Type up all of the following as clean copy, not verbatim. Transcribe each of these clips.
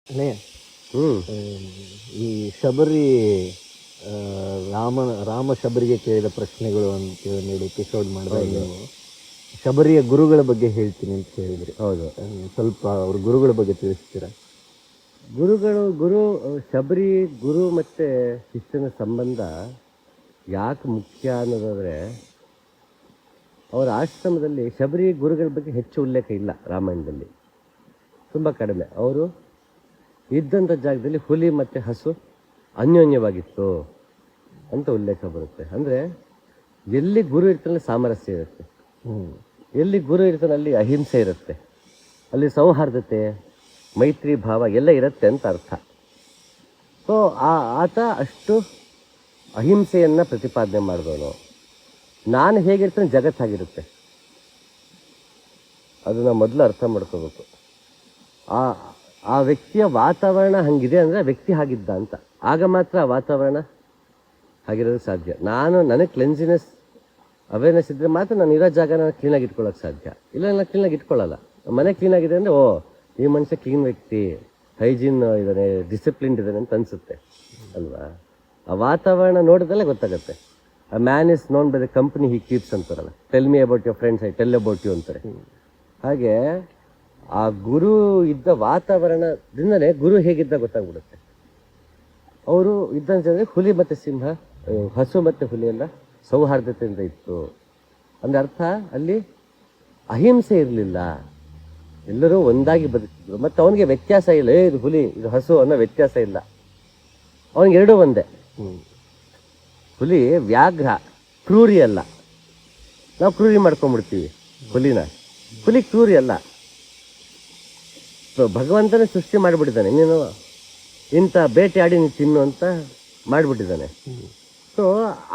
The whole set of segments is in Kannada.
ಅಲ್ಲೇ ಹ್ಞೂ ಈ ಶಬರಿ ರಾಮ ಶಬರಿಗೆ ಕೇಳಿದ ಪ್ರಶ್ನೆಗಳು ಅಂತೇಳಿ ಎಪಿಸೋಡ್ ಮಾಡಿದಾಗ ನೀವು ಶಬರಿಯ ಗುರುಗಳ ಬಗ್ಗೆ ಹೇಳ್ತೀನಿ ಅಂತ ಹೇಳಿದ್ರಿ. ಹೌದು. ಸ್ವಲ್ಪ ಅವ್ರ ಗುರುಗಳ ಬಗ್ಗೆ ತಿಳಿಸ್ತೀರಾ? ಗುರು ಶಬರಿ ಗುರು ಮತ್ತು ಶಿಷ್ಯನ ಸಂಬಂಧ ಯಾಕೆ ಮುಖ್ಯ ಅನ್ನೋದಾದರೆ, ಅವರ ಆಶ್ರಮದಲ್ಲಿ ಶಬರಿ ಗುರುಗಳ ಬಗ್ಗೆ ಹೆಚ್ಚು ಉಲ್ಲೇಖ ಇಲ್ಲ ರಾಮಾಯಣದಲ್ಲಿ, ತುಂಬ ಕಡಿಮೆ. ಅವರು ಇದ್ದಂಥ ಜಾಗದಲ್ಲಿ ಹುಲಿ ಮತ್ತು ಹಸು ಅನ್ಯೋನ್ಯವಾಗಿತ್ತು ಅಂತ ಉಲ್ಲೇಖ ಬರುತ್ತೆ. ಅಂದರೆ ಎಲ್ಲಿ ಗುರು ಇರ್ತಾನೆ ಸಾಮರಸ್ಯ ಇರುತ್ತೆ, ಎಲ್ಲಿ ಗುರು ಇರ್ತಾನೆ ಅಲ್ಲಿ ಅಹಿಂಸೆ ಇರುತ್ತೆ, ಅಲ್ಲಿ ಸೌಹಾರ್ದತೆ ಮೈತ್ರಿ ಭಾವ ಎಲ್ಲ ಇರುತ್ತೆ ಅಂತ ಅರ್ಥ. ಸೊ ಆತ ಅಷ್ಟು ಅಹಿಂಸೆಯನ್ನು ಪ್ರತಿಪಾದನೆ ಮಾಡಿದವನು. ನಾನು ಹೇಗಿರ್ತಾನೆ ಜಗತ್ತಾಗಿರುತ್ತೆ, ಅದನ್ನು ಮೊದಲು ಅರ್ಥ ಮಾಡ್ಕೋಬೇಕು. ಆ ವ್ಯಕ್ತಿಯ ವಾತಾವರಣ ಹಂಗಿದೆ ಅಂದರೆ ವ್ಯಕ್ತಿ ಹಾಗಿದ್ದ ಅಂತ, ಆಗ ಮಾತ್ರ ಆ ವಾತಾವರಣ ಹಾಗಿರೋದು ಸಾಧ್ಯ. ನನಗೆ ಕ್ಲೆನ್ಸಿನೆಸ್ ಅವೇರ್ನೆಸ್ ಇದ್ದರೆ ಮಾತ್ರ ನಾನು ಇರೋ ಜಾಗನ ಕ್ಲೀನಾಗಿ ಇಟ್ಕೊಳ್ಳೋಕೆ ಸಾಧ್ಯ. ಇಲ್ಲ ನಾನು ಕ್ಲೀನಾಗಿ ಇಟ್ಕೊಳ್ಳಲ್ಲ. ಮನೆ ಕ್ಲೀನಾಗಿದೆ ಅಂದರೆ ಈ ಮನುಷ್ಯ ಕ್ಲೀನ್ ವ್ಯಕ್ತಿ, ಹೈಜೀನ್ ಇದ್ದಾನೆ, ಡಿಸಿಪ್ಲಿನ್ಡ್ ಇದ್ದಾನೆ ಅಂತ ಅನಿಸುತ್ತೆ ಅಲ್ವಾ? ಆ ವಾತಾವರಣ ನೋಡಿದಲ್ಲೇ ಗೊತ್ತಾಗುತ್ತೆ. ಆ man is known by the company he keeps ಅಂತಾರಲ್ಲ, tell me about your friends I tell about you ಅಂತಾರೆ. ಹಾಗೆ ಆ ಗುರು ಇದ್ದ ವಾತಾವರಣದಿಂದಲೇ ಗುರು ಹೇಗಿದ್ದ ಗೊತ್ತಾಗ್ಬಿಡುತ್ತೆ. ಅವರು ಇದ್ದಂತೆ ಹುಲಿ ಮತ್ತು ಸಿಂಹ, ಹಸು ಮತ್ತು ಹುಲಿ ಎಲ್ಲ ಸೌಹಾರ್ದತೆಯಿಂದ ಇತ್ತು ಅಂದ್ರೆ ಅರ್ಥ. ಅಲ್ಲಿ ಅಹಿಂಸೆ ಇರಲಿಲ್ಲ, ಎಲ್ಲರೂ ಒಂದಾಗಿ ಬದುಕಿದ್ರು. ಮತ್ತು ಅವನಿಗೆ ವ್ಯತ್ಯಾಸ ಇಲ್ಲ, ಇದು ಹುಲಿ ಇದು ಹಸು ಅನ್ನೋ ವ್ಯತ್ಯಾಸ ಇಲ್ಲ. ಅವನಿಗೆ ಎರಡೂ ಒಂದೇ. ಹುಲಿ ವ್ಯಾಘ್ರ, ಕ್ರೂರಿ ಅಲ್ಲ. ನಾವು ಕ್ರೂರಿ ಮಾಡ್ಕೊಂಡ್ಬಿಡ್ತೀವಿ ಹುಲಿನ. ಹುಲಿ ಕ್ರೂರಿ ಅಲ್ಲ. ಸೊ ಭಗವಂತನೇ ಸೃಷ್ಟಿ ಮಾಡಿಬಿಟ್ಟಿದ್ದಾನೆ, ನೀನು ಇಂಥ ಬೇಟೆಯಾಡಿ ನೀನು ತಿನ್ನು ಅಂತ ಮಾಡಿಬಿಟ್ಟಿದ್ದಾನೆ. ಸೊ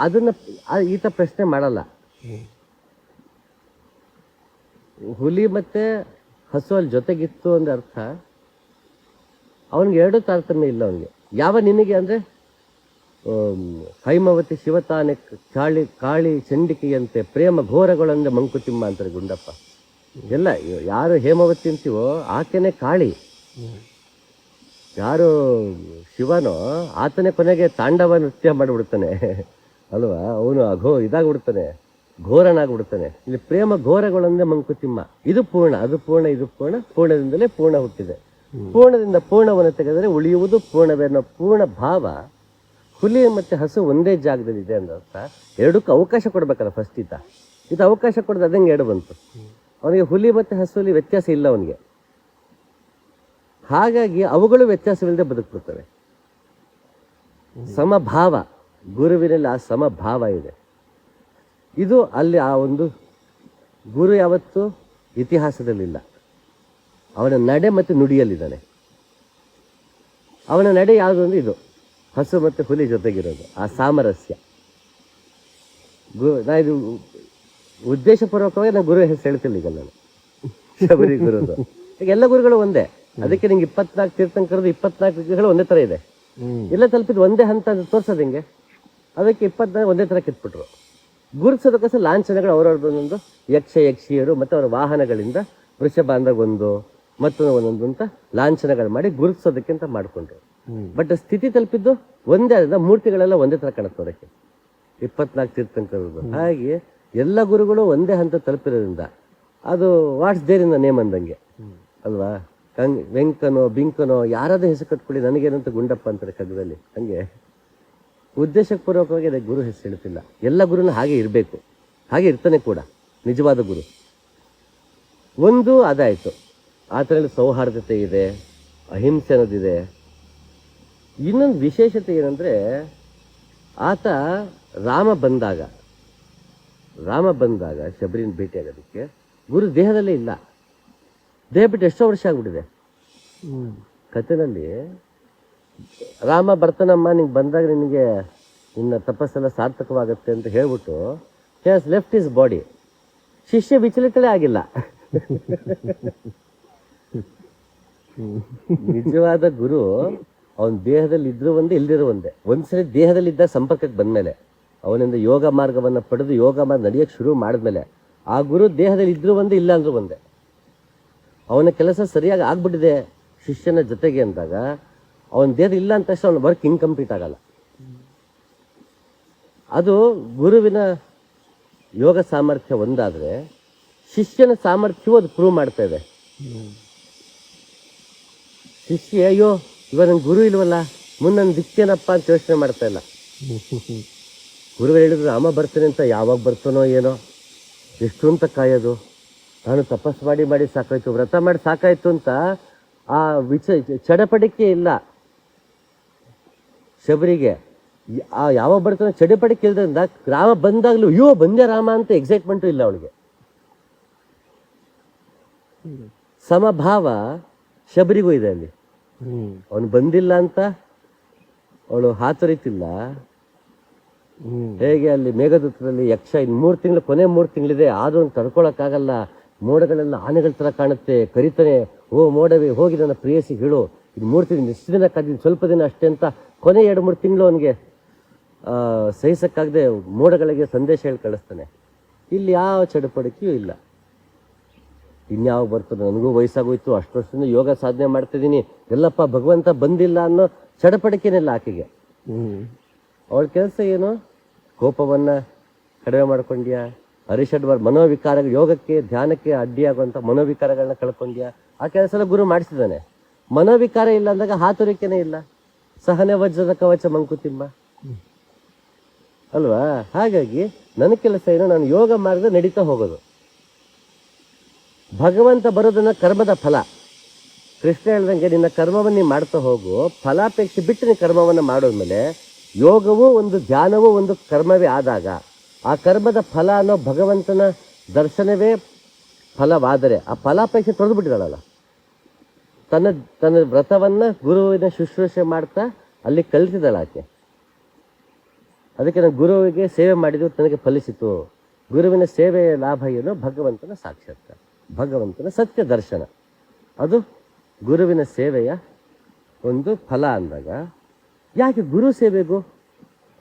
ಅದನ್ನು ಈತ ಪ್ರಶ್ನೆ ಮಾಡಲ್ಲ. ಹುಲಿ ಮತ್ತು ಹಸು ಅಲ್ಲಿ ಜೊತೆಗಿತ್ತು ಅಂದ್ರೆ ಅರ್ಥ ಅವನಿಗೆ ಎರಡೂ ತಾರತಮ್ಯ ಇಲ್ಲ. ಅವನಿಗೆ ಯಾವ ನಿನಗೆ ಅಂದರೆ ಹೈಮವತಿ ಶಿವತಾನೆ ಕಾಳಿ ಚಂಡಿಕೆಯಂತೆ ಪ್ರೇಮ ಘೋರಗಳಂದ್ರೆ ಮಂಕುತಿಮ್ಮ ಅಂತಾರೆ ಗುಂಡಪ್ಪ. ಎಲ್ಲ ಯಾರು ಹೇಮಾವತಿ ಅಂತೀವೋ ಆಕೆನೇ ಕಾಳಿ, ಯಾರು ಶಿವನೋ ಆತನೇ ಕೊನೆಗೆ ತಾಂಡವ ನೃತ್ಯ ಮಾಡಿಬಿಡ್ತಾನೆ ಅಲ್ವಾ? ಅವನು ಇದಾಗ್ಬಿಡ್ತಾನೆ, ಘೋರನಾಗ್ಬಿಡ್ತಾನೆ. ಇಲ್ಲಿ ಪ್ರೇಮ ಘೋರಗಳಂದ್ರೆ ಮಂಕುತಿಮ್ಮ. ಇದು ಪೂರ್ಣ, ಅದು ಪೂರ್ಣ, ಇದು ಪೂರ್ಣ, ಪೂರ್ಣದಿಂದಲೇ ಪೂರ್ಣ ಹುಟ್ಟಿದೆ. ಪೂರ್ಣದಿಂದ ಪೂರ್ಣವನ್ನು ತೆಗೆದರೆ ಉಳಿಯುವುದು ಪೂರ್ಣವೇ ಅನ್ನೋ ಪೂರ್ಣ ಭಾವ ಹುಲಿ ಮತ್ತು ಹಸು ಒಂದೇ ಜಾಗದಲ್ಲಿದೆ ಅಂದ್ರೆ ಅರ್ಥ. ಎರಡಕ್ಕೂ ಅವಕಾಶ ಕೊಡ್ಬೇಕಲ್ಲ ಫಸ್ಟ್ ಇದು ಅವಕಾಶ ಕೊಡೋದು ಅದಂಗೆ ಎರಡು ಬಂತು. ಅವನಿಗೆ ಹುಲಿ ಮತ್ತು ಹಸುವಲ್ಲಿ ವ್ಯತ್ಯಾಸ ಇಲ್ಲ ಅವನಿಗೆ. ಹಾಗಾಗಿ ಅವುಗಳು ವ್ಯತ್ಯಾಸವಿಲ್ಲದೆ ಬದುಕ್ಬಿಡ್ತವೆ. ಸಮಭಾವ, ಗುರುವಿನಲ್ಲಿ ಆ ಸಮಭಾವ ಇದೆ. ಇದು ಅಲ್ಲಿ ಆ ಒಂದು ಗುರು ಯಾವತ್ತೂ ಇತಿಹಾಸದಲ್ಲಿಲ್ಲ. ಅವನ ನಡೆ ಮತ್ತು ನುಡಿಯಲ್ಲಿದ್ದಾನೆ. ಅವನ ನಡೆ ಯಾವುದು ಅಂದರೆ ಇದು ಹಸು ಮತ್ತು ಹುಲಿ ಜೊತೆಗಿರೋದು, ಆ ಸಾಮರಸ್ಯ. ನಾ ಇದು ಉದ್ದೇಶಪೂರ್ವಕವಾಗಿ ನಾನು ಗುರು ಹೆಸರು ಹೇಳ್ತಿಲ್ಲ ಈಗ ನಾನು, ಶಬರಿ ಗುರುದು. ಈಗ ಎಲ್ಲ ಗುರುಗಳು ಒಂದೇ. ಅದಕ್ಕೆ ನಿಂಗೆ 24 ತೀರ್ಥಂಕರದು 24 ವಿಗ್ರಹಗಳು ಒಂದೇ ಥರ ಇದೆ. ಎಲ್ಲ ತಲುಪಿದ್ದು ಒಂದೇ ಹಂತ ಅಂತ ತೋರ್ಸೋದು ಹಿಂಗೆ. ಅದಕ್ಕೆ 24 ಒಂದೇ ಥರ ಕಿತ್ಬಿಟ್ರು. ಗುರುತಿಸೋದಕ್ಕೋಸ್ಕರ ಲಾಂಛನಗಳು ಅವರವ್ರದ್ದೊಂದೊಂದು ಯಕ್ಷಿಯರು ಮತ್ತು ಅವರ ವಾಹನಗಳಿಂದ ವೃಷಭ ಅಂದಾಗ ಒಂದೊಂದು ಅಂತ ಲಾಂಛನಗಳು ಮಾಡಿ ಗುರುತಿಸೋದಕ್ಕಿಂತ ಮಾಡಿಕೊಂಡ್ರು. ಬಟ್ ಸ್ಥಿತಿ ತಲುಪಿದ್ದು ಒಂದೇ ಆದ ಮೂರ್ತಿಗಳೆಲ್ಲ ಒಂದೇ ಥರ ಕಾಣುತ್ತೆ ಅದಕ್ಕೆ 24 ತೀರ್ಥಂಕರದ್ದು. ಹಾಗೆ ಎಲ್ಲ ಗುರುಗಳು ಒಂದೇ ಹಂತ ತಲುಪಿರೋದ್ರಿಂದ ಅದು what's there in the name ಅಂದಂಗೆ ಅಲ್ವಾ? ವೆಂಕನೋ ಬಿಂಕನೋ ಯಾರಾದ್ರೂ ಹೆಸರು ಕಟ್ಕೊಳ್ಳಿ, ನನಗೇನಂತ ಗುಂಡಪ್ಪ ಅಂತಾರೆ ಕಗ್ಗದಲ್ಲಿ. ಹಂಗೆ ಉದ್ದೇಶಪೂರ್ವಕವಾಗಿ ಅದಕ್ಕೆ ಗುರು ಹೆಸರು ಹೇಳ್ತಿಲ್ಲ. ಎಲ್ಲ ಗುರುನ ಹಾಗೆ ಇರಬೇಕು, ಹಾಗೆ ಇರ್ತಾನೆ ಕೂಡ ನಿಜವಾದ ಗುರು. ಒಂದು ಅದಾಯಿತು, ಆತನಲ್ಲಿ ಸೌಹಾರ್ದತೆ ಇದೆ, ಅಹಿಂಸೆ ಅನ್ನೋದಿದೆ. ಇನ್ನೊಂದು ವಿಶೇಷತೆ ಏನಂದರೆ, ಆತ ರಾಮ ಬಂದಾಗ ಶಬರಿನ ಭೇಟಿಯಾಗೋದಕ್ಕೆ ಗುರು ದೇಹದಲ್ಲೇ ಇಲ್ಲ. ದೇಹ ಬಿಟ್ಟು ಎಷ್ಟೋ ವರ್ಷ ಆಗ್ಬಿಟ್ಟಿದೆ. ಕಥೆನಲ್ಲಿ ರಾಮ ಬರ್ತಾನಮ್ಮ, ನಿಂಗೆ ಬಂದಾಗ ನಿನಗೆ ನಿನ್ನ ತಪಸ್ಸೆಲ್ಲ ಸಾರ್ಥಕವಾಗುತ್ತೆ ಅಂತ ಹೇಳ್ಬಿಟ್ಟು he has left his body. ಶಿಷ್ಯ ವಿಚಲಿತಲೇ ಆಗಿಲ್ಲ. ನಿಜವಾದ ಗುರು ಅವನ ದೇಹದಲ್ಲಿ ಇದ್ರೂ ಒಂದೇ, ಇಲ್ದಿರೋ ಒಂದೇ. ಒಂದ್ಸರಿ ದೇಹದಲ್ಲಿದ್ದ ಸಂಪರ್ಕಕ್ಕೆ ಬಂದಮೇಲೆ, ಅವನಿಂದ ಯೋಗ ಮಾರ್ಗವನ್ನು ಪಡೆದು ಯೋಗ ಮಾರ್ಗ ನಡೆಯೋಕ್ಕೆ ಶುರು ಮಾಡಿದ್ಮೇಲೆ ಆ ಗುರು ದೇಹದಲ್ಲಿ ಇದ್ರೂ ಒಂದೇ, ಇಲ್ಲ ಅಂದ್ರೂ ಒಂದೇ. ಅವನ ಕೆಲಸ ಸರಿಯಾಗಿ ಆಗ್ಬಿಟ್ಟಿದೆ, ಶಿಷ್ಯನ ಜೊತೆಗೆ ಅಂದಾಗ ಅವನ ದೇಹ ಇಲ್ಲ ಅಂತ ತಕ್ಷಣ ಅವನ ವರ್ಕ್ ಇನ್ಕಂಪ್ಲೀಟ್ ಆಗಲ್ಲ. ಅದು ಗುರುವಿನ ಯೋಗ ಸಾಮರ್ಥ್ಯ ಒಂದಾದರೆ ಶಿಷ್ಯನ ಸಾಮರ್ಥ್ಯವೂ ಅದು ಪ್ರೂವ್ ಮಾಡ್ತಾ ಇದೆ. ಶಿಷ್ಯ ಅಯ್ಯೋ ಇವಾಗ ನನ್ನ ಗುರು ಇಲ್ವಲ್ಲ, ಮುಂದೆ ನನ್ನ ದಿಕ್ಕೇನಪ್ಪ ಅಂತ ಯೋಚನೆ ಮಾಡ್ತಾ ಇಲ್ಲ. ಗುರು ಹೇಳಿದ್ರು ರಾಮ ಬರ್ತಾನೆ ಅಂತ, ಯಾವಾಗ ಬರ್ತಾನೋ ಏನೋ, ಎಷ್ಟು ಅಂತ ಕಾಯೋದು, ನಾನು ತಪಸ್ಸು ಮಾಡಿ ಮಾಡಿ ಸಾಕಾಯ್ತು, ವ್ರತ ಮಾಡಿ ಸಾಕಾಯ್ತು ಅಂತ ಆ ಚಡಪಡಿಕೆ ಇಲ್ಲ ಶಬರಿಗೆ. ಆ ಯಾವಾಗ ಬರ್ತಾನೋ ಚಡಪಡಿಕೆ ಇಲ್ದ್ರಿಂದ ರಾಮ ಬಂದಾಗ್ಲೂ ಅಯ್ಯೋ ಬಂದೆ ರಾಮ ಅಂತ ಎಕ್ಸೈಟ್ಮೆಂಟು ಇಲ್ಲ ಅವಳಿಗೆ. ಸಮಭಾವ ಶಬರಿಗೂ ಇದೆ ಅಲ್ಲಿ. ಅವನು ಬಂದಿಲ್ಲ ಅಂತ ಅವಳು ಹಾತೊರಿತಿಲ್ಲ. ಹೇಗೆ ಅಲ್ಲಿ ಮೇಘದೂತದಲ್ಲಿ ಯಕ್ಷ ಇನ್ನು 3 ತಿಂಗಳು, ಕೊನೆ 3 ತಿಂಗಳಿದೆ, ಆದ್ರೂ ತಡ್ಕೊಳಕ್ಕಾಗಲ್ಲ, ಮೋಡಗಳೆಲ್ಲ ಆನೆಗಳ ಥರ ಕಾಣುತ್ತೆ, ಕರಿತಾನೆ, ಓ ಮೋಡವೇ ಹೋಗಿ ನನ್ನ ಪ್ರೇಯಸಿ ಹೇಳು, ಇದು 3 ತಿಂಗಳು, ಎಷ್ಟು ದಿನ ಕಾದಿದ್ದು, ಸ್ವಲ್ಪ ದಿನ ಅಷ್ಟೇ ಅಂತ ಕೊನೆ 2-3 ತಿಂಗಳು ಅವನಿಗೆ ಸಹಿಸಕ್ಕಾಗದೆ ಮೋಡಗಳಿಗೆ ಸಂದೇಶ ಹೇಳಿ ಕಳಿಸ್ತಾನೆ. ಇಲ್ಲಿ ಯಾವ ಚಡಪಡಿಕೆಯೂ ಇಲ್ಲ. ಇನ್ಯಾವ ಬರ್ತದೆ, ನನಗೂ ವಯಸ್ಸಾಗೋಯ್ತು, ಅಷ್ಟು ವರ್ಷದಿಂದ ಯೋಗ ಸಾಧನೆ ಮಾಡ್ತಿದ್ದೀನಿ, ಎಲ್ಲಪ್ಪ ಭಗವಂತ ಬಂದಿಲ್ಲ ಅನ್ನೋ ಚಡಪಡಿಕೆನಿಲ್ಲ ಆಕೆಗೆ. ಅವಳ ಕೆಲಸ ಏನು, ಕೋಪವನ್ನ ಕಡಿಮೆ ಮಾಡ್ಕೊಂಡ್ಯಾ, ಅರಿಷಡ್ವರ್ ಮನೋವಿಕಾರಗಳು, ಯೋಗಕ್ಕೆ ಧ್ಯಾನಕ್ಕೆ ಅಡ್ಡಿಯಾಗುವಂಥ ಮನೋವಿಕಾರಗಳನ್ನ ಕಳ್ಕೊಂಡ್ಯಾ, ಆ ಕೆಲಸ ಗುರು ಮಾಡಿಸಿದ್ದಾನೆ. ಮನೋವಿಕಾರ ಇಲ್ಲ ಅಂದಾಗ ಹಾತುರಿಕೆನೇ ಇಲ್ಲ. ಸಹನೆ ವಜ್ರದ ಕವಚ ಮಂಕುತಿಮ್ಮ ಅಲ್ವಾ? ಹಾಗಾಗಿ ನನ್ನ ಕೆಲಸ ಏನು, ನಾನು ಯೋಗ ಮಾರ್ಗ ನಡೀತಾ ಹೋಗೋದು. ಭಗವಂತ ಬರೋದನ್ನ ಕರ್ಮದ ಫಲ. ಕೃಷ್ಣ ಹೇಳ್ದಂಗೆ ನಿನ್ನ ಕರ್ಮವನ್ನು ನೀ ಮಾಡ್ತಾ ಹೋಗು, ಫಲಾಪೇಕ್ಷೆ ಬಿಟ್ಟು ನೀ ಕರ್ಮವನ್ನು ಮಾಡೋದ್ಮೇಲೆ ಯೋಗವೂ ಒಂದು, ಧ್ಯಾನವೂ ಒಂದು ಕರ್ಮವೇ ಆದಾಗ ಆ ಕರ್ಮದ ಫಲ ಅನ್ನೋ ಭಗವಂತನ ದರ್ಶನವೇ ಫಲವಾದರೆ ಆ ಫಲಾಪೇಕ್ಷೆ ತೊಳೆದು ಬಿಟ್ಟಿದ್ದಾಳಲ್ಲ. ತನ್ನ ವ್ರತವನ್ನ ಗುರುವಿನ ಶುಶ್ರೂಷೆ ಮಾಡ್ತಾ ಅಲ್ಲಿ ಕಲಿತಿದ್ದಾಳ ಆಕೆ. ಅದಕ್ಕೆ ನಾನು ಗುರುವಿಗೆ ಸೇವೆ ಮಾಡಿದ್ದು ನನಗೆ ಫಲಿಸಿತು. ಗುರುವಿನ ಸೇವೆಯ ಲಾಭ ಏನು, ಭಗವಂತನ ಸಾಕ್ಷಾತ್ಕಾರ, ಭಗವಂತನ ಸತ್ಯ ದರ್ಶನ, ಅದು ಗುರುವಿನ ಸೇವೆಯ ಒಂದು ಫಲ ಅಂದಾಗ ಯಾಕೆ ಗುರು ಸೇವೆಗೂ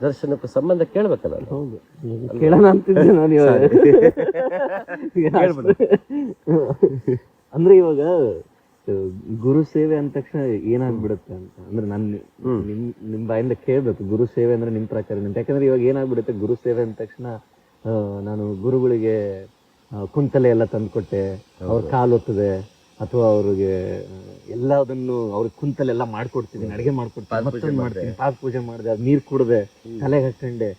ದರ್ಶನಕ್ಕೂ ಸಂಬಂಧ ಕೇಳ್ಬೇಕಲ್ಲ? ಹೌದು, ಕೇಳೋಣ ಅಂತಿದ್ದೆ ನಾನು ಇವಾಗ. ಅಂದ್ರೆ ಇವಾಗ ಗುರು ಸೇವೆ ಅಂದ ತಕ್ಷಣ ಏನಾಗ್ಬಿಡುತ್ತೆ ಅಂತ ಅಂದ್ರೆ ನಿಮ್ ಬಾಯಿಂದ ಕೇಳ್ಬೇಕು, ಗುರು ಸೇವೆ ಅಂದ್ರೆ ನಿಮ್ ಪ್ರಕಾರ ನಿಂತ. ಯಾಕಂದ್ರೆ ಇವಾಗ ಏನಾಗ್ಬಿಡುತ್ತೆ, ಗುರು ಸೇವೆ ಅಂದ ತಕ್ಷಣ ನಾನು ಗುರುಗಳಿಗೆ ಕುಂತಲೆ ಎಲ್ಲ ತಂದ್ಕೊಟ್ಟೆ, ಅವ್ರ ಕಾಲು ಒತ್ತದೆ, ಅಥವಾ ಅವ್ರಿಗೆ ಎಲ್ಲದನ್ನು ಅವ್ರಿಗೆ ಕುಂತಲೆಲ್ಲ ಮಾಡ್ಕೊಡ್ತೀನಿ, ಅಡಿಗೆ ಮಾಡ್ಕೊಡ್ತೀನಿ, ಮತ್ತೊಂದು ಮಾಡ್ತೀನಿ, ಪಾದ ಪೂಜೆ ಮಾಡಿದೆ, ಅದ್ ನೀರ್ ಕುಡ್ದೆ, ತಲೆಗೆ ಹಾಕೊಂಡೆ,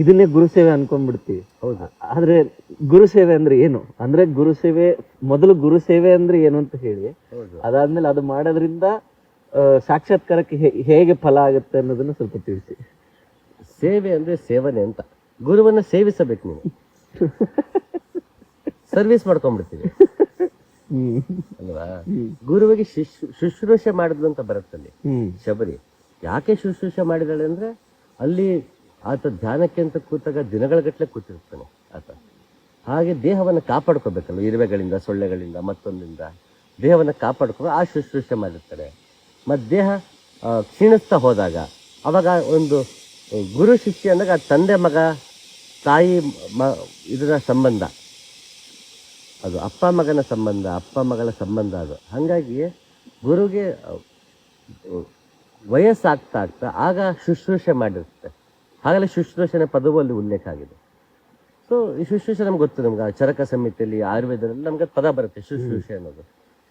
ಇದನ್ನೇ ಗುರುಸೇವೆ ಅನ್ಕೊಂಡ್ಬಿಡ್ತೀವಿ. ಹೌದು. ಆದ್ರೆ ಗುರುಸೇವೆ ಅಂದ್ರೆ ಏನು ಅಂದ್ರೆ, ಗುರುಸೇವೆ ಮೊದಲು ಗುರುಸೇವೆ ಅಂದ್ರೆ ಏನು ಅಂತ ಹೇಳಿ, ಅದಾದ್ಮೇಲೆ ಅದು ಮಾಡೋದ್ರಿಂದ ಸಾಕ್ಷಾತ್ಕಾರಕ್ಕೆ ಹೇಗೆ ಫಲ ಆಗುತ್ತೆ ಅನ್ನೋದನ್ನ ಸ್ವಲ್ಪ ತಿಳಿಸಿ. ಸೇವೆ ಅಂದ್ರೆ ಸೇವನೆ ಅಂತ. ಗುರುವನ್ನ ಸೇವಿಸಬೇಕು ನೀವು. ಸರ್ವಿಸ್ ಮಾಡ್ಕೊಂಡ್ಬಿಡ್ತೀವಿ ಅಲ್ವಾ? ಗುರುವಿಗೆ ಶುಶ್ರೂಷೆ ಮಾಡಿದ್ಲು ಅಂತ ಬರುತ್ತಲ್ಲಿ ಶಬರಿ. ಯಾಕೆ ಶುಶ್ರೂಷೆ ಮಾಡಿದಾಳೆ ಅಂದ್ರೆ, ಅಲ್ಲಿ ಆತ ಧ್ಯಾನಕ್ಕೆ ಅಂತ ಕೂತಾಗ ದಿನಗಳ ಗಟ್ಟಲೆ ಕೂತಿರ್ತಾನೆ ಆತ. ಹಾಗೆ ದೇಹವನ್ನು ಕಾಪಾಡ್ಕೋಬೇಕಲ್ಲ, ಇರುವೆಗಳಿಂದ, ಸೊಳ್ಳೆಗಳಿಂದ, ಮತ್ತೊಂದಿಂದ ದೇಹವನ್ನು ಕಾಪಾಡ್ಕೊಂಡು ಆ ಶುಶ್ರೂಷೆ ಮಾಡಿರ್ತಾರೆ. ಮತ್ತು ದೇಹ ಕ್ಷೀಣಿಸ್ತಾ ಹೋದಾಗ ಅವಾಗ ಒಂದು ಗುರು ಶಿಷ್ಯ ಅಂದಾಗ ಆ ತಂದೆ ಮಗ, ತಾಯಿ ಇದರ ಸಂಬಂಧ, ಅದು ಅಪ್ಪ ಮಗನ ಸಂಬಂಧ, ಅಪ್ಪ ಮಗಳ ಸಂಬಂಧ ಅದು. ಹಾಗಾಗಿ ಗುರುಗೆ ವಯಸ್ಸಾಗ್ತಾ ಆಗ್ತಾ ಆಗ ಶುಶ್ರೂಷೆ ಮಾಡಿರುತ್ತೆ. ಹಾಗಲೇ ಶುಶ್ರೂಷಣೆ ಪದವು ಅಲ್ಲಿ ಉಲ್ಲೇಖ ಆಗಿದೆ. ಸೊ ಈ ಶುಶ್ರೂಷೆ ನಮ್ಗೆ ಗೊತ್ತು, ನಮ್ಗೆ ಚರಕ ಸಂಹಿತೆಯಲ್ಲಿ, ಆಯುರ್ವೇದದಲ್ಲಿ ನಮ್ಗೆ ಪದ ಬರುತ್ತೆ ಶುಶ್ರೂಷೆ ಅನ್ನೋದು,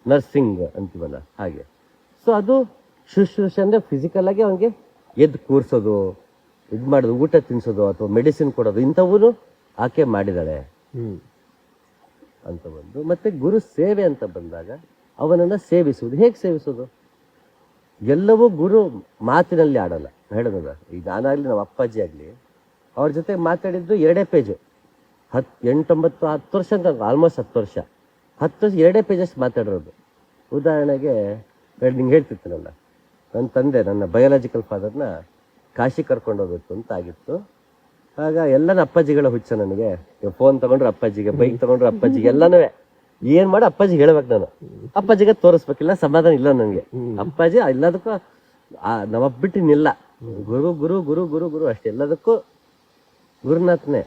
ನರ್ಸಿಂಗ್ ಅಂತೀವಲ್ಲ ಹಾಗೆ. ಸೊ ಅದು ಶುಶ್ರೂಷೆ ಅಂದರೆ ಫಿಸಿಕಲ್ ಆಗಿ ಅವನಿಗೆ ಎದ್ದು ಕೂರಿಸೋದು, ಇದು ಮಾಡೋದು, ಊಟ ತಿನ್ನಿಸೋದು ಅಥವಾ ಮೆಡಿಸಿನ್ ಕೊಡೋದು, ಇಂಥವೂ ಆಕೆ ಮಾಡಿದಾಳೆ ಅಂತ ಒಂದು. ಮತ್ತೆ ಗುರು ಸೇವೆ ಅಂತ ಬಂದಾಗ ಅವನನ್ನ ಸೇವಿಸುವುದು. ಹೇಗೆ ಸೇವಿಸೋದು? ಎಲ್ಲವೂ ಗುರು ಮಾತಿನಲ್ಲಿ ಆಡಲ್ಲ. ಹೇಳೋದ ಈಗ ನಾನಾಗ್ಲಿ, ನಮ್ಮ ಅಪ್ಪಾಜಿ ಆಗಲಿ, ಅವ್ರ ಜೊತೆ ಮಾತಾಡಿದ್ದು 2 ಪೇಜು, 8, 9, 10 ವರ್ಷ ಅಂತ, ಆಲ್ಮೋಸ್ಟ್ 10 ವರ್ಷ 2 ಪೇಜಸ್ ಮಾತಾಡಿರೋದು. ಉದಾಹರಣೆಗೆ ನಿಂಗೆ ಹೇಳ್ತಿರ್ತೀನಲ್ಲ, ನನ್ನ ತಂದೆ, ನನ್ನ ಬಯೋಲಾಜಿಕಲ್ ಫಾದರ್ನ ಕಾಶಿ ಕರ್ಕೊಂಡು ಹೋಗ್ಬೇಕು ಅಂತ ಆಗಿತ್ತು. ಆಗ ಎಲ್ಲನ ಅಪ್ಪಾಜಿಗಳ ಹುಚ್ಚ ನನಗೆ. ಫೋನ್ ತಗೊಂಡ್ರೆ ಅಪ್ಪಾಜಿಗೆ, ಬೈಕ್ ತಗೊಂಡ್ರೆ ಅಪ್ಪಾಜಿಗೆ, ಎಲ್ಲನೂ ಏನ್ ಮಾಡಿ ಅಪ್ಪಾಜಿಗೆ ಹೇಳ್ಬೇಕು. ನಾನು ಅಪ್ಪಾಜಿಗೆ ತೋರಿಸ್ಬೇಕಿಲ್ಲ, ಸಮಾಧಾನ ಇಲ್ಲ ನನಗೆ. ಅಪ್ಪಾಜಿ ಎಲ್ಲದಕ್ಕೂ ನಮ್ಮಬ್ಬಿಟ್ಟಿನಿಲ್ಲ, ಗುರು ಗುರು ಗುರು ಗುರು ಗುರು ಅಷ್ಟೇ, ಎಲ್ಲದಕ್ಕೂ ಗುರುನಾಥ್ನೇ.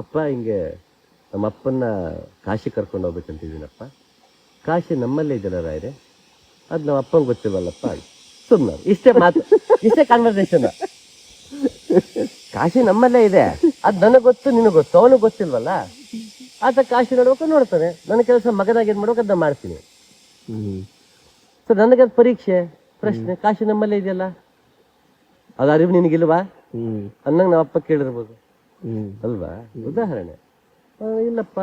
ಅಪ್ಪ ಹಿಂಗೆ ನಮ್ಮ ಅಪ್ಪನ್ನ ಕಾಶಿ ಕರ್ಕೊಂಡು ಹೋಗ್ಬೇಕಂತಿದ್ದೀನಪ್ಪ, ಕಾಶಿ ನಮ್ಮಲ್ಲೇ ಇದೆಯಲ್ಲ ರಾಯರೇ, ಅದು ನಮ್ಮ ಅಪ್ಪಂಗೆ ಗೊತ್ತಿಲ್ವಲ್ಲಪ್ಪ ಸುಮ್ಮನೆ ಇಷ್ಟೇ ಮಾತು, ಇಷ್ಟೇ ಕಾನ್ವರ್ಸೇಷನ್. ಕಾಶಿ ನಮ್ಮಲ್ಲೇ ಇದೆ, ಅದು ನನಗೆ ಗೊತ್ತು ನಿನಗೆ ಗೊತ್ತು, ಅವನಿಗೆ ಗೊತ್ತಿಲ್ವಲ್ಲ. ಆತ ಕಾಶಿ ನೋಡ್ಬೇಕು ನೋಡ್ತಾನೆ, ನನ್ನ ಕೆಲಸ ಮಗನಾಗಿ ಏನು ಮಾಡ್ಬೇಕು ಅದನ್ನ ಮಾಡ್ತೀನಿ. ಸೊ ನನಗೆ ಅದು ಪರೀಕ್ಷೆ ಪ್ರಶ್ನೆ, ಕಾಶಿ ನಮ್ಮಲ್ಲೇ ಇದೆಯಲ್ಲ, ಅದು ಅರಿವು ನಿನಗಿಲ್ವಾ ಅನ್ನಂಗೆ ನಮ್ಮ ಅಪ್ಪ ಕೇಳಿರ್ಬೋದು ಅಲ್ವಾ. ಉದಾಹರಣೆ, ಇಲ್ಲಪ್ಪ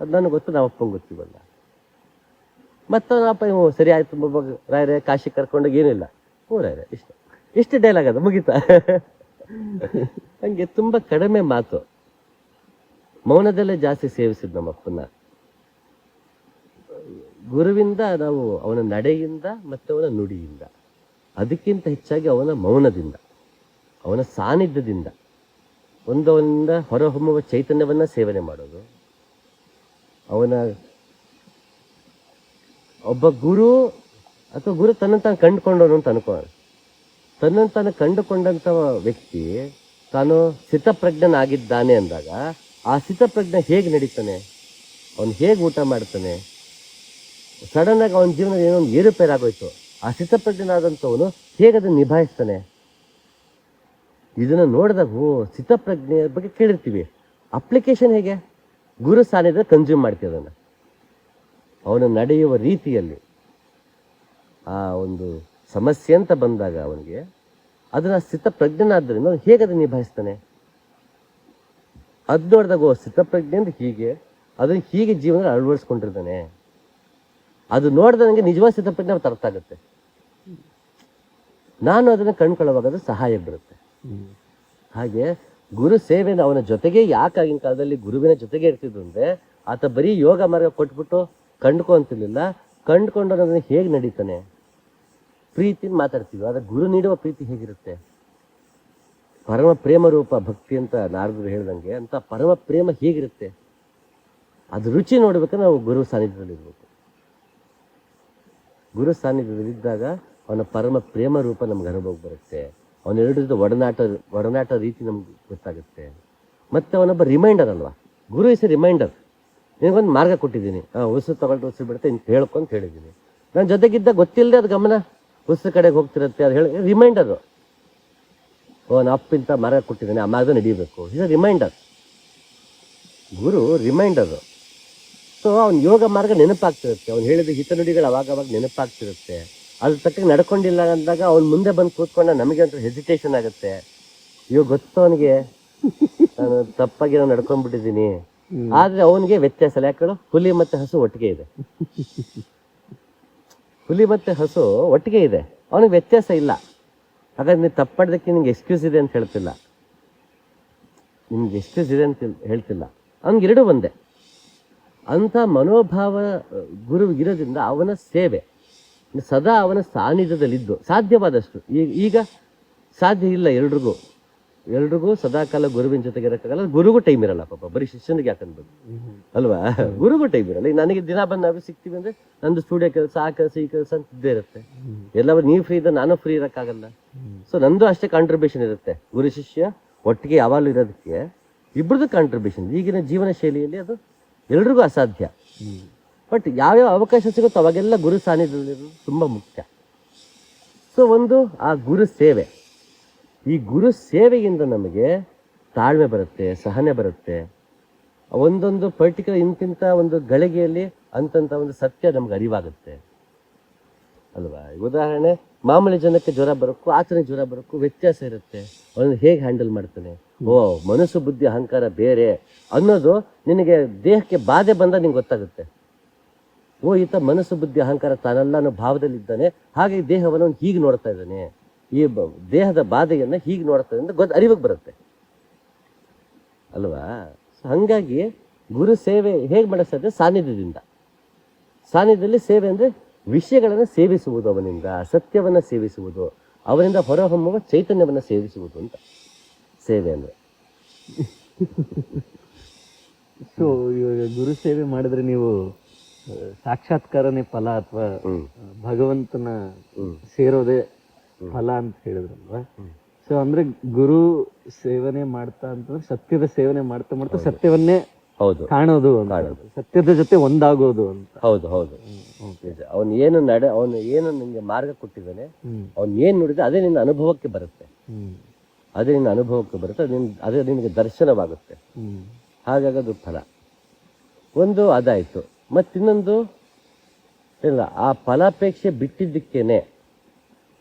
ಅದು ನನಗೆ ಗೊತ್ತು, ನಮ್ಮ ಅಪ್ಪಂಗೆ ಗೊತ್ತಿವಲ್ಲ. ಮತ್ತು ಅಪ್ಪ ಸರಿ ಆಯ್ತು ರಾಯರೇ ಕಾಶಿ ಕರ್ಕೊಂಡೋಗಿ ಏನಿಲ್ಲ, ರಾಯರೇ ಇಷ್ಟು ಡೈಲಾಗ್ ಅದು ಮುಗೀತಾ. ಹಂಗೆ ತುಂಬ ಕಡಿಮೆ ಮಾತು, ಮೌನದಲ್ಲೇ ಜಾಸ್ತಿ ಸೇವಿಸಿದ್ ನಮ್ಮ ಅಪ್ಪನ. ಗುರುವಿಂದ ನಾವು ಅವನ ನಡೆಯಿಂದ ಮತ್ತು ಅವನ ನುಡಿಯಿಂದ, ಅದಕ್ಕಿಂತ ಹೆಚ್ಚಾಗಿ ಅವನ ಮೌನದಿಂದ, ಅವನ ಸಾನ್ನಿಧ್ಯದಿಂದ ಅವನಿಂದ ಹೊರಹೊಮ್ಮುವ ಚೈತನ್ಯವನ್ನ ಸೇವನೆ ಮಾಡೋದು. ಅವನ ಒಬ್ಬ ಗುರು ಅಥವಾ ಗುರು ತನ್ನನ್ನು ತಾನು ಕಂಡುಕೊಂಡವನು ಅಂತ ಅನ್ಕೋ. ತನ್ನನ್ನು ತಾನು ಕಂಡುಕೊಂಡಂಥ ವ್ಯಕ್ತಿ ತಾನು ಸ್ಥಿತಪ್ರಜ್ಞನಾಗಿದ್ದಾನೆ ಅಂದಾಗ ಆ ಸ್ಥಿತಪ್ರಜ್ಞೆ ಹೇಗೆ ನಡೀತಾನೆ, ಅವನು ಹೇಗೆ ಊಟ ಮಾಡ್ತಾನೆ, ಸಡನ್ ಆಗಿ ಅವನ ಜೀವನದ ಏನೋ ಒಂದು ಏರುಪೇರಾಗೋಯ್ತು, ಆ ಸ್ಥಿತಪ್ರಜ್ಞನಾದಂಥವನು ಹೇಗೆ ಅದನ್ನು ನಿಭಾಯಿಸ್ತಾನೆ. ಇದನ್ನು ನೋಡಿದಾಗ ಸ್ಥಿತಪ್ರಜ್ಞೆಯ ಬಗ್ಗೆ ಕೇಳಿರ್ತೀವಿ, ಅಪ್ಲಿಕೇಶನ್ ಹೇಗೆ ಗುರು ಸಾನ್ನಿಧ್ಯ ಕನ್ಸ್ಯೂಮ್ ಮಾಡ್ತೀವಿ ಅದನ್ನು. ಅವನು ನಡೆಯುವ ರೀತಿಯಲ್ಲಿ ಆ ಒಂದು ಸಮಸ್ಯೆ ಅಂತ ಬಂದಾಗ ಅವನಿಗೆ ಅದನ್ನ ಸ್ಥಿತಪ್ರಜ್ಞನಾದ್ದರಿಂದ ಅವನು ಹೇಗೆ ಅದನ್ನು ನಿಭಾಯಿಸ್ತಾನೆ. ಅದು ನೋಡಿದಾಗ ಸ್ಥಿತಪ್ರಜ್ಞೆ ಅಂದ್ರೆ ಹೀಗೆ, ಅದನ್ನು ಹೀಗೆ ಜೀವನದಲ್ಲಿ ಅಳವಡಿಸ್ಕೊಂಡಿರ್ತಾನೆ. ಅದು ನೋಡಿದ ನನಗೆ ನಿಜವಾದ ಸ್ಥಿತಪ್ರಜ್ಞೆ ಅವತ್ತು ಅರ್ಥ ಆಗುತ್ತೆ. ನಾನು ಅದನ್ನು ಕಂಡುಕೊಳ್ಳುವಾಗ ಅದು ಸಹಾಯ ಬರುತ್ತೆ. ಹಾಗೆ ಗುರು ಸೇವೆನ ಅವನ ಜೊತೆಗೆ ಯಾಕಾಗಿನ ಕಾಲದಲ್ಲಿ ಗುರುವಿನ ಜೊತೆಗೆ ಇರ್ತಿದ್ರು ಅಂದ್ರೆ, ಆತ ಬರೀ ಯೋಗ ಮಾರ್ಗ ಕೊಟ್ಬಿಟ್ಟು ಕಂಡುಕೊಂತಿರ್ಲಿಲ್ಲ. ಕಂಡುಕೊಂಡು ಅದನ್ನು ಹೇಗೆ ನಡೀತಾನೆ, ಪ್ರೀತಿನ ಮಾತಾಡ್ತೀವಿ, ಆದ್ರೆ ಗುರು ನೀಡುವ ಪ್ರೀತಿ ಹೇಗಿರುತ್ತೆ, ಪರಮ ಪ್ರೇಮ ರೂಪ ಭಕ್ತಿ ಅಂತ ನಾರದರು ಹೇಳ್ದಂಗೆ ಅಂತ ಪರಮ ಪ್ರೇಮ ಹೇಗಿರುತ್ತೆ, ಅದು ರುಚಿ ನೋಡ್ಬೇಕಾದ್ರೆ ನಾವು ಗುರು ಸಾನ್ನಿಧ್ಯದಲ್ಲಿ ಇರ್ಬೇಕು. ಗುರು ಸಾನ್ನಿಧ್ಯದಲ್ಲಿದ್ದಾಗ ಅವನ ಪರಮ ಪ್ರೇಮ ರೂಪ ನಮ್ಗೆ ಅನುಭವ ಬರುತ್ತೆ. ಅವನೆರಡರದ ಒಡನಾಟ ರೀತಿ ನಮ್ಗೆ ಗೊತ್ತಾಗುತ್ತೆ. ಮತ್ತೆ ಅವನೊಬ್ಬ ರಿಮೈಂಡರ್ ಅಲ್ವಾ, ಗುರು ಇಸ್ ಎ ರಿಮೈಂಡರ್. ನಿನಗೊಂದು ಮಾರ್ಗ ಕೊಟ್ಟಿದ್ದೀನಿ, ಉಸಿರು ತಗೊಳ್ತು ಉಸಿರು ಬಿಡುತ್ತೆ ಇಂತ ಹೇಳ್ಕೊಂತ ಹೇಳಿದ್ದೀನಿ. ನನ್ನ ಜೊತೆಗಿದ್ದ ಗೊತ್ತಿಲ್ಲದೆ ಅದು ಗಮನ ಉಸಿರು ಕಡೆಗೆ ಹೋಗ್ತಿರುತ್ತೆ, ಅದು ಹೇಳಿ ರಿಮೈಂಡರು. ಅವನ ಅಪ್ಪಿಂತ ಮಾರ್ಗ ಕೊಟ್ಟಿದ್ದಾನೆ, ಆ ಮಾರ್ಗ ನಡೀಬೇಕು, ಇಸ್ ಎ ರಿಮೈಂಡರ್. ಗುರು ರಿಮೈಂಡರು. ಸೊ ಅವ್ನ ಯೋಗ ಮಾರ್ಗ ನೆನಪಾಗ್ತಿರುತ್ತೆ, ಅವ್ನು ಹೇಳಿದ ಹಿತನುಡಿಗಳು ಅವಾಗವಾಗ ನೆನಪಾಗ್ತಿರುತ್ತೆ. ಅದ್ರ ತಕ್ಕ ನಡ್ಕೊಂಡಿಲ್ಲ ಅಂದಾಗ ಅವ್ನು ಮುಂದೆ ಬಂದು ಕೂತ್ಕೊಂಡ ನಮಗೆ ಅಂತ ಹೆಸಿಟೇಷನ್ ಆಗುತ್ತೆ. ಇವಾಗ ಗೊತ್ತು ಅವನಿಗೆ ನಾನು ತಪ್ಪಾಗಿ ನಾನು ನಡ್ಕೊಂಡ್ಬಿಟ್ಟಿದ್ದೀನಿ, ಆದ್ರೆ ಅವನಿಗೆ ವ್ಯತ್ಯಾಸ ಇಲ್ಲ. ಯಾಕೇಳು, ಹುಲಿ ಮತ್ತೆ ಹಸು ಒಟ್ಟಿಗೆ ಇದೆ, ಹುಲಿ ಮತ್ತೆ ಹಸು ಒಟ್ಟಿಗೆ ಇದೆ, ಅವನಿಗೆ ವ್ಯತ್ಯಾಸ ಇಲ್ಲ. ಹಾಗಾದ್ರೆ ನೀವು ತಪ್ಪಾಡ್ದಕ್ಕೆ ನಿಮ್ಗೆ ಎಕ್ಸ್ಕ್ಯೂಸ್ ಇದೆ ಅಂತ ಹೇಳ್ತಿಲ್ಲ, ನಿಮ್ಗೆ ಎಕ್ಸ್ಕ್ಯೂಸ್ ಇದೆ ಅಂತ ಹೇಳ್ತಿಲ್ಲ, ಅವ್ನಿಗೆ ಎರಡೂ ಒಂದೇ ಅಂತ ಮನೋಭಾವ ಗುರುವಿಗಿರೋದ್ರಿಂದ ಅವನ ಸೇವೆ ಸದಾ ಅವನ ಸಾನ್ನಿಧ್ಯದಲ್ಲಿದ್ದು ಸಾಧ್ಯವಾದಷ್ಟು. ಈಗ ಸಾಧ್ಯ ಇಲ್ಲ ಎಲ್ರಿಗೂ ಸದಾಕಾಲ ಗುರುವಿನ ಜೊತೆಗೆ ಇರೋಕ್ಕಾಗಲ್ಲ. ಗುರುಗೂ ಟೈಮ್ ಇರಲ್ಲ ಪಾಪ, ಬರೀ ಶಿಷ್ಯನಿಗೆ ಯಾಕನ್ಬೇಕು ಅಲ್ವಾ. ಗುರುಗೂ ಟೈಮ್ ಇರಲ್ಲ. ಈಗ ನನಗೆ ದಿನ ಬಂದು ನಾವು ಸಿಗ್ತೀವಿ ಅಂದ್ರೆ ನಂದು ಸ್ಟುಡಿಯೋ ಕೆಲಸ, ಆ ಕೆಲಸ, ಈ ಕೆಲಸ ಅಂತ ಇದ್ದೇ ಇರುತ್ತೆ. ಎಲ್ಲರೂ ನೀವು ಫ್ರೀ ಇದ್ದ ನಾನು ಫ್ರೀ ಇರೋಕ್ಕಾಗಲ್ಲ. ಸೊ ನಂದು ಅಷ್ಟೇ ಕಾಂಟ್ರಿಬ್ಯೂಷನ್ ಇರುತ್ತೆ. ಗುರು ಶಿಷ್ಯ ಒಟ್ಟಿಗೆ ಯಾವಾಗಲೂ ಇರೋದಕ್ಕೆ ಇಬ್ಬರದು ಕಾಂಟ್ರಿಬ್ಯೂಷನ್ ಈಗಿನ ಜೀವನ ಶೈಲಿಯಲ್ಲಿ ಅದು ಎಲ್ರಿಗೂ ಅಸಾಧ್ಯ. ಬಟ್ ಯಾವ್ಯಾವ ಅವಕಾಶ ಸಿಗುತ್ತೋ ಅವಾಗೆಲ್ಲ ಗುರು ಸಾನ್ನಿಧ್ಯದಲ್ಲಿರೋದು ತುಂಬ ಮುಖ್ಯ. ಸೊ ಒಂದು ಆ ಗುರು ಸೇವೆ, ಈ ಗುರು ಸೇವೆಯಿಂದ ನಮಗೆ ತಾಳ್ಮೆ ಬರುತ್ತೆ, ಸಹನೆ ಬರುತ್ತೆ. ಒಂದೊಂದು ಪರ್ಟಿಕ್ಯುಲರ್ ಇಂತಿಂಥ ಒಂದು ಗಳಿಗೆಯಲ್ಲಿ ಅಂತಂಥ ಒಂದು ಸತ್ಯ ನಮ್ಗೆ ಅರಿವಾಗುತ್ತೆ ಅಲ್ವಾ. ಉದಾಹರಣೆ, ಮಾಮೂಲಿ ಜನಕ್ಕೆ ಜ್ವರ ಬರೋಕ್ಕೂ ಆತನಿಗೆ ಜ್ವರ ಬರೋಕ್ಕೂ ವ್ಯತ್ಯಾಸ ಇರುತ್ತೆ. ಅವನು ಹೇಗೆ ಹ್ಯಾಂಡಲ್ ಮಾಡ್ತಾನೆ, ಮನಸ್ಸು ಬುದ್ಧಿ ಅಹಂಕಾರ ಬೇರೆ ಅನ್ನೋದು ನಿನಗೆ ದೇಹಕ್ಕೆ ಬಾಧೆ ಬಂದಾಗ ನಿಂಗೆ ಗೊತ್ತಾಗುತ್ತೆ. ಈತ ಮನಸ್ಸು ಬುದ್ಧಿ ಅಹಂಕಾರ ತಾನಲ್ಲ ಅನ್ನೋ ಭಾವದಲ್ಲಿ ಇದ್ದಾನೆ, ಹಾಗೆ ದೇಹವನ್ನು ಹೀಗೆ ನೋಡ್ತಾ ಇದ್ದಾನೆ, ಈ ದೇಹದ ಬಾಧೆಯನ್ನ ಹೀಗೆ ನೋಡ್ತಾ ಇದ್ದ ಅರಿವಿಗೆ ಬರುತ್ತೆ ಅಲ್ವಾ. ಹಂಗಾಗಿ ಗುರು ಸೇವೆ ಹೇಗೆ ಮಾಡೋ ಸಾಧ್ಯ, ಸಾನ್ನಿಧ್ಯದಿಂದ. ಸಾನ್ನಿಧ್ಯದಲ್ಲಿ ಸೇವೆ ಅಂದ್ರೆ ವಿಷಯಗಳನ್ನು ಸೇವಿಸುವುದು, ಅವನಿಂದ ಸತ್ಯವನ್ನ ಸೇವಿಸುವುದು, ಅವನಿಂದ ಹೊರಹೊಮ್ಮುವ ಚೈತನ್ಯವನ್ನ ಸೇವಿಸುವುದು ಅಂತ ಸೇವೆ ಅಂದ್ರೆ. ಸೊ ಇವಾಗ ಗುರು ಸೇವೆ ಮಾಡಿದ್ರೆ ನೀವು ಸಾಕ್ಷಾತ್ಕಾರನೇ ಫಲ ಅಥವಾ ಭಗವಂತನ ಸೇರೋದೇ ಫಲ ಅಂತ ಹೇಳಿದ್ರಲ್ವಾ. ಸೊ ಅಂದ್ರೆ ಗುರು ಸೇವನೆ ಮಾಡ್ತಾ ಅಂತಂದ್ರೆ ಸತ್ಯದ ಸೇವನೆ ಮಾಡ್ತಾ ಮಾಡ್ತಾ ಸತ್ಯವನ್ನೇ ಹೌದು, ಕಾಣೋದು ಅಂತ. ಸತ್ಯದ ಜೊತೆ ಒಂದಾಗೋದು ಅಂತ. ಹೌದು ಹೌದು ನಿಜ. ಅವನು ಏನು ನಿಂಗೆ ಮಾರ್ಗ ಕೊಟ್ಟಿದ್ದಾನೆ, ಅವ್ನು ಏನ್ ನುಡಿದ ಅದೇ ನಿನ್ನ ಅನುಭವಕ್ಕೆ ಬರುತ್ತೆ, ಅದೇ ನಿನ್ನ ಅನುಭವಕ್ಕೆ ಬರುತ್ತೆ, ಅದೇ ನಿನಗೆ ದರ್ಶನವಾಗುತ್ತೆ. ಹಾಗಾಗೋದು ಫಲ ಒಂದು ಅದಾಯ್ತು. ಮತ್ತಿನ್ನೊಂದು ಇಲ್ಲ, ಆ ಫಲಾಪೇಕ್ಷೆ ಬಿಟ್ಟಿದ್ದಕ್ಕೇನೆ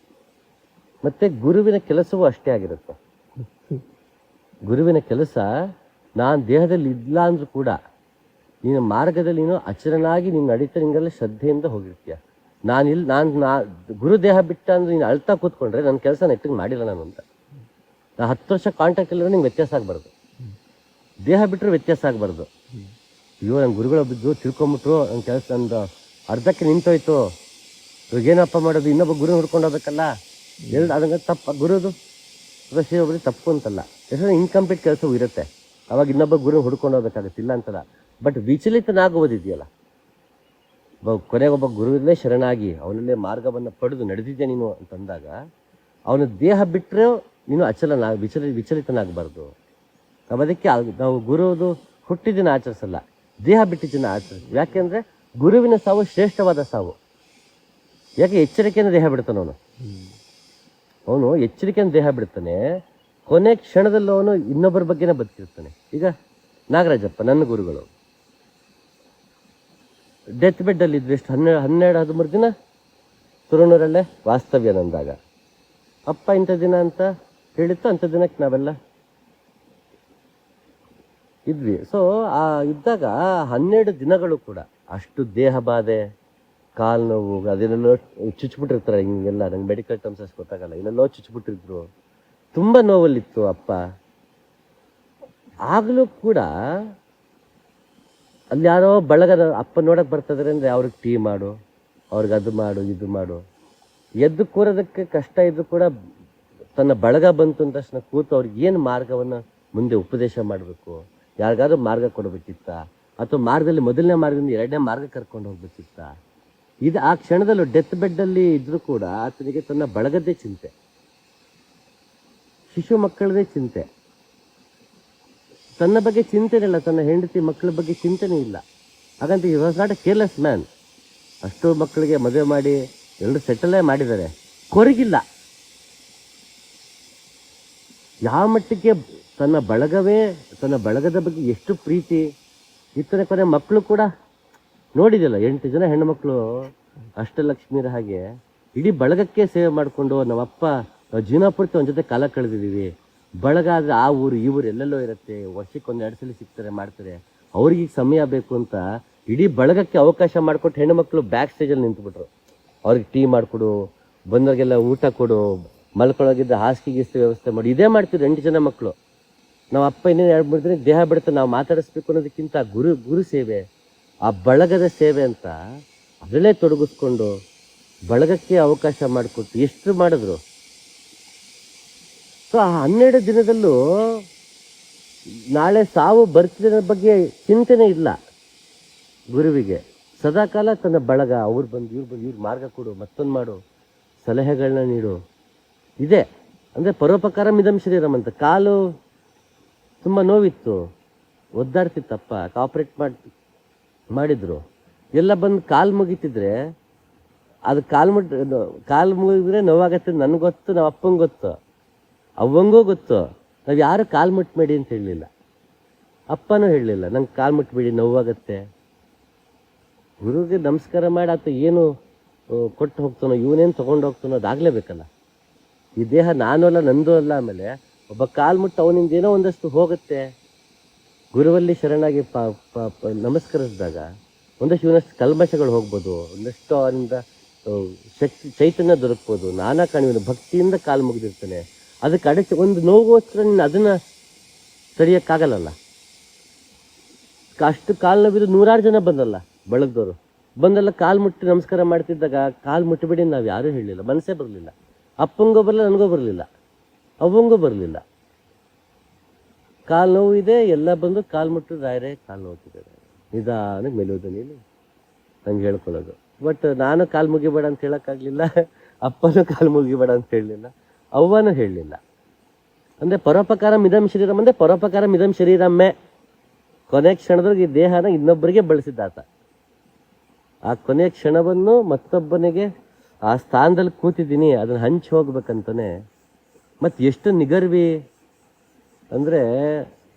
ಮತ್ತೆ ಗುರುವಿನ ಕೆಲಸವೂ ಅಷ್ಟೇ ಆಗಿರುತ್ತೆ. ಗುರುವಿನ ಕೆಲಸ ನಾನು ದೇಹದಲ್ಲಿ ಇಲ್ಲ ಅಂದ್ರೂ ಕೂಡ ನೀನು ಮಾರ್ಗದಲ್ಲಿ ನೀನು ಅಚರನಾಗಿ ನೀನು ನಡೀತಾ ನಿಂಗೆಲ್ಲ ಶ್ರದ್ಧೆಯಿಂದ ಹೋಗಿರ್ತೀಯ. ನಾನು ಗುರು ದೇಹ ಬಿಟ್ಟ ಅಂದ್ರೆ ನೀನು ಅಳ್ತಾ ಕೂತ್ಕೊಂಡ್ರೆ ನನ್ನ ಕೆಲಸ ನೆಟ್ಟಿಗೆ ಮಾಡಿಲ್ಲ ನಾನು ಅಂತ. ನಾ 10 ವರ್ಷ ಕಾಂಟ್ಯಾಕ್ಟ್ ಇಲ್ಲದ್ರೆ ನಿಂಗೆ ವ್ಯತ್ಯಾಸ ಆಗಬಾರ್ದು, ದೇಹ ಬಿಟ್ಟರೆ ವ್ಯತ್ಯಾಸ ಆಗಬಾರ್ದು. ಅಯ್ಯೋ ನನ್ನ ಗುರುಗಳು ಬಿದ್ದು ತಿಳ್ಕೊಂಬಿಟ್ರು, ನನ್ನ ಕೆಲಸ ನಂದು ಅರ್ಧಕ್ಕೆ ನಿಂತೋಯ್ತು, ಇವಾಗ ಏನಪ್ಪ ಮಾಡೋದು, ಇನ್ನೊಬ್ಬ ಗುರು ಹುಡ್ಕೊಂಡು ಹೋಗ್ಬೇಕಲ್ಲ, ಅದಂಗೆ ತಪ್ಪು. ಗುರುದು ಒಬ್ಬರಿಗೆ ತಪ್ಪು ಅಂತಲ್ಲ, ಯಾಕಂದ್ರೆ ಇನ್ಕಂಪ್ಲೀಟ್ ಕೆಲಸವೂ ಇರುತ್ತೆ, ಅವಾಗ ಇನ್ನೊಬ್ಬ ಗುರು ಹುಡ್ಕೊಂಡು ಹೋಗ್ಬೇಕಾಗತ್ತೆ, ಇಲ್ಲ ಅಂತಲ್ಲ. ಬಟ್ ವಿಚಲಿತನಾಗುವುದಿದೆಯಲ್ಲ, ಕೊನೆಗೊಬ್ಬ ಗುರುವಿನಲ್ಲೇ ಶರಣಾಗಿ ಅವನಲ್ಲೇ ಮಾರ್ಗವನ್ನು ಪಡೆದು ನಡೆದಿದ್ದೆ ನೀನು ಅಂತಂದಾಗ ಅವನ ದೇಹ ಬಿಟ್ಟರೆ ನೀನು ವಿಚಲಿತನಾಗಬಾರ್ದು. ಅದಕ್ಕೆ ನಾವು ಗುರುವುದು ಹುಟ್ಟಿದಿನ ಆಚರಿಸಲ್ಲ, ದೇಹ ಬಿಟ್ಟಿದ್ದನ್ನ ಆಚರಿಸ್ತೀವಿ. ಯಾಕೆಂದ್ರೆ ಗುರುವಿನ ಸಾವು ಶ್ರೇಷ್ಠವಾದ ಸಾವು. ಯಾಕೆ ಎಚ್ಚರಿಕೆಯಿಂದ ದೇಹ ಬಿಡ್ತಾನೆ ಅವನು ಎಚ್ಚರಿಕೆಯಿಂದ ದೇಹ ಬಿಡ್ತಾನೆ, ಕೊನೆ ಕ್ಷಣದಲ್ಲಿ ಅವನು ಇನ್ನೊಬ್ಬರ ಬಗ್ಗೆನೇ ಬದುಕಿರ್ತಾನೆ. ಈಗ ನಾಗರಾಜಪ್ಪ ನನ್ನ ಗುರುಗಳು ಡೆತ್ ಬೆಡ್ ಅಲ್ಲಿ ಇದ್ರು, ಎಷ್ಟು 12-13 ದಿನ ತುರುಣೂರಲ್ಲೇ ವಾಸ್ತವ್ಯ ನಂದಾಗ. ಅಪ್ಪ ಇಂಥ ದಿನ ಅಂತ ಹೇಳಿತ್ತು, ಅಂಥ ದಿನಕ್ಕೆ ನಾವೆಲ್ಲ ಇದ್ವಿ. ಸೊ ಇದ್ದಾಗ 12 ದಿನಗಳು ಕೂಡ ಅಷ್ಟು ದೇಹ ಬಾಧೆ, ಕಾಲು ನೋವು, ಅದೇನೆಲ್ಲೋ ಚುಚ್ಚಿಬಿಟ್ಟಿರ್ತಾರೆ ಹಿಂಗೆಲ್ಲ. ನಂಗೆ ಮೆಡಿಕಲ್ ಟರ್ಮ್ಸ್ ಅಷ್ಟು ಗೊತ್ತಾಗಲ್ಲ, ಇಲ್ಲೆಲ್ಲೋ ಚುಚ್ಚಿಬಿಟ್ಟಿದ್ರು, ತುಂಬ ನೋವಲ್ಲಿತ್ತು ಅಪ್ಪ. ಆಗಲೂ ಕೂಡ ಅಲ್ಲಿ ಯಾರೋ ಬಳಗದ ಅಪ್ಪ ನೋಡಕ್ ಬರ್ತಿದಾರೆ ಅಂದ್ರೆ ಅವ್ರಿಗೆ ಟೀ ಮಾಡು, ಅವ್ರಿಗೆ ಅದು ಮಾಡು, ಇದು ಮಾಡು. ಎದ್ದು ಕೂರೋದಕ್ಕೆ ಕಷ್ಟ ಇದ್ರು ಕೂಡ ತನ್ನ ಬಳಗ ಬಂತು ಅಂತ ತಕ್ಷಣ ಕೂತು ಅವ್ರಿಗೆ ಏನು ಮಾರ್ಗವನ್ನು ಮುಂದೆ ಉಪದೇಶ ಮಾಡಬೇಕು, ಯಾರಿಗಾದ್ರೂ ಮಾರ್ಗ ಕೊಡಬೇಕಿತ್ತ, ಅಥವಾ ಮಾರ್ಗದಲ್ಲಿ ಮೊದಲನೇ ಮಾರ್ಗದಿಂದ 2ನೇ ಮಾರ್ಗ ಕರ್ಕೊಂಡು ಹೋಗ್ಬೇಕಿತ್ತ. ಇದು ಆ ಕ್ಷಣದಲ್ಲೂ ಡೆತ್ ಬೆಡ್ಡಲ್ಲಿ ಇದ್ರೂ ಕೂಡ ಆತನಿಗೆ ತನ್ನ ಬಳಗದ್ದೇ ಚಿಂತೆ, ಶಿಶು ಮಕ್ಕಳದೇ ಚಿಂತೆ, ತನ್ನ ಬಗ್ಗೆ ಚಿಂತೆನೇ ಇಲ್ಲ, ತನ್ನ ಹೆಂಡತಿ ಮಕ್ಕಳ ಬಗ್ಗೆ ಚಿಂತೆನೇ ಇಲ್ಲ. ಹಾಗಂತ ಈ was not A careless man. ಅಷ್ಟು ಮಕ್ಕಳಿಗೆ ಮದುವೆ ಮಾಡಿ ಎಲ್ಲರೂ ಸೆಟಲೇ ಮಾಡಿದ್ದಾರೆ, ಕೊರಗಿಲ್ಲ. ಯಾವ ಮಟ್ಟಿಗೆ ತನ್ನ ಬಳಗವೇ, ತನ್ನ ಬಳಗದ ಬಗ್ಗೆ ಎಷ್ಟು ಪ್ರೀತಿ ಇತ್ತನೆ. ಕೊನೆ ಮಕ್ಕಳು ಕೂಡ ನೋಡಿದೆಯಲ್ಲ, 8 ಜನ ಹೆಣ್ಣುಮಕ್ಕಳು ಅಷ್ಟಲಕ್ಷ್ಮಿಯರ ಹಾಗೆ ಇಡೀ ಬಳಗಕ್ಕೆ ಸೇವೆ ಮಾಡಿಕೊಂಡು, ನಮ್ಮಪ್ಪ ನಾವು ಜೀವನ ಪೂರ್ತಿ ಒಂದ್ ಜೊತೆ ಕಾಲ ಕಳೆದಿದ್ದೀವಿ. ಬಳಗ ಆದರೆ ಆ ಊರು ಈ ಊರು ಎಲ್ಲೆಲ್ಲೋ ಇರುತ್ತೆ, ವರ್ಷಕ್ಕೆ 1-2 ಸಲ ಸಿಗ್ತಾರೆ, ಮಾಡ್ತಾರೆ. ಅವ್ರಿಗೆ ಸಮಯ ಬೇಕು ಅಂತ ಇಡೀ ಬಳಗಕ್ಕೆ ಅವಕಾಶ ಮಾಡಿಕೊಟ್ಟು ಹೆಣ್ಣುಮಕ್ಕಳು ಬ್ಯಾಕ್ ಸ್ಟೇಜಲ್ಲಿ ನಿಂತುಬಿಟ್ರು. ಅವ್ರಿಗೆ ಟೀ ಮಾಡಿಕೊಡು, ಬಂದವ್ರಿಗೆಲ್ಲ ಊಟ ಕೊಡು, ಮಲ್ಕೊಳಗಿದ್ದ ಹಾಸಿಗೆ ವ್ಯವಸ್ಥೆ ಮಾಡಿ, ಇದೇ ಮಾಡ್ತಿದ್ರು 8 ಜನ ಮಕ್ಕಳು. ನಾವು ಅಪ್ಪ ಇನ್ನೇನು 2-3 ದಿನ ದೇಹ ಬಿಡುತ್ತೆ, ನಾವು ಮಾತಾಡಿಸ್ಬೇಕು ಅನ್ನೋದಕ್ಕಿಂತ ಗುರು ಸೇವೆ, ಆ ಬಳಗದ ಸೇವೆ ಅಂತ ಅದರಲ್ಲೇ ತೊಡಗಿಸ್ಕೊಂಡು ಬಳಗಕ್ಕೆ ಅವಕಾಶ ಮಾಡಿಕೊಟ್ಟು ಎಷ್ಟು ಮಾಡಿದ್ರು. ಸೊ ಆ 12 ದಿನದಲ್ಲೂ ನಾಳೆ ಸಾವು ಬರ್ತಿರೋ ಬಗ್ಗೆ ಚಿಂತೆನೇ ಇಲ್ಲ ಗುರುವಿಗೆ. ಸದಾಕಾಲ ತನ್ನ ಬಳಗ, ಅವ್ರು ಬಂದು ಇವ್ರು ಮಾರ್ಗ ಕೊಡು, ಮತ್ತೊಂದು ಮಾಡು, ಸಲಹೆಗಳನ್ನ ನೀಡು, ಇದೆ. ಅಂದರೆ ಪರೋಪಕಾರ ಮಿದಂ ಶರೀರಂ ಅಂತ. ಕಾಲು ತುಂಬ ನೋವಿತ್ತು, ಒದ್ದಾಡ್ತಿತ್ತಪ್ಪ, ಕಾಪ್ರೇಟ್ ಮಾಡಿದ್ರು. ಎಲ್ಲ ಬಂದು ಕಾಲು ಮುಗಿತಿದ್ರೆ ಅದು ಕಾಲು ಮುಗಿದ್ರೆ ನೋವಾಗತ್ತೆ. ನನಗೆ ಗೊತ್ತು, ನಮ್ಮ ಅಪ್ಪಂಗೆ ಗೊತ್ತು, ಅವ್ವಂಗೂ ಗೊತ್ತು. ನಾವು ಯಾರು ಕಾಲು ಮುಟ್ಬೇಡಿ ಅಂತ ಹೇಳಲಿಲ್ಲ, ಅಪ್ಪನೂ ಹೇಳಲಿಲ್ಲ ನಂಗೆ ಕಾಲು ಮುಟ್ಬೇಡಿ ನೋವಾಗತ್ತೆ. ಗುರುಗೆ ನಮಸ್ಕಾರ ಮಾಡಿ ಆತ ಏನು ಕೊಟ್ಟು ಹೋಗ್ತಾನೋ, ಇವನೇನು ತೊಗೊಂಡು ಹೋಗ್ತಾನೋ ಅದಾಗಲೇಬೇಕಲ್ಲ. ಈ ದೇಹ ನಾನು ಅಲ್ಲ, ನಂದು ಅಲ್ಲ. ಆಮೇಲೆ ಒಬ್ಬ ಕಾಲು ಮುಟ್ಟು ಅವನಿಂದ ಏನೋ ಒಂದಷ್ಟು ಹೋಗುತ್ತೆ. ಗುರುವಲ್ಲಿ ಶರಣಾಗಿ ನಮಸ್ಕರಿಸಿದಾಗ ಒಂದಷ್ಟು ಇವನಷ್ಟು ಕಲ್ಮಶಗಳು ಹೋಗ್ಬೋದು, ಒಂದಷ್ಟು ಅವನಿಂದ ಶಕ್ತಿ ಚೈತನ್ಯ ದೊರಕ್ಬೋದು. ನಾನಾ ಕಾಣಿವನು ಭಕ್ತಿಯಿಂದ ಕಾಲು ಮುಗಿದಿರ್ತಾನೆ. ಅದಕ್ಕೆ ಒಂದು ನೋವುಗೋಸ್ಕರ ನೀನು ಅದನ್ನ ತಡೆಯೋಕ್ಕಾಗಲ್ಲ. ಅಷ್ಟು ಕಾಲು ನೋವಿದ್ದು 100 ಜನ ಬಂದಲ್ಲ, ಬಳಗದವರು ಬಂದೆಲ್ಲ ಕಾಲು ಮುಟ್ಟಿ ನಮಸ್ಕಾರ ಮಾಡ್ತಿದ್ದಾಗ ಕಾಲು ಮುಟ್ಟಿಬಿಡಿ ನಾವು ಯಾರೂ ಹೇಳಲಿಲ್ಲ, ಮನಸ್ಸೇ ಬರಲಿಲ್ಲ. ಅಪ್ಪಂಗೂ ಬರಲಿಲ್ಲ, ನನಗೂ ಬರಲಿಲ್ಲ, ಅವ್ವಂಗೂ ಬರಲಿಲ್ಲ. ಕಾಲು ನೋವು ಇದೆ, ಎಲ್ಲ ಬಂದು ಕಾಲು ಮುಟ್ಟು ರಾಯರೇ ಕಾಲು ನೋವುತ್ತಿದ್ದಾರೆ, ನಿಧಾನಕ್ಕೆ ಮೆಲುವುದು ನೀನು ನಂಗೆ ಹೇಳ್ಕೊಳ್ಳೋದು. ಬಟ್ ನಾನು ಕಾಲು ಮುಗಿಬೇಡ ಅಂತ ಹೇಳೋಕ್ಕಾಗಲಿಲ್ಲ, ಅಪ್ಪನೂ ಕಾಲು ಮುಗಿಬೇಡ ಅಂತ ಹೇಳಲಿಲ್ಲ, ಅವ್ವನೂ ಹೇಳಲಿಲ್ಲ. ಅಂದರೆ ಪರೋಪಕಾರ ಮಿದಂ ಶರೀರಂ ಅಂದರೆ ಪರೋಪಕಾರ ಮಿದಂ ಶರೀರಮ್ಮೆ. ಕೊನೆ ಕ್ಷಣದಾಗ ಈ ದೇಹನ ಇನ್ನೊಬ್ಬರಿಗೆ ಬಳಸಿದ್ದಾತ. ಆ ಕೊನೆಯ ಕ್ಷಣವನ್ನು ಮತ್ತೊಬ್ಬನಿಗೆ ಆ ಸ್ಥಾನದಲ್ಲಿ ಕೂತಿದ್ದೀನಿ ಅದನ್ನು ಹಂಚಿ ಹೋಗ್ಬೇಕಂತಾನೆ. ಮತ್ತು ಎಷ್ಟು ನಿಗರ್ವಿ ಅಂದರೆ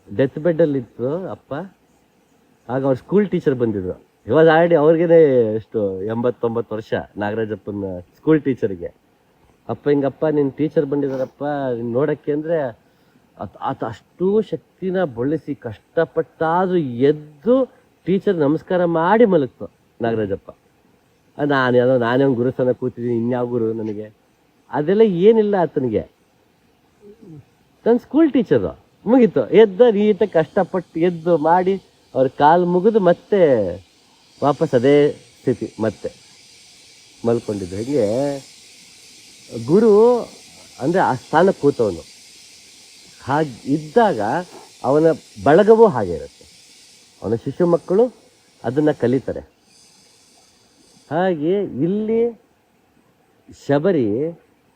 ಡೆತ್ ಬೆಡ್ಡಲ್ಲಿತ್ತು ಅಪ್ಪ. ಆಗ ಅವ್ರ ಸ್ಕೂಲ್ ಟೀಚರ್ ಬಂದಿದ್ರು. ಇವಾಗ ಆಲ್ರೆಡಿ ಅವ್ರಿಗೇನೆ ಎಷ್ಟು 80-90 ವರ್ಷ ನಾಗರಾಜಪ್ಪನ ಸ್ಕೂಲ್ ಟೀಚರ್ಗೆ. ಅಪ್ಪ ಹಿಂಗಪ್ಪ ನಿನ್ನ ಟೀಚರ್ ಬಂದಿದ್ದಾರಪ್ಪ ನೋಡೋಕ್ಕೆ ಅಂದರೆ ಆತ ಅಷ್ಟೂ ಶಕ್ತಿನ ಬಳಸಿ ಕಷ್ಟಪಟ್ಟಾದ್ರೂ ಎದ್ದು ಟೀಚರ್ ನಮಸ್ಕಾರ ಮಾಡಿ ಮಲಗ್ತು ನಾಗರಾಜಪ್ಪ. ನಾನೇ ಒಂದು ಗುರುಸ್ಥಾನ ಕೂತಿದ್ದೀನಿ, ಇನ್ಯಾವ ಗುರು ನನಗೆ? ಅದೆಲ್ಲ ಏನಿಲ್ಲ ಆತನಿಗೆ. ನನ್ನ ಸ್ಕೂಲ್ ಟೀಚರು ಮುಗೀತು, ಎದ್ದ ನೀಟಾಗಿ ಕಷ್ಟಪಟ್ಟು ಎದ್ದು ಮಾಡಿ ಅವ್ರ ಕಾಲು ಮುಗಿದು ಮತ್ತೆ ವಾಪಸ್ ಅದೇ ಸ್ಥಿತಿ ಮತ್ತೆ ಮಲ್ಕೊಂಡಿದ್ದು. ಹೀಗೆ ಗುರು ಅಂದರೆ ಆ ಸ್ಥಾನಕ್ಕೆ ಕೂತವನು. ಹಾಗೆ ಇದ್ದಾಗ ಅವನ ಬಳಗವೂ ಹಾಗೆ ಇರುತ್ತೆ. ಅವನ ಶಿಶು ಮಕ್ಕಳು ಅದನ್ನು ಕಲಿತಾರೆ. ಹಾಗೆ ಇಲ್ಲಿ ಶಬರಿ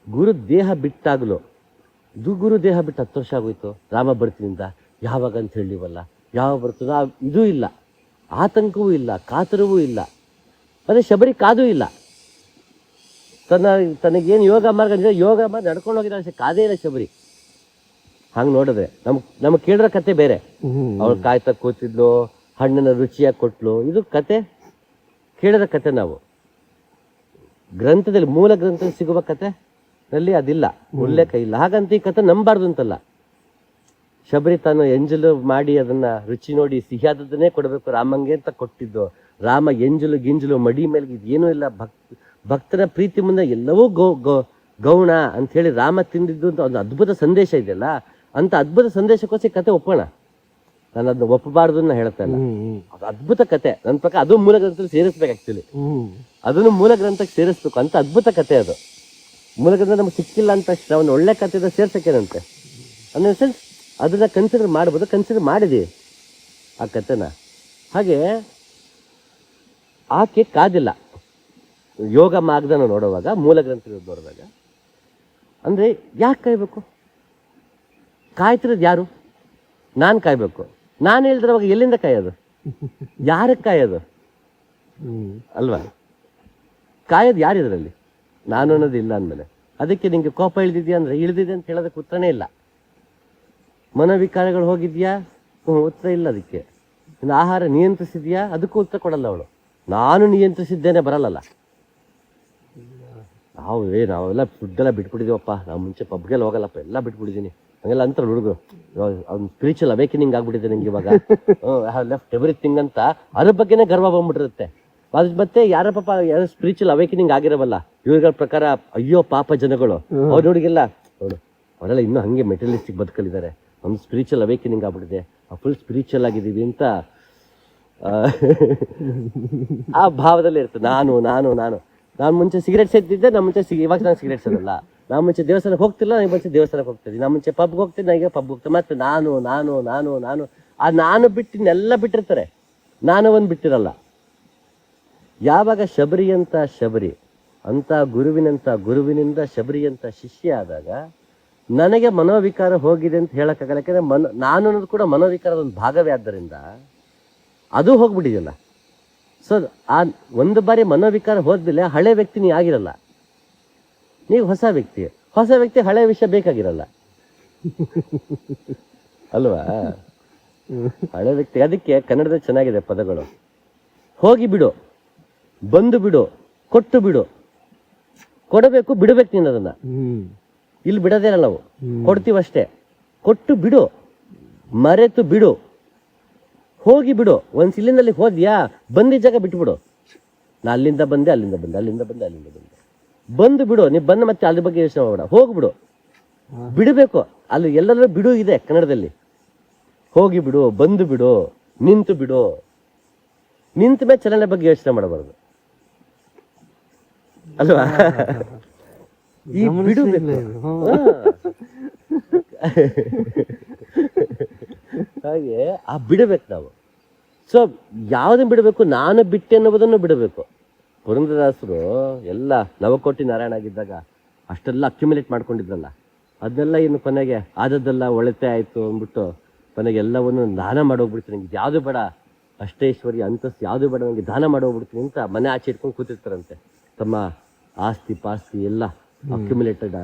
ಗುರು ದೇಹ ಬಿಟ್ಟಾಗಲು, ಗುರು ದೇಹ ಬಿಟ್ಟು 10 ವರ್ಷ ಆಗೋಯ್ತು, ರಾಮ ಬರ್ತೀನಿಂದ ಯಾವಾಗ ಅಂತ ಹೇಳಿವಲ್ಲ, ಯಾವಾಗ ಬರ್ತೀನೋ ಇದೂ ಇಲ್ಲ, ಆತಂಕವೂ ಇಲ್ಲ, ಕಾತರವೂ ಇಲ್ಲ. ಅಂದರೆ ಶಬರಿ ಕಾದೂ ಇಲ್ಲ. ತನಗೇನು ಯೋಗ ಮಾರ್ಗ ನಡ್ಕೊಂಡು ಹೋಗಿದ್ದಾಳೆ, ಕಾದೇ ಇಲ್ಲ ಶಬರಿ. ಹಂಗೆ ನೋಡಿದ್ರೆ ನಮಗೆ ಕೇಳಿರೋ ಕತೆ ಬೇರೆ. ಅವಳು ಕಾಯ್ತಾ ಕೂತಿದ್ಲು, ಹಣ್ಣಿನ ರುಚಿಯಾಗಿ ಕೊಟ್ಲು, ಇದು ಕತೆ ಕೇಳಿದ ಕತೆ. ನಾವು ಗ್ರಂಥದಲ್ಲಿ ಮೂಲ ಗ್ರಂಥದಲ್ಲಿ ಸಿಗುವ ಕತೆನಲ್ಲಿ ಅದಿಲ್ಲ, ಉಲ್ಲೇಖ ಇಲ್ಲ. ಹಾಗಂತ ಈ ಕತೆ ನಂಬಾರ್ದು ಅಂತಲ್ಲ. ಶಬರಿ ತಾನು ಎಂಜಲು ಮಾಡಿ ಅದನ್ನ ರುಚಿ ನೋಡಿ ಸಿಹಿಯಾದದನ್ನೇ ಕೊಡಬೇಕು ರಾಮಂಗೆ ಅಂತ ಕೊಟ್ಟಿದ್ದು. ರಾಮ ಎಂಜಲು ಗಿಂಜಲು ಮಡಿ ಮೇಲೆ ಇದೇನೂ ಇಲ್ಲ, ಭಕ್ತರ ಪ್ರೀತಿ ಮುಂದೆ ಎಲ್ಲವೂ ಗೌಣ ಅಂತ ಹೇಳಿ ರಾಮ ತಿಂದಿದ್ದು ಅಂತ ಒಂದು ಅದ್ಭುತ ಸಂದೇಶ ಇದೆಯಲ್ಲ. ಅಂತ ಅದ್ಭುತ ಸಂದೇಶಕ್ಕೋಸ್ಕರ ಕತೆ ಒಪ್ಪೋಣ. ನಾನು ಅದನ್ನ ಒಪ್ಪಬಾರ್ದು ಹೇಳ್ತಾ ಇಲ್ಲ. ಅದು ಅದ್ಭುತ ಕತೆ. ನನ್ನ ಪ್ರಕಾರ ಅದು ಮೂಲ ಗ್ರಂಥದಲ್ಲಿ ಸೇರಿಸ್ಬೇಕು. ಆಕ್ಚುಲಿ ಅದನ್ನು ಮೂಲ ಗ್ರಂಥಕ್ಕೆ ಸೇರಿಸ್ಬೇಕು. ಅಂತ ಅದ್ಭುತ ಕತೆ ಅದು. ಮೂಲ ಗ್ರಂಥ ನಮ್ಗೆ ಸಿಕ್ಕಿಲ್ಲ ಅಂತ ತಕ್ಷಣ ಒಂದು ಒಳ್ಳೆ ಕತೆ ಸೇರ್ಸಕ್ಕೇನಂತೆ ಅನ್ನೋ ಸೆನ್ಸ್ ಅದನ್ನ ಕನ್ಸಿಡರ್ ಮಾಡ್ಬೋದು. ಕನ್ಸಿಡರ್ ಮಾಡಿದೀವಿ ಆ ಕತೆನ. ಹಾಗೆ ಆಕೆ ಕಾದಿಲ್ಲ. ಯೋಗ ಮಾರ್ಗನ ನೋಡುವಾಗ, ಮೂಲ ಗ್ರಂಥ ನೋಡುವಾಗ, ಅಂದ್ರೆ ಯಾಕೆ ಕಾಯ್ಬೇಕು? ಕಾಯ್ತಿರೋದು ಯಾರು? ನಾನು ಕಾಯ್ಬೇಕು. ನಾನು ಹೇಳಿದ್ರವಾಗ ಎಲ್ಲಿಂದ ಕಾಯೋದು? ಯಾರಕ್ಕೆ ಕಾಯೋದು ಅಲ್ವಾ? ಕಾಯೋದು ಯಾರಿದ್ರಲ್ಲಿ? ನಾನು ಅನ್ನೋದು ಇಲ್ಲ ಅಂದಮೇಲೆ ಅದಕ್ಕೆ ನಿಂಗೆ ಕೋಪ ಇಳಿದಿದ್ಯಾ ಅಂದ್ರೆ ಇಳಿದಿದೆ ಅಂತ ಹೇಳೋದಕ್ಕೆ ಉತ್ತರನೇ ಇಲ್ಲ. ಮನೋವಿಕಾರಗಳು ಹೋಗಿದ್ಯಾ? ಉತ್ತರ ಇಲ್ಲ ಅದಕ್ಕೆ. ಇನ್ನು ಆಹಾರ ನಿಯಂತ್ರಿಸಿದ್ಯಾ? ಅದಕ್ಕೂ ಉತ್ತರ ಕೊಡಲ್ಲ ಅವಳು. ನಾನು ನಿಯಂತ್ರಿಸಿದ್ದೇನೆ ಬರಲ್ಲಲ್ಲ. ನಾವೆಲ್ಲ ಫುಡ್ಡೆಲ್ಲ ಬಿಟ್ಬಿಟ್ಟಿದೀವಪ್ಪ. ನಾವು ಮುಂಚೆ ಪಬ್ಗೆಲ್ಲ ಹೋಗಲ್ಲಪ್ಪ, ಎಲ್ಲ ಬಿಟ್ಬಿಟ್ಟಿದ್ದೀನಿ ಹಂಗೆಲ್ಲ ಅಂತಾರೆ ಹುಡುಗರು. ಅವ್ನು ಸ್ಪಿರಿಚುವಲ್ ಅವೇಕನಿಂಗ್ ಆಗ್ಬಿಟ್ಟಿದೆ ನಂಗೆ ಇವಾಗ. ಹ್ಯಾವ್ ಲೆಫ್ಟ್ ಎವ್ರಿಥಿಂಗ್ ಅಂತ ಅದ್ರ ಬಗ್ಗೆನೇ ಗರ್ವ ಬಂದ್ಬಿಟ್ಟಿರುತ್ತೆ. ಅದು ಮತ್ತೆ ಯಾರ ಪಾಪ ಯಾರು ಸ್ಪಿರಿಚುವಲ್ ಅವೇಕನಿಂಗ್ ಆಗಿರವಲ್ಲ ಇವ್ರಗಳ ಪ್ರಕಾರ ಅಯ್ಯೋ ಪಾಪ ಜನಗಳು ಅವ್ರು ನೋಡಿಗೆಲ್ಲ ಅವರೆಲ್ಲ ಇನ್ನೂ ಹಂಗೆ ಮೆಟೀರಿಯಲಿಸ್ಟಿಕ್ ಬದುಕಲಿದ್ದಾರೆ. ಒಂದು ಸ್ಪಿರಿಚುವಲ್ ಅವೇಕನಿಂಗ್ ಆಗ್ಬಿಟ್ಟಿದೆ, ಫುಲ್ ಸ್ಪಿರಿಚುವಲ್ ಆಗಿದ್ದೀವಿ ಅಂತ ಆ ಭಾವದಲ್ಲಿ ಇರ್ತದೆ. ನಾನು ಮುಂಚೆ ಸಿಗರೇಟ್ ಸೇರ್ತಿದ್ದೆ, ಇವಾಗ ನಾನು ಸಿಗರೇಟ್ ಸೇರಲ್ಲ. ನಾನು ಮುಂಚೆ ದೇವಸ್ಥಾನಕ್ಕೆ ಹೋಗ್ತಿಲ್ಲ, ನನಗೆ ಮುಂಚೆ ದೇವಸ್ಥಾನಕ್ಕೆ ಹೋಗ್ತಿದ್ದೆ. ನಾನು ಮುಂಚೆ ಪಬ್ಗೆ ಹೋಗ್ತಿದ್ದೆ, ನನಗೆ ಪಬ್ಗೆ ಹೋಗ್ತೇನೆ. ಮತ್ತೆ ನಾನು ಬಿಟ್ಟಿನ್ನೆಲ್ಲ ಬಿಟ್ಟಿರ್ತಾರೆ, ನಾನು ಒಂದು ಬಿಟ್ಟಿರಲ್ಲ. ಯಾವಾಗ ಶಬರಿ ಅಂತ ಗುರುವಿನಿಂದ ಶಬರಿ ಅಂತ ಶಿಷ್ಯ ಆದಾಗ ನನಗೆ ಮನೋವಿಕಾರ ಹೋಗಿದೆ ಅಂತ ಹೇಳಕ್ಕಾಗಲ್ಲ. ಯಾಕಂದ್ರೆ ನಾನು ಅನ್ನೋದು ಕೂಡ ಮನೋವಿಕಾರದ ಒಂದು ಭಾಗವೇ. ಆದ್ದರಿಂದ ಅದು ಹೋಗ್ಬಿಟ್ಟಿದೆಯಲ್ಲ. ಸೊ ಆ ಒಂದು ಬಾರಿ ಮನೋವಿಕಾರ ಹೋದ್ಮೇಲೆ ಹಳೆ ವ್ಯಕ್ತಿ ನೀ ಆಗಿರಲ್ಲ, ನೀವು ಹೊಸ ವ್ಯಕ್ತಿ. ಹಳೆ ವಿಷಯ ಬೇಕಾಗಿರಲ್ಲ ಅಲ್ವಾ? ಹಳೆ ವ್ಯಕ್ತಿ. ಅದಕ್ಕೆ ಕನ್ನಡದಲ್ಲಿ ಚೆನ್ನಾಗಿದೆ ಪದಗಳು. ಹೋಗಿ ಬಿಡು, ಬಂದು ಬಿಡು, ಕೊಟ್ಟು ಬಿಡು. ಕೊಡಬೇಕು, ಬಿಡಬೇಕು ನೀನು ಅದನ್ನ. ಇಲ್ಲಿ ಬಿಡೋದೇ ಇಲ್ಲ ನಾವು, ಕೊಡ್ತೀವಷ್ಟೇ. ಕೊಟ್ಟು ಬಿಡು, ಮರೆತು ಬಿಡು, ಹೋಗಿ ಬಿಡು. ಒಂದ್ ಇಲ್ಲಿಂದಲ್ಲಿ ಹೋದ್ಯಾ, ಬಂದಿದ್ದ ಜಾಗ ಬಿಟ್ಬಿಡು. ನಾ ಅಲ್ಲಿಂದ ಬಂದೆ ಬಂದು ಬಿಡು. ನೀವು ಬಂದ ಮತ್ತೆ ಅದ್ರ ಬಗ್ಗೆ ಯೋಚನೆ ಮಾಡಬೇಡ, ಹೋಗ್ಬಿಡು. ಬಿಡಬೇಕು, ಅಲ್ಲಿ ಎಲ್ಲರೂ ಬಿಡು ಇದೆ ಕನ್ನಡದಲ್ಲಿ. ಹೋಗಿ ಬಿಡು, ಬಂದು ಬಿಡು, ನಿಂತು ಬಿಡು. ನಿಂತ ಮೇಲೆ ಚಲನೆ ಬಗ್ಗೆ ಯೋಚನೆ ಮಾಡಬಾರ್ದು ಅಲ್ವಾ? ಈ ಬಿಡಬೇಕು. ಹಾಗೆ ಆ ಬಿಡಬೇಕು ನಾವು. ಸೊ ಯಾವುದನ್ನು ಬಿಡಬೇಕು? ನಾನು ಬಿಟ್ಟೆ ಅನ್ನೋದನ್ನು ಬಿಡಬೇಕು. ಪುರಂದರದಾಸರು ಎಲ್ಲ ನವಕೋಟಿ ನಾರಾಯಣ ಆಗಿದ್ದಾಗ ಅಷ್ಟೆಲ್ಲ ಅಕ್ಯುಮುಲೇಟ್ ಮಾಡ್ಕೊಂಡಿದ್ರಲ್ಲ, ಅದನ್ನೆಲ್ಲ ಇನ್ನು ಕೊನೆಗೆ ಆದದ್ದೆಲ್ಲ ಒಳತೆ ಆಯ್ತು ಅಂದ್ಬಿಟ್ಟು ಕೊನೆಗೆ ಎಲ್ಲವನ್ನು ದಾನ ಮಾಡೋಗ್ಬಿಡ್ತೀನಿ, ನನಗೆ ಯಾವುದು ಬೇಡ, ಅಷ್ಟೈಶ್ವರ್ಯ ಅಂತಸ್ತು ಯಾವುದು ಬೇಡ, ನನಗೆ ದಾನ ಮಾಡೋಗ್ಬಿಡ್ತೀನಿ ಅಂತ ಮನೆ ಆಚೆ ಇಟ್ಕೊಂಡು ಕೂತಿರ್ತಾರಂತೆ. ತಮ್ಮ ಆಸ್ತಿ ಪಾಸ್ತಿ ಎಲ್ಲ ಅಕ್ಯುಮುಲೇಟೆಡ್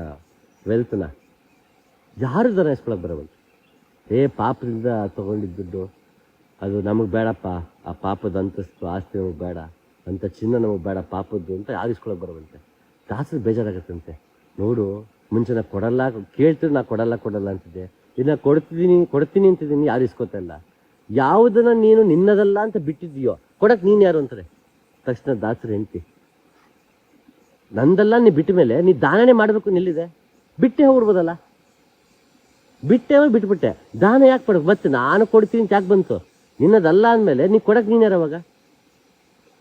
ವೆಲ್ತ್ನ ಯಾರು ದಾನ ಇಸ್ಕೊಳಕ್ಕೆ ಬರೋವಂತ. ಪಾಪದಿಂದ ತಗೊಂಡಿದ್ದು ಅದು ನಮಗೆ ಬೇಡಪ್ಪ, ಆ ಪಾಪದ ಅಂತಸ್ತು ಆಸ್ತಿ ನಮಗೆ ಬೇಡ, ಅಂತ ಚಿನ್ನ ನಮಗೆ ಬೇಡ ಪಾಪದ್ದು ಅಂತ ಯಾರು ಇಸ್ಕೊಳಕ್ಕೆ ಬರೋವಂತೆ. ದಾಸರು ಬೇಜಾರಾಗತ್ತಂತೆ. ನೋಡು, ಮುಂಚೆ ನಾ ಕೊಡಲ್ಲ, ಕೇಳ್ತಿದ್ರು ನಾ ಕೊಡಲ್ಲ ಅಂತಿದ್ದೆ, ಇನ್ನು ಕೊಡ್ತೀನಿ ಅಂತಿದ್ದೀನಿ, ಯಾರು ಇಸ್ಕೊತಾ ಇಲ್ಲ. ಯಾವುದನ್ನ ನೀನು ನಿನ್ನದಲ್ಲ ಅಂತ ಬಿಟ್ಟಿದ್ದೀಯೋ ಕೊಡಕ್ಕೆ ನೀನು ಯಾರು ಅಂತಾರೆ. ತಕ್ಷಣ ದಾಸರು ಹೆಂಡ್ತಿ, ನಂದಲ್ಲ ನೀ ಬಿಟ್ಟ ಮೇಲೆ ನೀ ದಾನನೇ ಮಾಡಬೇಕು, ನಿಲ್ಲಿದೆ ಬಿಟ್ಟೆ ಹೋಗ್ಬಿಡ್ಬೋದಲ್ಲ. ಬಿಟ್ಬಿಟ್ಟೆ, ದಾನ ಯಾಕೆ ಕೊಡಬೇಕು? ಮತ್ತೆ ನಾನು ಕೊಡ್ತೀನಿ ಅಂತ ಯಾಕೆ ಬಂತು? ನಿನ್ನದಲ್ಲ ಅಂದಮೇಲೆ ನೀ ಕೊಡಕ್ಕೆ ನೀನು ಯಾರವಾಗ?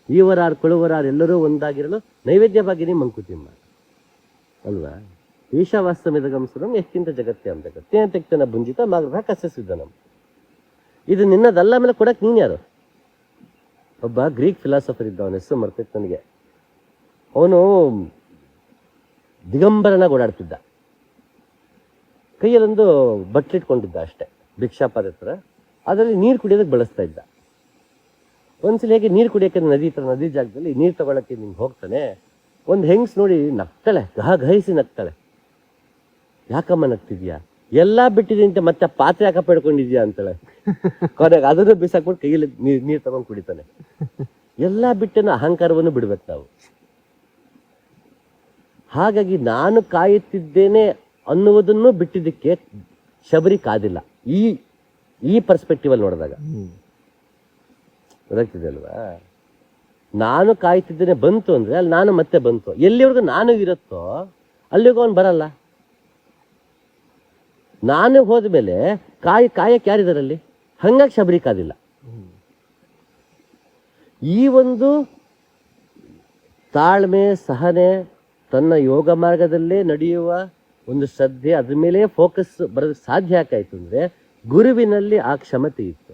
ಈವರಾರು ಕೊಳುವರಾರು ಎಲ್ಲರೂ ಒಂದಾಗಿರಲು ನೈವೇದ್ಯ ಭಾಗಿನಿ ಮಂಕುತಿಮ್ಮ ಅಲ್ವಾ? ಈಶಾವಾಸ್ತಮಿದಗಂಸುರಂ ಎಷ್ಟಿಂತ ಜಗತ್ತೇ ಅಂತ ತೇನ ತೆಕ್ತನ ಭುಂಜಿತ ಮಾಗ್ರಹ ಕಸಸಿದ್ದನಂ. ಇದು ನಿನ್ನದಲ್ಲ ಮೇಲೆ ಕೊಡಕ್ಕೆ ನೀನು ಯಾರು? ಒಬ್ಬ ಗ್ರೀಕ್ ಫಿಲಾಸಫರ್ ಇದ್ದ, ಅವನ ಹೆಸರು ಮರ್ತೈತೆ ನನಗೆ. ಅವನು ದಿಗಂಬರನಾಗಿ ಓಡಾಡ್ತಿದ್ದ, ಕೈಯಲ್ಲೊಂದು ಬಟ್ಲಿಟ್ಕೊಂಡಿದ್ದ ಅಷ್ಟೇ, ಭಿಕ್ಷಾಪಾದ ಹತ್ರ. ಅದರಲ್ಲಿ ನೀರು ಕುಡಿಯೋದಕ್ಕೆ ಬಳಸ್ತಾ ಇದ್ದ. ಒಂದ್ಸಲ ಹೇಗೆ ನೀರು ಕುಡಿಯೋಕೆ ನದಿ ಜಾಗದಲ್ಲಿ ನೀರು ತಗೊಳಕ್ಕೆ ನಿಂಗೆ ಹೋಗ್ತಾನೆ. ಒಂದು ಹೆಂಗ್ಸ್ ನೋಡಿ ನಗ್ತಾಳೆ, ಗಹಿಸಿ ನಗ್ತಾಳೆ. ಯಾಕಮ್ಮ ನಗ್ತಿದ್ಯಾ? ಎಲ್ಲ ಬಿಟ್ಟಿದ್ದೀನಿ ಮತ್ತೆ ಪಾತ್ರೆ ಯಾಕಪ್ಪ ಹಿಡ್ಕೊಂಡಿದ್ಯಾ ಅಂತಾಳೆ. ಕೊನೆಗೆ ಅದನ್ನು ಬಿಸಾಕ್ಬಿಟ್ಟು ಕೈಯಲ್ಲಿ ನೀರು ತಗೊಂಡು ಕುಡಿತಾನೆ. ಎಲ್ಲ ಬಿಟ್ಟನ ಅಹಂಕಾರವನ್ನು ಬಿಡ್ಬೇಕು ನಾವು. ಹಾಗಾಗಿ ನಾನು ಕಾಯುತ್ತಿದ್ದೇನೆ ಅನ್ನುವುದನ್ನು ಬಿಟ್ಟಿದ್ದಕ್ಕೆ ಶಬರಿ ಕಾದಿಲ್ಲ. ಈ ಪರ್ಸ್ಪೆಕ್ಟಿವ್ ಅಲ್ಲಿ ನೋಡಿದಾಗ ಗೊತ್ತಾಗ್ತಿದೆ ಅಲ್ವಾ? ನಾನು ಕಾಯ್ತಿದ್ದೇನೆ ಬಂತು ಅಂದ್ರೆ ಅಲ್ಲಿ ನಾನು ಮತ್ತೆ ಬಂತು. ಎಲ್ಲಿವರೆಗೂ ನಾನು ಇರುತ್ತೋ ಅಲ್ಲಿಗೂ ಅವನು ಬರಲ್ಲ. ನಾನು ಹೋದ್ಮೇಲೆ ಕಾಯಕ್ಕೆ ಯಾರಿದಾರಲ್ಲಿ? ಹಂಗಾಗಿ ಶಬರಿ ಕಾದಿಲ್ಲ. ಈ ಒಂದು ತಾಳ್ಮೆ, ಸಹನೆ, ತನ್ನ ಯೋಗ ಮಾರ್ಗದಲ್ಲೇ ನಡೆಯುವ ಒಂದು ಶ್ರದ್ಧೆ, ಅದ್ರ ಮೇಲೆ ಫೋಕಸ್ ಬರೋದಕ್ಕೆ ಸಾಧ್ಯ ಆಕಾಯ್ತು ಅಂದ್ರೆ ಗುರುವಿನಲ್ಲಿ ಆ ಕ್ಷಮತೆ ಇತ್ತು.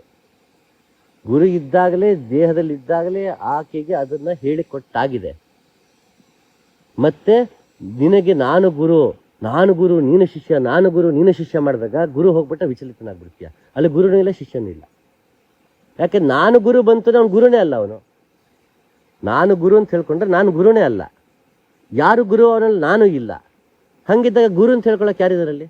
ಗುರು ಇದ್ದಾಗಲೇ, ದೇಹದಲ್ಲಿ ಇದ್ದಾಗಲೇ ಆಕೆಗೆ ಅದನ್ನ ಹೇಳಿಕೊಟ್ಟಾಗಿದೆ. ಮತ್ತೆ ನಿನಗೆ ನಾನು ಗುರು ನೀನು ಶಿಷ್ಯ, ನಾನು ಗುರು ನೀನು ಶಿಷ್ಯ ಮಾಡಿದಾಗ ಗುರು ಹೋಗ್ಬಿಟ್ಟ ವಿಚಲಿತನಾಗ್ಬಿಡ್ತೀಯ. ಅಲ್ಲಿ ಗುರುನೂ ಇಲ್ಲ, ಶಿಷ್ಯನೂ ಇಲ್ಲ. ಯಾಕೆ? ನಾನು ಗುರು ಬಂತು, ಅವನು ಗುರುನೇ ಅಲ್ಲ. ಅವನು ನಾನು ಗುರು ಅಂತ ಹೇಳ್ಕೊಂಡ್ರೆ ನಾನು ಗುರುನೇ ಅಲ್ಲ. ಯಾರು ಗುರು ಅವನಲ್ಲಿ ನಾನು ಇಲ್ಲ. ಹಂಗಿದ್ದಾಗ ಗುರು ಅಂತ ಹೇಳ್ಕೊಳಕ್ ಯಾರಿದಾರಲ್ಲಿ?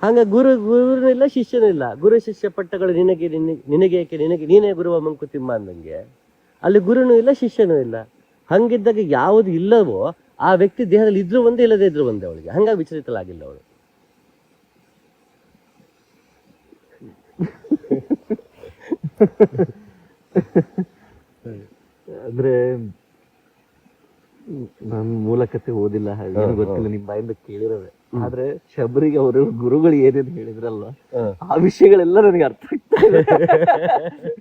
ಹಂಗ ಗುರುನೂ ಇಲ್ಲ, ಶಿಷ್ಯನೂ ಇಲ್ಲ. ಗುರು ಶಿಷ್ಯ ಪಟ್ಟಗಳು ನಿನಗೆ ನೀನೇ ಗುರುವ ಮಂಕುತಿಮ್ಮ ಅಂದಂಗೆ ಅಲ್ಲಿ ಗುರುನೂ ಇಲ್ಲ, ಶಿಷ್ಯನೂ ಇಲ್ಲ. ಹಂಗಿದ್ದಾಗ ಯಾವುದು ಇಲ್ಲವೋ ಆ ವ್ಯಕ್ತಿ ದೇಹದಲ್ಲಿ ಇದ್ರೂ ಒಂದೇ, ಇಲ್ಲದೇ ಇದ್ರು ಒಂದೇ ಅವಳಿಗೆ. ಹಂಗಾಗಿ ವಿಚಲಿತಲಾಗಿಲ್ಲ ಅವಳು. ಅಂದ್ರೆ ನಾನು ಮೂಲಕತೆ ಓದಿಲ್ಲ, ಹಾಗೆ ಗೊತ್ತಿಲ್ಲ, ನಿಮ್ ಬಾಯಿಂದ ಕೇಳಿರೋದೆ. ಆದ್ರೆ ಶಬರಿಗೆ ಅವರು ಗುರುಗಳು ಏನೇನು ಹೇಳಿದ್ರಲ್ಲ ಆ ವಿಷಯಗಳೆಲ್ಲ ನನಗೆ ಅರ್ಥ ಆಗ್ತಾ ಇದೆ.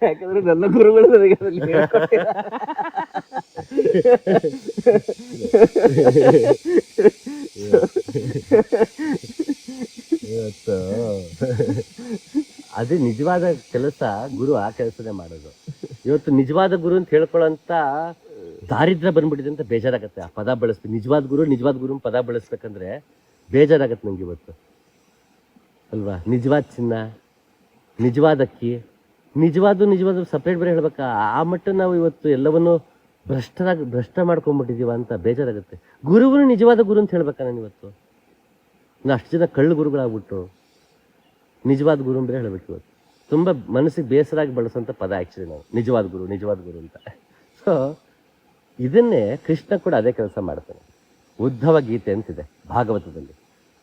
ಯಾಕಂದ್ರೆ ನನ್ನ ಗುರುಗಳು ನನಗೆ ಅದ್ರಲ್ಲಿ ಅದೇ ನಿಜವಾದ ಕೆಲಸ. ಗುರು ಆ ಕೆಲಸನೇ ಮಾಡೋದು. ಇವತ್ತು ನಿಜವಾದ ಗುರು ಅಂತ ಹೇಳ್ಕೊಳ್ಳೋಂತ ದಾರಿದ್ರ್ಯ ಬಂದ್ಬಿಟ್ಟಿದೆ ಅಂತ ಬೇಜಾರಾಗತ್ತೆ. ಆ ಪದ ಬಳಸ್ಬೇಕು, ನಿಜವಾದ ಗುರು ಪದ ಬಳಸ್ಬೇಕಂದ್ರೆ ಬೇಜಾರಾಗತ್ತೆ ನಂಗೆ ಇವತ್ತು ಅಲ್ವಾ? ನಿಜವಾದ ಚಿನ್ನ, ನಿಜವಾದ ಅಕ್ಕಿ, ನಿಜವಾದ ಸಪ್ರೇಟ್ ಬೇರೆ ಹೇಳ್ಬೇಕಾ? ಆ ಮಟ್ಟ ನಾವು ಇವತ್ತು ಎಲ್ಲವನ್ನು ಭ್ರಷ್ಟ ಮಾಡ್ಕೊಂಡ್ಬಿಟ್ಟಿದೀವ ಅಂತ ಬೇಜಾರಾಗುತ್ತೆ. ಗುರುಗಳು ನಿಜವಾದ ಗುರು ಅಂತ ಹೇಳ್ಬೇಕಾ ನಾನು ಇವತ್ತು? ಅಷ್ಟು ಜನ ಕಳ್ಳು ಗುರುಗಳಾಗ್ಬಿಟ್ಟು ನಿಜವಾದ ಗುರು ಬೇರೆ ಹೇಳ್ಬೇಕು ಇವತ್ತು. ತುಂಬ ಮನಸ್ಸಿಗೆ ಬೇಸರಾಗಿ ಬಳಸೋಂಥ ಪದ ಆ್ಯಕ್ಚುಲಿ ನಾವು ನಿಜವಾದ ಗುರು ಅಂತ. ಸೊ ಇದನ್ನೇ ಕೃಷ್ಣ ಕೂಡ ಅದೇ ಕೆಲಸ ಮಾಡ್ತಾನೆ. ಉದ್ಧವ ಗೀತೆ ಅಂತಿದೆ ಭಾಗವತದಲ್ಲಿ.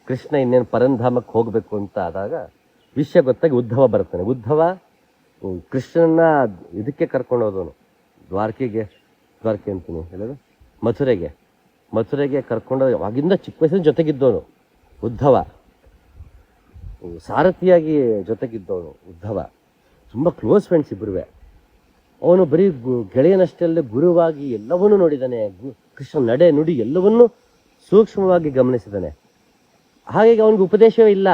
ಕೃಷ್ಣ ಇನ್ನೇನು ಪರಂಧಾಮಕ್ಕೆ ಹೋಗಬೇಕು ಅಂತ ಆದಾಗ ವಿಷಯ ಗೊತ್ತಾಗಿ ಉದ್ಧವ ಬರ್ತಾನೆ. ಉದ್ಧವ ಕೃಷ್ಣನ ಇದಕ್ಕೆ ಕರ್ಕೊಂಡು ಹೋದವನು, ದ್ವಾರಕೆ ಅಂತೀನಿ ಹೇಳೋದು, ಮಥುರೆಗೆ ಕರ್ಕೊಂಡು ಅವಾಗಿಂದ ಚಿಕ್ಕ ವಯಸ್ಸಿನ ಜೊತೆಗಿದ್ದವನು ಉದ್ಧವ. ಸಾರಥಿಯಾಗಿ ಜೊತೆಗಿದ್ದವನು ಉದ್ಧವ. ತುಂಬ ಕ್ಲೋಸ್ ಫ್ರೆಂಡ್ಸ್ ಇಬ್ಬರುವೆ. ಅವನು ಬರೀ ಗೆಳೆಯನಷ್ಟೇ ಅಲ್ಲದೆ ಗುರುವಾಗಿ ಎಲ್ಲವನ್ನೂ ನೋಡಿದ್ದಾನೆ. ಕೃಷ್ಣ ನಡೆ ನುಡಿ ಎಲ್ಲವನ್ನೂ ಸೂಕ್ಷ್ಮವಾಗಿ ಗಮನಿಸಿದ್ದಾನೆ. ಹಾಗಾಗಿ ಅವನಿಗೆ ಉಪದೇಶವೇ ಇಲ್ಲ.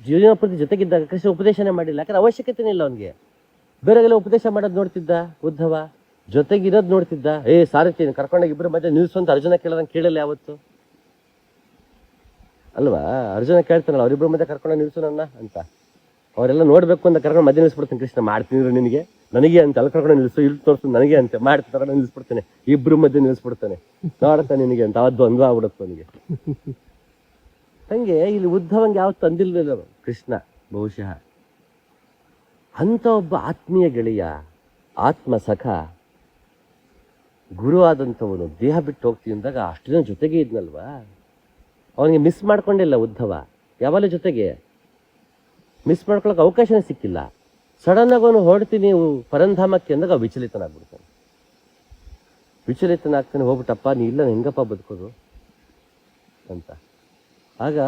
ಜೀವನಪ್ರತಿ ಜೊತೆಗಿದ್ದಾಗ ಕೃಷ್ಣ ಉಪದೇಶನೇ ಮಾಡಿಲ್ಲ. ಯಾಕಂದ್ರೆ ಅವಶ್ಯಕತೆನೇ ಇಲ್ಲ ಅವನಿಗೆ. ಬೇರೆಗೆಲ್ಲ ಉಪದೇಶ ಮಾಡೋದು ನೋಡ್ತಿದ್ದ ಉದ್ಧವ, ಜೊತೆಗಿರೋದು ನೋಡ್ತಿದ್ದ. ಸಾರಥಿ ಕರ್ಕೊಂಡೋಗಿ ಇಬ್ಬರು ಮಧ್ಯೆ ನಿಲ್ಸು ಅಂತ ಅರ್ಜುನ ಕೇಳದಂಗೆ ಕೇಳಲ್ಲ ಯಾವತ್ತು. ಅಲ್ವಾ? ಅರ್ಜುನ ಕೇಳ್ತಾನಲ್ಲ, ಅವರಿಬ್ಬರ ಮಧ್ಯೆ ಕರ್ಕೊಂಡು ನಿಲ್ಸು ನನ್ನ ಅಂತ. ಅವರೆಲ್ಲ ನೋಡ್ಬೇಕು ಅಂತ ಕರ್ಕೊಂಡು ಮಧ್ಯೆ ನಿಲ್ಸ್ಬಿಡ್ತೀನಿ. ಕೃಷ್ಣ ಮಾಡ್ತೀನಿ ನಿನಗೆ, ನನಗೆ ಅಂತ ಅಲ್ಲಿ ಕರ್ಕೊಂಡು ನಿಲ್ಸು, ಇಲ್ಲಿ ತೋರಿಸು ನನಗೆ ಅಂತ ಮಾಡ್ತಾರೆ, ನಿಲ್ಸ್ಬಿಡ್ತಾನೆ. ಇಬ್ರು ಮಧ್ಯೆ ನಿಲ್ಸ್ಬಿಡ್ತಾನೆ, ನೋಡ್ತಾನೆ ನಿನಗೆ ಅಂತ. ಅವತ್ತು ದ್ವಂದ್ವ ಆಗ್ಬಿಡುತ್ತೆ ನನಗೆ. ಹಂಗೆ ಇಲ್ಲಿ ಉದ್ಧವಂಗೆ ಯಾವತ್ತು ಅಂದಿಲ್ವಲ್ಲ ಕೃಷ್ಣ. ಬಹುಶಃ ಅಂತ ಒಬ್ಬ ಆತ್ಮೀಯ ಗೆಳೆಯ, ಆತ್ಮ ಸಖ, ಗುರು ಆದಂಥವನು ದೇಹ ಬಿಟ್ಟು ಹೋಗ್ತೀನಿ ಅಂದಾಗ ಅಷ್ಟು ದಿನ ಜೊತೆಗೆ ಇದ್ನಲ್ವಾ, ಅವನಿಗೆ ಮಿಸ್ ಮಾಡ್ಕೊಂಡಿಲ್ಲ ಉದ್ಧವ. ಯಾವಾಗಲೂ ಜೊತೆಗೆ ಮಿಸ್ ಮಾಡ್ಕೊಳಕ್ಕೆ ಅವಕಾಶನೇ ಸಿಕ್ಕಿಲ್ಲ. ಸಡನ್ ಆಗಿ ಅವನು ಹೊರಡ್ತೀನಿ ಪರಂಧಾಮಕ್ಕೆ ಅಂದಾಗ ವಿಚಲಿತನಾಗ್ಬಿಡ್ತಾನೆ. ವಿಚಲಿತನಾಗ್ತಾನೆ, ಹೋಗ್ಬಿಟ್ಟಪ್ಪ ನೀ ಇಲ್ಲ ಹೆಂಗಪ್ಪ ಬದುಕೋದು ಅಂತ. ಆಗ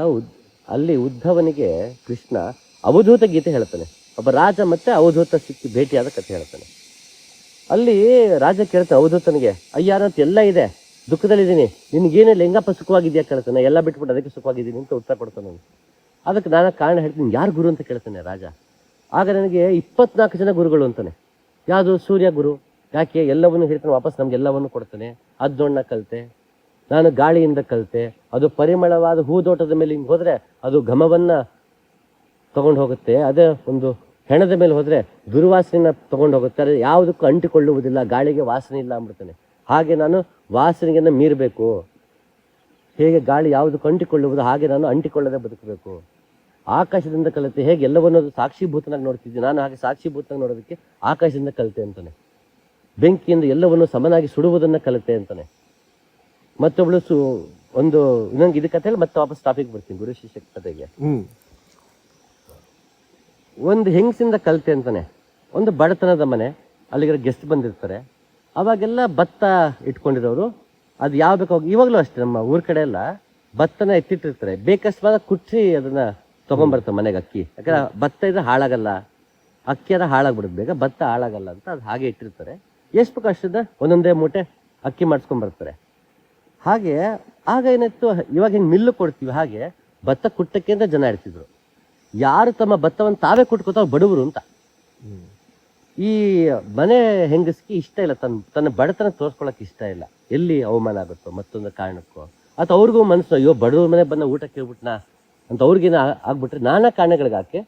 ಅಲ್ಲಿ ಉದ್ಧವನಿಗೆ ಕೃಷ್ಣ ಅವಧೂತ ಗೀತೆ ಹೇಳ್ತಾನೆ. ಒಬ್ಬ ರಾಜ ಮತ್ತೆ ಅವಧೂತ ಸಿಕ್ಕಿ ಭೇಟಿಯಾದ ಕಥೆ ಹೇಳ್ತಾನೆ. ಅಲ್ಲಿ ರಾಜ ಕೇಳ್ತಾನೆ ಅವಧೂತನಿಗೆ, ಅಯ್ಯಾರಂತ ಎಲ್ಲ ಇದೆ, ದುಃಖದಲ್ಲಿದ್ದೀನಿ, ನಿನ್ಗೇನಿಲ್ಲ, ಹೆಂಗಪ್ಪ ಸುಖವಾಗಿದ್ಯಾ ಕೇಳ್ತಾನೆ. ಎಲ್ಲ ಬಿಟ್ಬಿಟ್ಟು ಅದಕ್ಕೆ ಸುಖವಾಗಿದ್ದೀನಿ ಅಂತ ಉತ್ತರ ಕೊಡ್ತಾನೆ ಅವನು. ಅದಕ್ಕೆ ನಾನು ಕಾರಣ ಹೇಳ್ತೀನಿ, ಯಾರು ಗುರು ಅಂತ ಕೇಳ್ತಾನೆ ರಾಜ. ಆಗ ನನಗೆ 24 ಜನ ಗುರುಗಳು ಅಂತಾನೆ. ಯಾವುದು? ಸೂರ್ಯ ಗುರು. ಯಾಕೆ? ಎಲ್ಲವನ್ನು ಹೇಳ್ತಾನೆ, ವಾಪಸ್ ನಮ್ಗೆ ಎಲ್ಲವನ್ನು ಕೊಡ್ತಾನೆ. ಅದನ್ನ ಕಲಿತೆ ನಾನು, ಗಾಳಿಯಿಂದ ಕಲಿತೆ. ಅದು ಪರಿಮಳವಾದ ಹೂದೋಟದ ಮೇಲೆ ಹಿಂಗೆ ಹೋದ್ರೆ ಅದು ಘಮವನ್ನ ತಗೊಂಡು ಹೋಗುತ್ತೆ. ಅದೇ ಒಂದು ಹೆಣದ ಮೇಲೆ ಹೋದ್ರೆ ದುರ್ವಾಸನೆಯನ್ನ ತಗೊಂಡು ಹೋಗುತ್ತೆ. ಅದು ಯಾವುದಕ್ಕೂ ಅಂಟಿಕೊಳ್ಳುವುದಿಲ್ಲ, ಗಾಳಿಗೆ ವಾಸನೆ ಇಲ್ಲ ಅಂದ್ಬಿಡ್ತಾನೆ. ಹಾಗೆ ನಾನು ವಾಸನೆಯನ್ನ ಮೀರಬೇಕು. ಹೇಗೆ ಗಾಳಿ ಯಾವುದಕ್ಕೂ ಅಂಟಿಕೊಳ್ಳುವುದು, ಹಾಗೆ ನಾನು ಅಂಟಿಕೊಳ್ಳದೆ ಬದುಕಬೇಕು. ಆಕಾಶದಿಂದ ಕಲಿತೆ. ಹೇಗೆ ಎಲ್ಲವನ್ನೂ ಸಾಕ್ಷಿಭೂತನಾಗಿ ನೋಡ್ತಿದ್ದೆ, ನಾನು ಹಾಗೆ ಸಾಕ್ಷಿಭೂತನಾಗಿ ನೋಡೋದಕ್ಕೆ ಆಕಾಶದಿಂದ ಕಲಿತೆ ಅಂತಾನೆ. ಬೆಂಕಿಯಿಂದ ಎಲ್ಲವನ್ನು ಸಮನಾಗಿ ಸುಡುವುದನ್ನ ಕಲಿತೆ ಅಂತಾನೆ. ಮತ್ತೊಬ್ಳು ಒಂದು ಇನ್ನೊಂದು ಇದು ಕಥೆ ಮತ್ತೆ ವಾಪಸ್ ಟಾಪಿಕ್ ಬರ್ತೀನಿ, ಗುರು ಶಿಷ್ಯ ಕಥೆಗೆ. ಒಂದು ಹೆಂಗಸಿಂದ ಕಲಿತೆ ಅಂತಾನೆ. ಒಂದು ಬಡತನದ ಮನೆ, ಅಲ್ಲಿಗೆ ಗೆಸ್ಟ್ ಬಂದಿರ್ತಾರೆ. ಅವಾಗೆಲ್ಲ ಭತ್ತ ಇಟ್ಕೊಂಡಿರೋರು, ಅದು ಯಾವ ಬೇಕು ಇವಾಗಲೂ ಅಷ್ಟೇ ನಮ್ಮ ಊರ್ ಕಡೆ ಎಲ್ಲ ಭತ್ತನ ಎತ್ತಿಟ್ಟಿರ್ತಾರೆ. ಬೇಕಸ್ವಾದ ಕುಟ್ಟಿ ಅದನ್ನ ತಗೊಂಡ್ಬರ್ತಾರೆ ಮನೆಗೆ ಅಕ್ಕಿ. ಯಾಕಂದ್ರೆ ಭತ್ತ ಇದ್ರೆ ಹಾಳಾಗಲ್ಲ, ಅಕ್ಕಿ ಅದ ಹಾಳಾಗ್ಬಿಡುತ್ತೆ ಬೇಗ, ಭತ್ತ ಹಾಳಾಗಲ್ಲ ಅಂತ ಅದು ಹಾಗೆ ಇಟ್ಟಿರ್ತಾರೆ. ಎಷ್ಟು ಬೇಕು ಅಷ್ಟದ ಒಂದೊಂದೇ ಮೂಟೆ ಅಕ್ಕಿ ಮಾಡಿಸ್ಕೊಂಡ್ಬರ್ತಾರೆ. ಹಾಗೆ ಆಗ ಏನಾಯ್ತು, ಇವಾಗ ಹೆಂಗೆ ಮಿಲ್ಲು ಕೊಡ್ತೀವಿ ಹಾಗೆ ಭತ್ತ ಕುಟ್ಟಕ್ಕೆ ಅಂತ ಜನ ಇರ್ತಿದ್ರು. ಯಾರು ತಮ್ಮ ಭತ್ತವನ್ನು ತಾವೇ ಕುಟ್ಕೋತಾವ ಬಡವರು ಅಂತ. ಈ ಮನೆ ಹೆಂಗಸ್ಗೆ ಇಷ್ಟ ಇಲ್ಲ, ತನ್ನ ಬಡತನ ತೋರ್ಸ್ಕೊಳಕ್ ಇಷ್ಟ ಇಲ್ಲ. ಎಲ್ಲಿ ಅವಮಾನ ಆಗುತ್ತೋ ಮತ್ತೊಂದು ಕಾರಣಕ್ಕೋ, ಅಥವಾ ಅವ್ರಿಗೂ ಮನಸ್ಸು, ಅಯ್ಯೋ ಬಡವ್ರ ಮನೆ ಬಂದ ಊಟ ಕೇಳ್ಬಿಟ್ನಾ ಅಂತ ಅವ್ರಿಗೇನ ಆಗ್ಬಿಟ್ರೆ ನಾನಾ ಕಾರಣಗಳಿಗಾಕೆ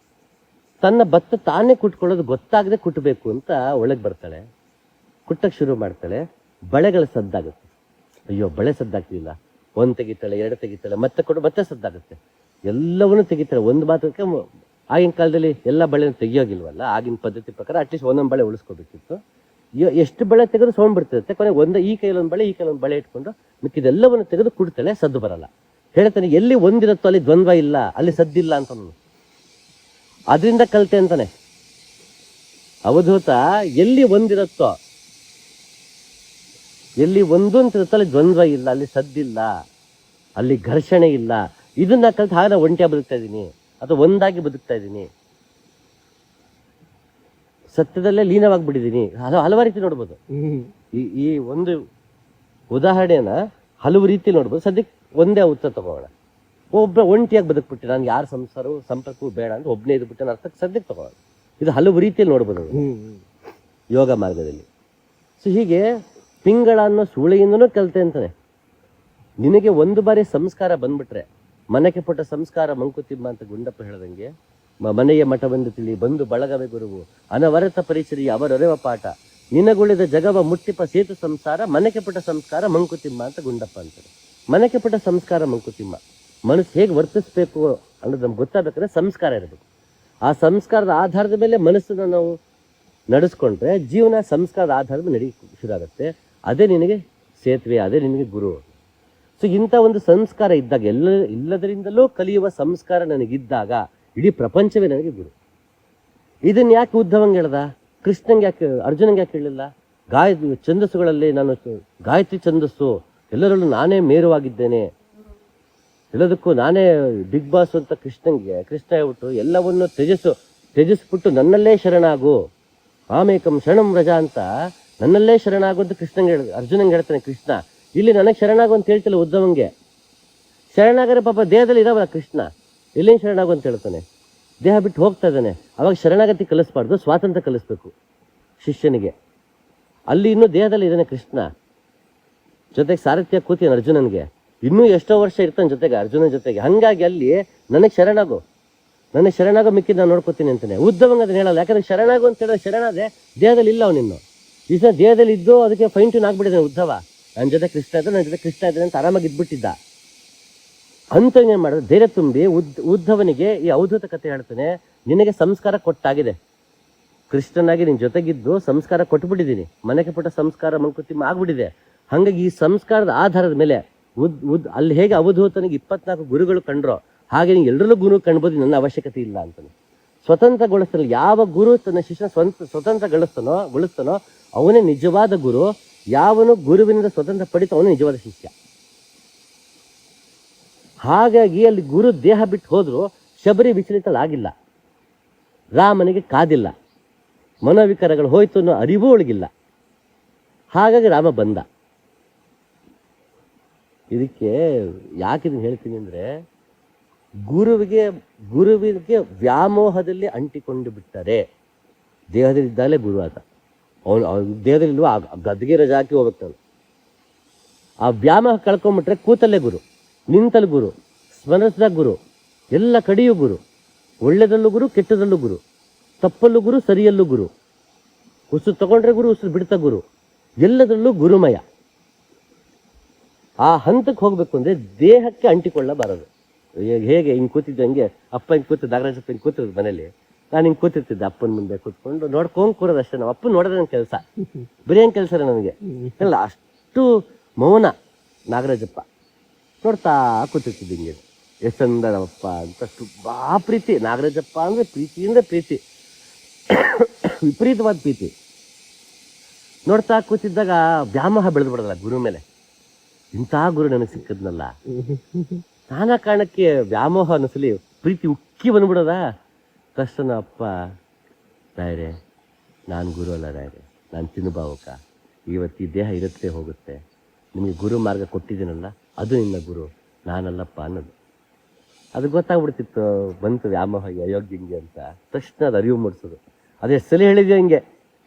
ತನ್ನ ಭತ್ತ ತಾನೇ ಕುಟ್ಕೊಳ್ಳೋದು ಗೊತ್ತಾಗದೆ ಕುಟ್ಟಬೇಕು ಅಂತ ಒಳಗೆ ಬರ್ತಾಳೆ. ಕುಟ್ಟಕ್ಕೆ ಶುರು ಮಾಡ್ತಾಳೆ. ಬಳೆಗಳ ಸದ್ದಾಗುತ್ತೆ. ಅಯ್ಯೋ ಬಳೆ ಸದ್ದಾಗ್ತಿಲ್ಲ, ಒಂದ್ ತೆಗಿತಾಳೆ, ಎರಡು ತೆಗಿತಾಳೆ, ಮತ್ತೆ ಕೊಟ್ಟು ಮತ್ತೆ ಸದ್ದಾಗುತ್ತೆ. ಎಲ್ಲವನ್ನೂ ತೆಗಿತಾಳೆ. ಒಂದು ಮಾತ್ರಕ್ಕೆ ಆಗಿನ ಕಾಲದಲ್ಲಿ ಎಲ್ಲ ಬಳೆ ತೆಗಿಯೋಗಿಲ್ವಲ್ಲ, ಆಗಿನ ಪದ್ಧತಿ ಪ್ರಕಾರ ಅಟ್ಲೀಸ್ಟ್ ಒಂದೊಂದು ಬಳೆ ಉಳಿಸ್ಕೋಬೇಕಿತ್ತು. ಎಷ್ಟು ಬಳೆ ತೆಗೆದು ಸೌಂಡ್ ಬಿಡ್ತಿರುತ್ತೆ. ಕೊನೆಗೆ ಈ ಕೈಯಲ್ಲಿ ಒಂದು ಬಳೆ, ಈ ಕೈಯಲ್ಲಿ ಒಂದು ಬಳೆ ಇಟ್ಕೊಂಡು ಮಿಕ್ಕಿದೆಲ್ಲವನ್ನು ತೆಗೆದು ಕುಡ್ತಾಳೆ, ಸದ್ದು ಬರಲ್ಲ. ಹೇಳ್ತಾನೆ ಎಲ್ಲಿ ಒಂದಿರುತ್ತೋ ಅಲ್ಲಿ ದ್ವಂದ್ವ ಇಲ್ಲ, ಅಲ್ಲಿ ಸದ್ದಿಲ್ಲ ಅಂತ. ಅದರಿಂದ ಕಲಿತೆ ಅಂತಾನೆ ಅವಧೂತ. ಎಲ್ಲಿ ಒಂದಿರುತ್ತೋ, ಎಲ್ಲಿ ಒಂದು ಅಂತಿರುತ್ತೋ ಅಲ್ಲಿ ದ್ವಂದ್ವ ಇಲ್ಲ, ಅಲ್ಲಿ ಸದ್ದಿಲ್ಲ, ಅಲ್ಲಿ ಘರ್ಷಣೆ ಇಲ್ಲ. ಇದನ್ನ ಕಲಿತು ಹಾಗೆ ಒಂಟಿಯಾಗಿ ಬದುಕ್ತಾ ಇದ್ದೀನಿ ಅಥವಾ ಒಂದಾಗಿ ಬದುಕ್ತಾ ಇದ್ದೀನಿ, ಸತ್ಯದಲ್ಲೇ ಲೀನವಾಗಿಬಿಟ್ಟಿದ್ದೀನಿ. ಹಲವಾರು ರೀತಿ ನೋಡ್ಬೋದು. ಈ ಒಂದು ಉದಾಹರಣೆನ ಹಲವು ರೀತಿ ನೋಡ್ಬೋದು. ಸದ್ಯಕ್ಕೆ ಒಂದೇ ಉತ್ತರ ತಗೋಣ. ಒಬ್ಬ ಒಂಟಿಯಾಗಿ ಬದುಕ್ಬಿಟ್ಟೆ, ನಾನು ಯಾರ ಸಂಪರ್ಕವೂ ಬೇಡ ಅಂತ ಒಬ್ಬನೇ ಇದ್ಬಿಟ್ಟೆ ಅರ್ಥಕ್ಕೆ ಸದ್ಯಕ್ಕೆ ತಗೋಣ. ಇದು ಹಲವು ರೀತಿಯಲ್ಲಿ ನೋಡ್ಬೋದು ಯೋಗ ಮಾರ್ಗದಲ್ಲಿ. ಸೊ ಹೀಗೆ ಪಿಂಗಳ ಅನ್ನೋ ಸೂಳೆಯಿಂದನೂ ಕಲಿತೆ ಅಂತಾನೆ. ನಿನಗೆ ಒಂದು ಬಾರಿ ಸಂಸ್ಕಾರ ಬಂದ್ಬಿಟ್ರೆ, ಮನೆಗೆ ಪುಟ್ಟ ಸಂಸ್ಕಾರ ಮಂಕುತಿಮ್ಮ ಅಂತ ಗುಂಡಪ್ಪ ಹೇಳ್ದಂಗೆ, ಮನೆಯ ಮಠವೆಂದು ತಿಳಿ ಬಂದು ಬಳಗವೇ ಗುರುವು ಅನವರತ ಪರಿಚರಿ ಅವರೊರೆವ ಪಾಠ ನಿನಗುಳಿದ ಜಗವ ಮುಟ್ಟಿಪ ಸೇತು ಸಂಸಾರ ಮನೆಗೆ ಪುಟ್ಟ ಸಂಸ್ಕಾರ ಮಂಕುತಿಮ್ಮ ಅಂತ ಗುಂಡಪ್ಪ ಅಂತಾರೆ. ಮನೆಗೆ ಪುಟ್ಟ ಸಂಸ್ಕಾರ ಮಂಕುತಿಮ್ಮ. ಮನಸ್ಸು ಹೇಗೆ ವರ್ತಿಸ್ಬೇಕು ಅನ್ನೋದು ನಮ್ಗೆ ಗೊತ್ತಾಗಬೇಕಾದ್ರೆ ಸಂಸ್ಕಾರ ಇರಬೇಕು. ಆ ಸಂಸ್ಕಾರದ ಆಧಾರದ ಮೇಲೆ ಮನಸ್ಸನ್ನು ನಾವು ನಡೆಸ್ಕೊಂಡ್ರೆ ಜೀವನ ಸಂಸ್ಕಾರದ ಆಧಾರದ ಮೇಲೆ ಶುರು ಆಗುತ್ತೆ. ಅದೇ ನಿನಗೆ ಸೇತುವೆ, ಅದೇ ನಿನಗೆ ಗುರು. ಸೊ ಇಂಥ ಒಂದು ಸಂಸ್ಕಾರ ಇದ್ದಾಗ, ಎಲ್ಲದರಿಂದಲೂ ಕಲಿಯುವ ಸಂಸ್ಕಾರ ನನಗಿದ್ದಾಗ ಇಡೀ ಪ್ರಪಂಚವೇ ನನಗೆ ಗುರು. ಇದನ್ನ ಯಾಕೆ ಉದ್ಧವಂಗೆ ಹೇಳ್ದ? ಕೃಷ್ಣಂಗೆ ಯಾಕೆ, ಅರ್ಜುನಂಗೆ ಯಾಕೆ ಹೇಳಿಲ್ಲ? ಛಂದಸ್ಸುಗಳಲ್ಲಿ ನಾನು ಗಾಯತ್ರಿ ಛಂದಸ್ಸು, ಎಲ್ಲರಲ್ಲೂ ನಾನೇ ಮೇರುವಾಗಿದ್ದೇನೆ, ಎಲ್ಲದಕ್ಕೂ ನಾನೇ ಬಿಗ್ ಬಾಸ್ ಅಂತ ಕೃಷ್ಣಂಗೆ ಕೃಷ್ಣ ಹೇಳ್ಬಿಟ್ಟು ಎಲ್ಲವನ್ನು ತ್ಯಜಿಸ್ಬಿಟ್ಟು ನನ್ನಲ್ಲೇ ಶರಣಾಗು, ಆಮೇಕಂ ಶರಣಂ ವ್ರಜ ಅಂತ ನನ್ನಲ್ಲೇ ಶರಣಾಗು ಅಂತ ಕೃಷ್ಣಂಗೆ ಅರ್ಜುನಂಗೆ ಹೇಳ್ತಾನೆ ಕೃಷ್ಣ. ಇಲ್ಲಿ ನನಗೆ ಶರಣಾಗು ಅಂತ ಹೇಳ್ತಿಲ್ಲ ಉದ್ಧವಂಗೆ. ಶರಣಾಗರೆ ಪಾಪ ದೇಹದಲ್ಲಿ ಇದಾವಲ್ಲ ಕೃಷ್ಣ, ಎಲ್ಲಿಂದ ಶರಣಾಗು ಅಂತ ಹೇಳ್ತಾನೆ? ದೇಹ ಬಿಟ್ಟು ಹೋಗ್ತಾ ಇದ್ದಾನೆ. ಅವಾಗ ಶರಣಾಗತಿ ಕಲಿಸ್ಬಾರ್ದು, ಸ್ವಾತಂತ್ರ್ಯ ಕಲಿಸ್ಬೇಕು ಶಿಷ್ಯನಿಗೆ. ಅಲ್ಲಿ ಇನ್ನೂ ದೇಹದಲ್ಲಿ ಇದ್ದಾನೆ ಕೃಷ್ಣ, ಜೊತೆಗೆ ಸಾರಥ್ಯ ಕೂತೀನಿ ಅರ್ಜುನನ್ಗೆ. ಇನ್ನೂ ಎಷ್ಟೋ ವರ್ಷ ಇರ್ತಾನೆ ಜೊತೆಗೆ, ಅರ್ಜುನ ಜೊತೆಗೆ. ಹಂಗಾಗಿ ಅಲ್ಲಿ ನನಗೆ ಶರಣಾಗೋ ಮಿಕ್ಕಿದ್ದು ನಾನು ನೋಡ್ಕೋತೀನಿ ಅಂತಾನೆ. ಉದ್ದವಂಗ ಅದನ್ನ ಹೇಳಲ್ಲ, ಯಾಕಂದ್ರೆ ಶರಣಾಗು ಅಂತ ಹೇಳಿದ್ರೆ ಶರಣಾದೆ ದೇಹದಲ್ಲಿ ಇಲ್ಲ ಅವನಿನ್ನು. ಈ ಸಲ ದೇಹದಲ್ಲಿ ಇದ್ದು ಅದಕ್ಕೆ ಫೈನ್ ಟ್ಯೂನ್ ಆಗ್ಬಿಟ್ಟಿದ್ದಾನೆ ಉದ್ದವ. ನನ್ನ ಜೊತೆ ಕೃಷ್ಣ ಇದ್ರೆ ಅಂತ ಆರಾಮಾಗಿ ಇದ್ಬಿಟ್ಟಿದ್ದ. ಅಂತ ಏನ್ ಮಾಡಿದ್ರೆ ಧೈರ್ಯ ತುಂಬಿ ಉದ್ಧವನಿಗೆ ಈ ಅವಧೂತ ಕಥೆ ಹೇಳ್ತಾನೆ. ನಿನಗೆ ಸಂಸ್ಕಾರ ಕೊಟ್ಟಾಗಿದೆ, ಕೃಷ್ಣನಾಗಿ ನಿನ್ ಜೊತೆಗಿದ್ದು ಸಂಸ್ಕಾರ ಕೊಟ್ಬಿಟ್ಟಿದ್ದೀನಿ, ಮನೆಗೆ ಪುಟ್ಟ ಸಂಸ್ಕಾರ ಮಂಕುತಿಮ್ಮ ಆಗ್ಬಿಟ್ಟಿದೆ. ಹಾಗಾಗಿ ಈ ಸಂಸ್ಕಾರದ ಆಧಾರದ ಮೇಲೆ ಅಲ್ಲಿ ಹೇಗೆ ಅವಧೂತನಿಗೆ 24 ಗುರುಗಳು ಕಂಡ್ರೋ ಹಾಗೆ ನೀವು ಎಲ್ಲರಲ್ಲೂ ಗುರು ಕಾಣ್ಬೋದು, ನನ್ನ ಅವಶ್ಯಕತೆ ಇಲ್ಲ ಅಂತಾನೆ. ಸ್ವತಂತ್ರಗೊಳಿಸ್ತಾನೆ. ಯಾವ ಗುರು ತನ್ನ ಶಿಷ್ಯ ಸ್ವತಂತ್ರಗೊಳಿಸ್ತಾನೋ ಅವನೇ ನಿಜವಾದ ಗುರು. ಯಾವನು ಗುರುವಿನಿಂದ ಸ್ವತಂತ್ರ ಪಡಿತ ಅವನೇ ನಿಜವಾದ ಶಿಷ್ಯ. ಹಾಗಾಗಿ ಅಲ್ಲಿ ಗುರು ದೇಹ ಬಿಟ್ಟು ಹೋದ್ರು ಶಬರಿ ವಿಚಲಿತಳಾಗಿಲ್ಲ, ರಾಮನಿಗೆ ಕಾದಿಲ್ಲ, ಮನೋವಿಕಾರಗಳು ಹೋಯ್ತು ಅನ್ನೋ ಅರಿವು ಒಳಗಿಲ್ಲ. ಹಾಗಾಗಿ ರಾಮ ಬಂದ. ಇದಕ್ಕೆ ಯಾಕಿದನ್ನು ಹೇಳ್ತೀನಿ ಅಂದ್ರೆ, ಗುರುವಿಗೆ ವ್ಯಾಮೋಹದಲ್ಲಿ ಅಂಟಿಕೊಂಡು ಬಿಟ್ಟರೆ ದೇಹದಲ್ಲಿ ಇದ್ದಾಗಲೇ ಗುರು ಆತ. ಅವನು ದೇಹದಲ್ಲಿ ಇಲ್ವಾ ಗದ್ಗೆ ರಜಾ ಹಾಕಿ ಹೋಗ್ಬೇಕು. ಆ ವ್ಯಾಮೋಹ ಕಳ್ಕೊಂಡ್ಬಿಟ್ರೆ ಕೂತಲ್ಲೇ ಗುರು, ನಿಂತಲ್ಲಿ ಗುರು, ಸ್ಮರಿಸಿದಾಗ ಗುರು, ಎಲ್ಲ ಕಡೆಯೂ ಗುರು. ಒಳ್ಳೆದಲ್ಲೂ ಗುರು, ಕೆಟ್ಟದಲ್ಲೂ ಗುರು, ತಪ್ಪಲ್ಲೂ ಗುರು, ಸರಿಯಲ್ಲೂ ಗುರು. ಉಸಿರು ತಗೊಂಡ್ರೆ ಗುರು, ಉಸಿರು ಬಿಡ್ತಾ ಗುರು, ಎಲ್ಲದರಲ್ಲೂ ಗುರುಮಯ. ಆ ಹಂತಕ್ಕೆ ಹೋಗ್ಬೇಕು ಅಂದ್ರೆ ದೇಹಕ್ಕೆ ಅಂಟಿಕೊಳ್ಳಬಾರದು. ಹೇಗೆ ಹಿಂಗೆ ಕೂತಿದ್ದೆ, ಹಂಗೆ ಅಪ್ಪ ಹಿಂಗೆ ಕೂತಿದ್ದ, ನಾಗರಾಜಪ್ಪ ಹಿಂಗೆ ಕೂತಿರೋದು ಮನೇಲಿ, ನಾನು ಹಿಂಗೆ ಕೂತಿರ್ತಿದ್ದೆ ಅಪ್ಪನ ಮುಂದೆ ಕೂತ್ಕೊಂಡು ನೋಡ್ಕೊಂಡು ಕೂರೋದು ಅಷ್ಟೇ. ನಾವು ಅಪ್ಪನ ನೋಡೋದೇ ನನ್ನ ಕೆಲಸ, ಬರೀ ಹೆಂಗೆ ಕೆಲಸ ನನಗೆ ಅಲ್ಲ. ಅಷ್ಟು ಮೌನ ನಾಗರಾಜಪ್ಪ, ನೋಡ್ತಾ ಕೂತಿರ್ತಿದ್ದೆ ಹಿಂಗೆ. ಎಷ್ಟು ಚಂದ ನಮ್ಮಪ್ಪ ಅಂತ, ಅಷ್ಟು ಬಾ ಪ್ರೀತಿ. ನಾಗರಾಜಪ್ಪ ಅಂದ್ರೆ ಪ್ರೀತಿಯಿಂದ ಪ್ರೀತಿ, ವಿಪರೀತವಾದ ಪ್ರೀತಿ. ನೋಡ್ತಾ ಕೂತಿದ್ದಾಗ ವ್ಯಾಮೋಹ ಬೆಳೆದು ಬಿಡೋದಲ್ಲ ಗುರು ಮೇಲೆ. ಇಂಥ ಗುರು ನನಗೆ ಸಿಕ್ಕದ್ನಲ್ಲ, ನಾನಾ ಕಾರಣಕ್ಕೆ ವ್ಯಾಮೋಹ ಅನ್ನಿಸಲಿ ಪ್ರೀತಿ ಉಕ್ಕಿ ಬಂದ್ಬಿಡೋದ. ತಕ್ಷಣ ಅಪ್ಪ, ರಾಯರೇ ನಾನು ಗುರು ಅಲ್ಲ ರಾಯರೇ, ನಾನು ತಿನ್ನುಭಾವಕ. ಇವತ್ತು ಈ ದೇಹ ಇರುತ್ತೆ ಹೋಗುತ್ತೆ, ನಿಮಗೆ ಗುರು ಮಾರ್ಗ ಕೊಟ್ಟಿದ್ದೀನಲ್ಲ ಅದು ನಿನ್ನ ಗುರು, ನಾನಲ್ಲಪ್ಪ ಅನ್ನೋದು. ಅದು ಗೊತ್ತಾಗ್ಬಿಡ್ತಿತ್ತು. ಬಂತು ವ್ಯಾಮೋಹ ಅಯೋಗ್ಯ ಹಿಂಗೆ ಅಂತ. ತಕ್ಷಣ ಅದು ಅರಿವು ಮೂಡಿಸೋದು. ಅದು ಎಷ್ಟು ಸಲ ಹೇಳಿದ್ಯೋ ಹಿಂಗೆ,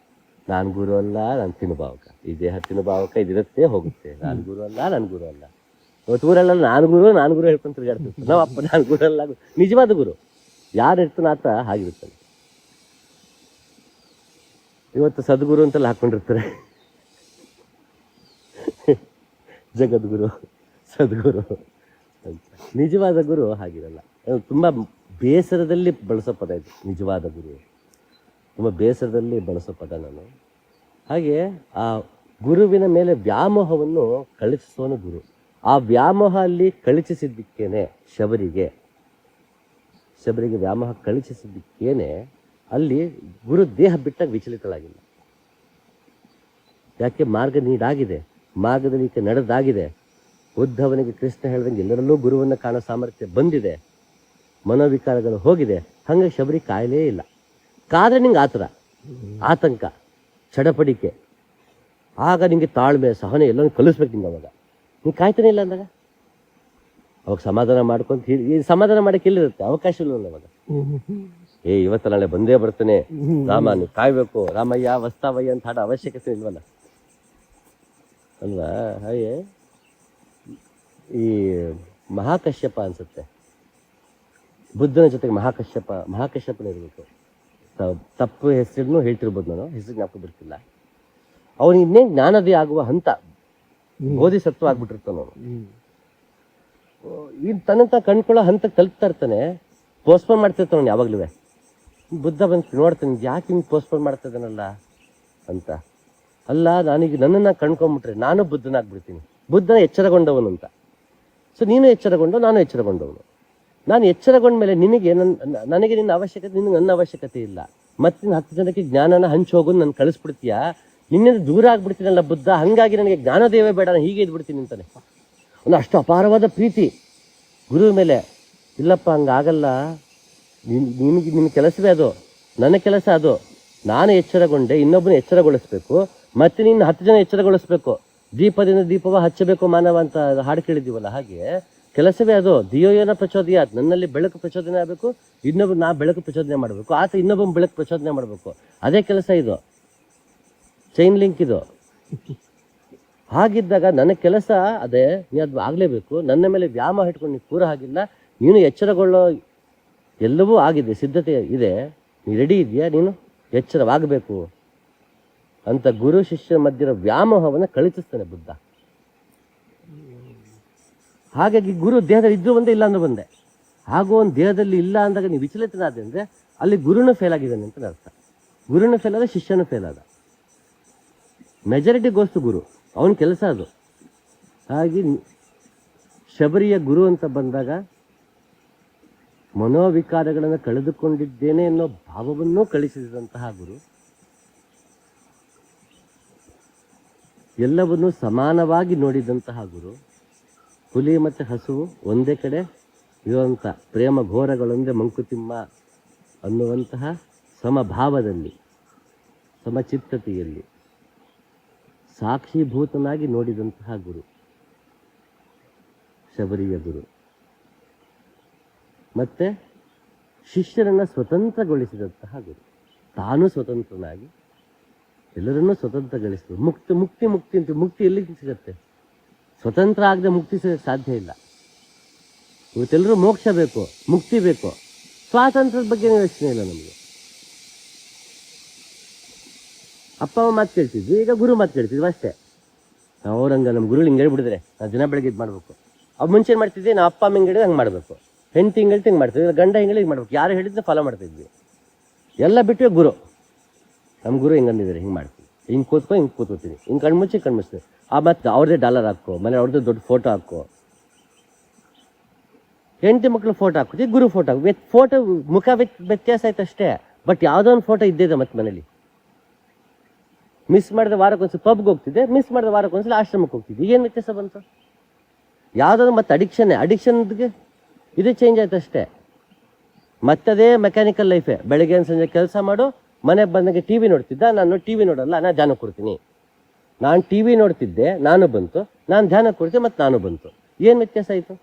ನಾನು ಗುರು ಅಲ್ಲ, ನಾನು ತಿನ್ನುಭಾವಕ. ಈ ದೇಹ ತಿನ್ನುಭಾವಕ, ಇದಿರುತ್ತೆ ಹೋಗುತ್ತೆ, ನಾನು ಗುರು ಅಲ್ಲ, ನಾನು ಗುರು ಅಲ್ಲ. ಇವತ್ತು ಊರಲ್ಲ ನಾನು ಗುರು ಹೇಳ್ಕೊಂಡು ತಿರುಗಾಡ್ತಿರ್ತೀವಿ ನಾವು. ಅಪ್ಪ ನಾನು ಗುರು ಅಲ್ಲ. ನಿಜವಾದ ಗುರು ಯಾರು ಇರ್ತಾನ ಆತ ಹಾಗಿರ್ತಾನೆ. ಇವತ್ತು ಸದ್ಗುರು ಅಂತೆಲ್ಲ ಹಾಕೊಂಡಿರ್ತಾರೆ, ಜಗದ್ಗುರು, ಸದ್ಗುರು ಅಂತ. ನಿಜವಾದ ಗುರು ಹಾಗಿರಲ್ಲ. ತುಂಬಾ ಬೇಸರದಲ್ಲಿ ಬಳಸೋ ಪದ ಇದು, ನಿಜವಾದ ಗುರು. ತುಂಬ ಬೇಸರದಲ್ಲಿ ಬಳಸೋ ಪದ ನಾನು. ಹಾಗೆ ಆ ಗುರುವಿನ ಮೇಲೆ ವ್ಯಾಮೋಹವನ್ನು ಕಳಿಸೋನು ಗುರು. ಆ ವ್ಯಾಮೋಹ ಅಲ್ಲಿ ಕಳಿಸಿದ್ದಕ್ಕೇನೆ ಶಬರಿಗೆ ವ್ಯಾಮೋಹ ಕಳಿಸಿದ್ದಕ್ಕೇನೆ ಅಲ್ಲಿ ಗುರು ದೇಹ ಬಿಟ್ಟಾಗ ವಿಚಲಿತಳಾಗಿಲ್ಲ. ಯಾಕೆ? ಮಾರ್ಗ ನೀಡಾಗಿದೆ, ಮಾರ್ಗದಲ್ಲಿ ಈಕೆ ನಡೆದಾಗಿದೆ. ಉದ್ಧವನಿಗೆ ಕೃಷ್ಣ ಹೇಳ್ದಂಗೆ ಎಲ್ಲರಲ್ಲೂ ಗುರುವನ್ನು ಕಾಣೋ ಸಾಮರ್ಥ್ಯ ಬಂದಿದೆ, ಮನೋವಿಕಾರಗಳು ಹೋಗಿದೆ. ಹಂಗಾಗಿ ಶಬರಿ ಕಾಯಲೇ ಇಲ್ಲ. ಕಾದ್ರೆ ನಿಂಗೆ ಆತರ, ಆತಂಕ, ಚಡಪಡಿಕೆ, ಆಗ ನಿಂಗೆ ತಾಳ್ಮೆ, ಸಹನೆ ಎಲ್ಲನೂ ಕಲಿಸ್ಬೇಕು ನಿಂಗೆ. ಅವಾಗ ನೀನು ಕಾಯ್ತಾನೆ ಇಲ್ಲ ಅಂದಾಗ ಅವಾಗ ಸಮಾಧಾನ ಮಾಡ್ಕೊಂತ ಈ ಸಮಾಧಾನ ಮಾಡಕ್ಕೆ ಎಲ್ಲಿರುತ್ತೆ? ಅವಕಾಶ ಇಲ್ಲ ಅವಾಗ. ಇವತ್ತು ನಾಳೆ ಬಂದೇ ಬರ್ತಾನೆ ರಾಮ, ನೀವು ಕಾಯ್ಬೇಕು, ರಾಮಯ್ಯ ವಸ್ತಾವಯ್ಯ ಅಂತ ಹಾಡೋ ಅವಶ್ಯಕತೆ ಇಲ್ವಲ್ಲ ಅಲ್ವಾ? ಹಾಗೆ ಈ ಮಹಾಕಶ್ಯಪ ಅನ್ಸುತ್ತೆ, ಬುದ್ಧನ ಜೊತೆಗೆ ಮಹಾಕಶ್ಯಪನ ಇರಬೇಕು. ತಪ್ಪು ಹೆಸರನ್ನು ಹೇಳ್ತಿರ್ಬೋದು, ನಾನು ಹೆಸರು ಜ್ಞಾಪಕ ಬರ್ತಿಲ್ಲ. ಅವನು ಇನ್ನೇ ಜ್ಞಾನದೇ ಆಗುವ ಹಂತ, ಬೋಧಿಸತ್ವ ಆಗ್ಬಿಟ್ಟಿರ್ತಾನ ಅವನು. ಈ ತನ್ನಂತ ಕಂಡ್ಕೊಳ್ಳೋ ಹಂತಕ್ಕೆ ತಲುಪ್ತಾ ಇರ್ತಾನೆ. ಪೋಸ್ಟ್ಪೋನ್ ಮಾಡ್ತಿರ್ತಾನ ಅವ್ನು ಯಾವಾಗ್ಲೂ. ಬುದ್ಧ ಬಂದು ನೋಡ್ತಾನೆ, ಯಾಕೆ ಹಿಂಗೆ ಪೋಸ್ಟ್ಪೋನ್ ಮಾಡ್ತಾ ಇದ್ದಾನಲ್ಲ ಅಂತ. ಅಲ್ಲ, ನಾನೀಗ ನನ್ನನ್ನು ಕಂಡ್ಕೊಂಡ್ಬಿಟ್ರೆ ನಾನು ಬುದ್ಧನಾಗ್ಬಿಡ್ತೀನಿ. ಬುದ್ಧನ ಎಚ್ಚರಗೊಂಡವನು ಅಂತ. ಸೊ ನೀನು ಎಚ್ಚರಗೊಂಡು, ನಾನು ಎಚ್ಚರಗೊಂಡವನು. ನಾನು ಎಚ್ಚರಗೊಂಡ ಮೇಲೆ ನನಗೆ ನಿನ್ನ ಅವಶ್ಯಕತೆ, ನಿನಗೆ ನನ್ನ ಅವಶ್ಯಕತೆ ಇಲ್ಲ. ಮತ್ತೆ 10 ಜನಕ್ಕೆ ಜ್ಞಾನನ ಹಂಚಿ ಹೋಗೋದು ನಾನು ಕಳಿಸ್ಬಿಡ್ತೀಯಾ? ನಿನ್ನಿಂದ ದೂರ ಆಗ್ಬಿಡ್ತೀನಲ್ಲ ಬುದ್ಧ, ಹಂಗಾಗಿ ನನಗೆ ಜ್ಞಾನದೇವೇ ಬೇಡ, ನಾನು ಹೀಗೆ ಇದ್ಬಿಡ್ತೀನಿ ಅಂತಾನೆ. ಒಂದು ಅಷ್ಟು ಅಪಾರವಾದ ಪ್ರೀತಿ ಗುರುವಿನ ಮೇಲೆ. ಇಲ್ಲಪ್ಪ, ಹಂಗಾಗಲ್ಲ, ನಿನ್ನ ಕೆಲಸವೇ ಅದು, ನನ್ನ ಕೆಲಸ ಅದು. ನಾನು ಎಚ್ಚರಗೊಂಡೆ, ಇನ್ನೊಬ್ಬನ ಎಚ್ಚರಗೊಳಿಸ್ಬೇಕು, ಮತ್ತೆ ನಿನ್ನ 10 ಜನ ಎಚ್ಚರಗೊಳಿಸ್ಬೇಕು. ದೀಪದಿಂದ ದೀಪವ ಹಚ್ಚಬೇಕು ಮಾನವ ಅಂತ ಹಾಡು ಕೇಳಿದ್ದೀವಲ್ಲ, ಹಾಗೆ ಕೆಲಸವೇ ಅದು. ದಿಯೋಯನ ಪ್ರಚೋದಯ, ನನ್ನಲ್ಲಿ ಬೆಳಕು ಪ್ರಚೋದನೆ ಆಗಬೇಕು, ಇನ್ನೊಬ್ಬ ನಾ ಬೆಳಕು ಪ್ರಚೋದನೆ ಮಾಡಬೇಕು, ಆತ ಇನ್ನೊಬ್ಬನ ಬೆಳಕು ಪ್ರಚೋದನೆ ಮಾಡಬೇಕು. ಅದೇ ಕೆಲಸ ಇದು, ಚೈನ್ ಲಿಂಕ್ ಇದು. ಹಾಗಿದ್ದಾಗ ನನ್ನ ಕೆಲಸ ಅದೇ, ನೀ ಅದು ಆಗಲೇಬೇಕು. ನನ್ನ ಮೇಲೆ ವ್ಯಾಮ ಇಟ್ಕೊಂಡು ನೀನು ಕೂರ ಹಾಗಿಲ್ಲ. ನೀನು ಎಚ್ಚರಗೊಳ್ಳೋ ಎಲ್ಲವೂ ಆಗಿದೆ, ಸಿದ್ಧತೆ ಇದೆ, ನೀ ರೆಡಿ ಇದೆಯಾ, ನೀನು ಎಚ್ಚರವಾಗಬೇಕು ಅಂತ ಗುರು ಶಿಷ್ಯರ ಮಧ್ಯೆ ವ್ಯಾಮೋಹವನ್ನು ಕಳಿಸ್ತಾನೆ ಬುದ್ಧ. ಹಾಗಾಗಿ ಗುರು ದೇಹದಲ್ಲಿ ಇದ್ದು ಒಂದೇ, ಇಲ್ಲ ಅಂದ್ರೆ ಒಂದೇ. ಹಾಗೂ ಒಂದು ದೇಹದಲ್ಲಿ ಇಲ್ಲ ಅಂದಾಗ ನೀವು ವಿಚಲಿತನಾದೆ ಅಂದರೆ ಅಲ್ಲಿ ಗುರುನು ಫೇಲ್ ಆಗಿದ್ದಾನೆ ಅಂತ ಅರ್ಥ. ಗುರುನು ಫೇಲ್ ಆದ, ಶಿಷ್ಯನೂ ಫೇಲ್ ಆದ. ಮೆಜಾರಿಟಿ ಗೋಸ್ತು ಗುರು, ಅವನ ಕೆಲಸ ಅದು. ಹಾಗೆ ಶಬರಿಯ ಗುರು ಅಂತ ಬಂದಾಗ ಮನೋವಿಕಾರಗಳನ್ನು ಕಳೆದುಕೊಂಡಿದ್ದೇನೆ ಅನ್ನೋ ಭಾವವನ್ನೂ ಕಳಿಸಿದಂತಹ ಗುರು, ಎಲ್ಲವನ್ನೂ ಸಮಾನವಾಗಿ ನೋಡಿದಂತಹ ಗುರು, ಹುಲಿ ಮತ್ತು ಹಸುವು ಒಂದೇ ಕಡೆ ಇರುವಂಥ ಪ್ರೇಮ ಘೋರಗಳೊಂದೇ ಮಂಕುತಿಮ್ಮ ಅನ್ನುವಂತಹ ಸಮಭಾವದಲ್ಲಿ, ಸಮಚಿತ್ತತೆಯಲ್ಲಿ ಸಾಕ್ಷೀಭೂತನಾಗಿ ನೋಡಿದಂತಹ ಗುರು ಶಬರಿಯ ಗುರು. ಮತ್ತೆ ಶಿಷ್ಯರನ್ನು ಸ್ವತಂತ್ರಗೊಳಿಸಿದಂತಹ ಗುರು, ತಾನು ಸ್ವತಂತ್ರನಾಗಿ ಎಲ್ಲರನ್ನೂ ಸ್ವತಂತ್ರಗೊಳಿಸಿದ್ರು. ಮುಕ್ತಿ ಎಲ್ಲಿಗೆ ಸಿಗತ್ತೆ? ಸ್ವತಂತ್ರ ಆಗದೆ ಮುಕ್ತಿ ಸಿಗಕ್ಕೆ ಸಾಧ್ಯ ಇಲ್ಲ. ಇವತ್ತೆಲ್ಲರೂ ಮೋಕ್ಷ ಬೇಕು, ಮುಕ್ತಿ ಬೇಕು, ಸ್ವಾತಂತ್ರ್ಯದ ಬಗ್ಗೆ ಯೋಚನೆ ಇಲ್ಲ ನಮಗೆ. ಅಪ್ಪ ಅಮ್ಮ ಮಾತು ಕೇಳ್ತಿದ್ವಿ, ಈಗ ಗುರು ಮಾತು ಕೇಳ್ತಿದ್ವಿ ಅಷ್ಟೇ. ನಾವು ಅವ್ರಂಗ ನಮ್ಮ ಗುರುಗಳು ಹಿಂಗೆ ಹೇಳ್ಬಿಡಿದ್ರೆ ನಾವು ದಿನ ಬೆಳಗ್ಗೆ ಇದು ಮಾಡಬೇಕು. ಅವು ಮುಂಚೆ ಏನು ಮಾಡ್ತಿದ್ವಿ, ನಾವು ಅಪ್ಪ ಅಮ್ಮ ಹಿಂಗೆ ಹೇಳಿದ್ರೆ ಹಂಗೆ ಮಾಡಬೇಕು, ಹೆಂಡತಿ ಹಿಂಗೆ ಹೇಳ್ತಿ ಹಿಂಗೆ ಮಾಡ್ತಿದ್ವಿ, ಗಂಡ ಹಿಂಗೆ ಹೇಳಿ ಹಿಂಗೆ ಮಾಡ್ಬೇಕು, ಯಾರು ಹೇಳಿದ್ರೆ ಫಾಲೋ ಮಾಡ್ತಿದ್ವಿ. ಎಲ್ಲ ಬಿಟ್ಟು ಗುರು, ನಮ್ಮ ಗುರು ಹಿಂಗೆ ಅಂದಿದ್ದಾರೆ ಹಿಂಗೆ ಮಾಡ್ತೀವಿ, ಹಿಂಗೆ ಕೂತ್ಕೋತೀನಿ, ಹಿಂಗೆ ಕಣ್ಮುಚ್ತೀವಿ. ಆ ಮತ್ತೆ ಅವ್ರದ್ದೇ ಡಾಲರ್ ಹಾಕೋ, ಮನೆ ಅವ್ರದ್ದು ದೊಡ್ಡ ಫೋಟೋ ಹಾಕೋ, ಹೆಂಡತಿ ಮಕ್ಕಳು ಫೋಟೋ ಹಾಕೋತಿ, ಗುರು ಫೋಟೋ ಹಾಕೋ. ಫೋಟೋ ಮುಖ ವ್ಯತ್ಯಾಸ ಆಯ್ತು ಅಷ್ಟೇ, ಬಟ್ ಯಾವುದೋ ಒಂದು ಫೋಟೋ ಇದ್ದಿದೆ ಮತ್ತೆ ಮನೇಲಿ. ಮಿಸ್ ಮಾಡಿದ ವಾರಕ್ಕೊಂದ್ಸಲ ಪಬ್ಗೆ ಹೋಗ್ತಿದ್ದೆ, ಮಿಸ್ ಮಾಡಿದ ವಾರಕ್ಕೊಂದ್ಸಲ ಆಶ್ರಮಕ್ಕೆ ಹೋಗ್ತಿದ್ದೆ. ಏನು ವ್ಯತ್ಯಾಸ ಬಂತು? ಯಾವುದಾದ್ರು ಮತ್ತೆ ಅಡಿಕ್ಷನ್ಗೆ ಇದು ಚೇಂಜ್ ಆಯ್ತು ಅಷ್ಟೇ. ಮತ್ತದೇ ಮೆಕ್ಯಾನಿಕಲ್ ಲೈಫೇ. ಬೆಳಗ್ಗೆ ಸಂಜೆ ಕೆಲಸ ಮಾಡು, ಮನೆಗೆ ಬಂದಾಗ ಟಿ ವಿ ನೋಡ್ತಿದ್ದ, ನಾನು ಟಿ ವಿ ನೋಡಲ್ಲ, ನಾನು ಧ್ಯಾನ ಕೊಡ್ತೀನಿ. ನಾನು ಟಿ ವಿ ನೋಡ್ತಿದ್ದೆ, ನಾನು ಬಂತು, ನಾನು ಧ್ಯಾನ ಕೊಡ್ತೀನಿ, ಮತ್ತು ನಾನು ಬಂತು. ಏನು ವ್ಯತ್ಯಾಸ ಆಯಿತು?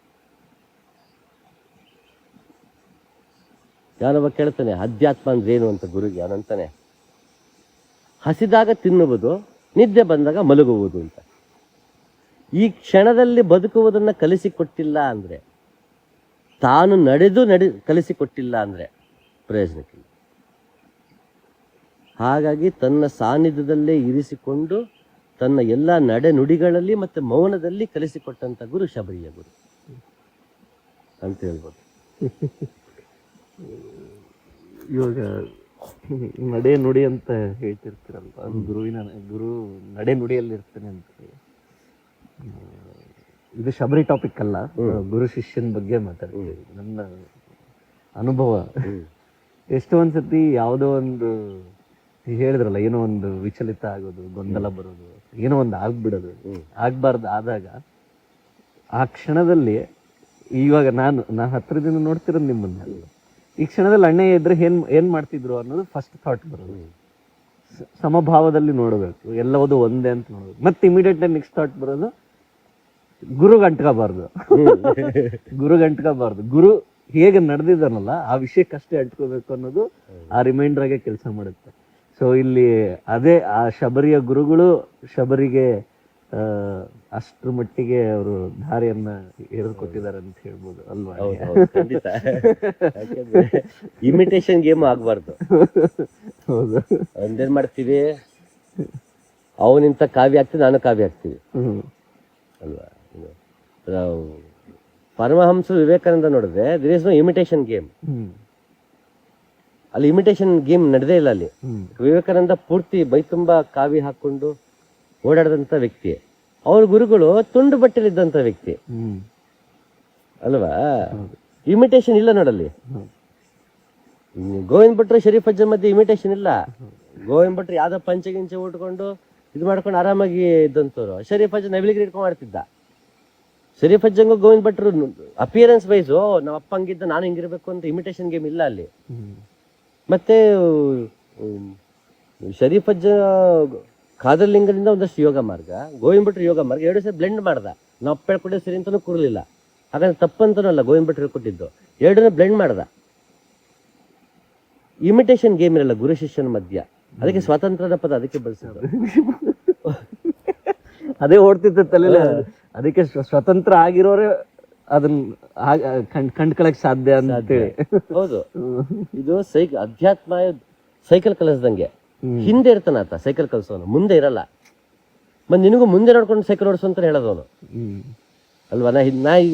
ಯಾರೊಬ್ಬ ಕೇಳ್ತಾನೆ ಅಧ್ಯಾತ್ಮ ಅಂದ್ರೆ ಏನು ಅಂತ ಗುರುಗೆ. ಅವನಂತಾನೆ ಹಸಿದಾಗ ತಿನ್ನುವುದು, ನಿದ್ದೆ ಬಂದಾಗ ಮಲಗುವುದು ಅಂತ. ಈ ಕ್ಷಣದಲ್ಲಿ ಬದುಕುವುದನ್ನು ಕಲಿಸಿಕೊಟ್ಟಿಲ್ಲ ಅಂದರೆ, ತಾನು ಕಲಿಸಿಕೊಟ್ಟಿಲ್ಲ ಅಂದರೆ ಪ್ರಯೋಜನಕ್ಕಿಲ್ಲ. ಹಾಗಾಗಿ ತನ್ನ ಸಾನ್ನಿಧ್ಯದಲ್ಲೇ ಇರಿಸಿಕೊಂಡು ತನ್ನ ಎಲ್ಲ ನಡೆ ನುಡಿಗಳಲ್ಲಿ ಮತ್ತು ಮೌನದಲ್ಲಿ ಕಲಿಸಿಕೊಟ್ಟಂಥ ಗುರು ಶಬರಿಯ ಗುರು ಅಂತ ಹೇಳ್ಬೋದು. ಇವಾಗ ನಡೆ ನುಡಿ ಅಂತ ಹೇಳ್ತಿರ್ತೀರಲ್ವ, ಗುರು ನಡೆ ನುಡಿಯಲ್ಲಿ ಇರ್ತಾನೆ ಅಂತ. ಇದು ಶಬರಿ ಟಾಪಿಕ್ ಅಲ್ಲ, ಗುರು ಶಿಷ್ಯನ ಬಗ್ಗೆ ಮಾತಾಡ್ತೀವಿ. ನನ್ನ ಅನುಭವ ಎಷ್ಟೊಂದ್ಸತಿ ಯಾವುದೋ ಒಂದು ಹೇಳಿದ್ರಲ್ಲ, ಏನೋ ಒಂದು ವಿಚಲಿತ ಆಗೋದು, ಗೊಂದಲ ಬರೋದು, ಏನೋ ಒಂದು ಆಗ್ಬಿಡೋದು, ಆಗ್ಬಾರ್ದು ಆದಾಗ ಆ ಕ್ಷಣದಲ್ಲಿ, ಇವಾಗ ನಾನು ಹತ್ರದಿಂದ ನೋಡ್ತಿರೋದು ನಿಮ್ಮನ್ನ, ಈ ಕ್ಷಣದಲ್ಲಿ ಅಣ್ಣ ಇದ್ರೆ ಏನ್ ಮಾಡ್ತಿದ್ರು ಅನ್ನೋದು ಫಸ್ಟ್ ಥಾಟ್ ಬರೋದು. ಸಮಭಾವದಲ್ಲಿ ನೋಡಬೇಕು, ಎಲ್ಲವೂ ಒಂದೇ ಅಂತ ನೋಡಬೇಕು. ಮತ್ತೆ ಇಮಿಡಿಯೇಟ್ ನೆಕ್ಸ್ಟ್ ಥಾಟ್ ಬರೋದು, ಗುರು ಗಂಟ್ಕೋಬಾರ್ದು, ಗುರು ಹೇಗೆ ನಡೆದಿದ್ದಾನಲ್ಲ ಆ ವಿಷಯಕ್ಕಷ್ಟೇ ಅಂಟ್ಕೋಬೇಕು ಅನ್ನೋದು ಆ ರಿಮೈಂಡರ್ ಆಗಿ ಕೆಲಸ ಮಾಡುತ್ತೆ. ಸೊ ಇಲ್ಲಿ ಅದೇ ಆ ಶಬರಿಯ ಗುರುಗಳು ಶಬರಿಗೆ ಅಷ್ಟ್ರ ಮಟ್ಟಿಗೆ ಅವರು ದಾರಿಯನ್ನ ಎರೆದುಕೊಟ್ಟಿದ್ದಾರೆ ಅಂತ ಹೇಳ್ಬೋದು ಅಲ್ವಾ? ಖಂಡಿತ. ಇಮಿಟೇಷನ್ ಗೇಮ್ ಆಗ್ಬಾರ್ದು. ಹೌದು. ಒಂದೇನ್ ಮಾಡ್ತೀವಿ, ಅವನಿಂತ ಕಾವ್ಯ ಆಗ್ತೀವಿ, ನಾನು ಕಾವ್ಯ ಆಗ್ತೀವಿ ಅಲ್ವಾ? ಪರಮಹಂಸ ವಿವೇಕಾನಂದ ನೋಡಿದ್ರೆ there is no imitation game. ಅಲ್ಲಿ ಇಮಿಟೇಷನ್ ಗೇಮ್ ನಡೆದೇ ಇಲ್ಲ ಅಲ್ಲಿ. ವಿವೇಕಾನಂದ ಪೂರ್ತಿ ಬೈ ತುಂಬಾ ಕಾವಿ ಹಾಕೊಂಡು ಓಡಾಡದಂತ ವ್ಯಕ್ತಿ. ಅವ್ರ ಗುರುಗಳು ತುಂಡು ಬಟ್ಟೆಲಿದ್ದಂತ ವ್ಯಕ್ತಿ ಅಲ್ವಾ? ಇಮಿಟೇಷನ್ ಇಲ್ಲ ನೋಡಲ್ಲಿ. ಗೋವಿಂದ್ ಭಟ್ರು ಶರೀಫ್ ಅಜ್ಜ ಮಧ್ಯೆ ಇಮಿಟೇಷನ್ ಇಲ್ಲ. ಗೋವಿಂದ್ ಭಟ್ರು ಯಾವ್ದೋ ಪಂಚಗಿಂಚೆ ಉಟ್ಕೊಂಡು ಇದು ಮಾಡ್ಕೊಂಡು ಆರಾಮಾಗಿ ಇದ್ದಂಥವ್ರು. ಶರೀಫ್ ಅಜ್ಜ ನವಿಲಿಗಿರಿ ಇಟ್ಕೊಂಡು ಮಾಡ್ತಿದ್ದ. ಶರೀಫ್ ಅಜ್ಜಂಗೂ ಗೋವಿಂದ್ ಭಟ್ರು ಅಪಿಯರೆನ್ಸ್ ವೈಸು ನಮ್ಮ ಅಪ್ಪ ಹಂಗಿದ್ದ ನಾನು ಹಿಂಗಿರ್ಬೇಕು ಅಂತ ಇಮಿಟೇಷನ್ ಗೇಮ್ ಇಲ್ಲ ಅಲ್ಲಿ. ಮತ್ತೆ ಶರೀಫ್ ಅಜ್ಜ ಖಾದರ್ಲಿಂಗದಿಂದ ಒಂದಷ್ಟು ಯೋಗ ಮಾರ್ಗ, ಗೋವಿಂದ್ ಭಟ್ರು ಯೋಗ ಮಾರ್ಗ ಎರಡು ಸರಿ ಬ್ಲೆಂಡ್ ಮಾಡ್ದ. ನಾವು ಅಪ್ಪ ಹೇಳ್ಕೊಟ್ಟೆ ಸರಿ ಅಂತಾನೂ ಕೂರ್ಲಿಲ್ಲ, ಹಾಗಾದ್ರೆ ತಪ್ಪಂತನೂ ಅಲ್ಲ. ಗೋವಿಂದ್ ಭಟ್ರು ಹೇಳ್ಕೊಟ್ಟಿದ್ದು ಎರಡನ್ನೂ ಬ್ಲೆಂಡ್ ಮಾಡ್ದ. ಇಮಿಟೇಷನ್ ಗೇಮ್ ಇರಲ್ಲ ಗುರು ಶಿಷ್ಯನ ಮಧ್ಯ. ಅದಕ್ಕೆ ಸ್ವಾತಂತ್ರ್ಯದ ಪದ ಅದಕ್ಕೆ ಬಳಸಿದ್ರು. ಅದೇ ಓಡ್ತಿತ್ತು ತಲೆಯಲ್ಲಿ. ಅದಕ್ಕೆ ಸ್ವತಂತ್ರ ಆಗಿರೋರೆ ಅದನ್ನ ಕಂಡ್ಕೊಳಕ್ ಸಾಧ್ಯ ಅಂತೇಳಿ. ಹೌದು, ಇದು ಅಧ್ಯಾತ್ಮ ಸೈಕಲ್ ಕಲಿಸ್ದಂಗೆ. ಹಿಂದೆ ಇರ್ತಾನ ಆತ ಸೈಕಲ್ ಕಲಿಸೋನು, ಮುಂದೆ ಇರಲ್ಲ. ಮತ್ತೆ ನಿನಗೂ ಮುಂದೆ ನೋಡ್ಕೊಂಡು ಸೈಕಲ್ ಓಡಿಸು ಅಂತ ಹೇಳೋದು ಅವನು ಅಲ್ವಾ.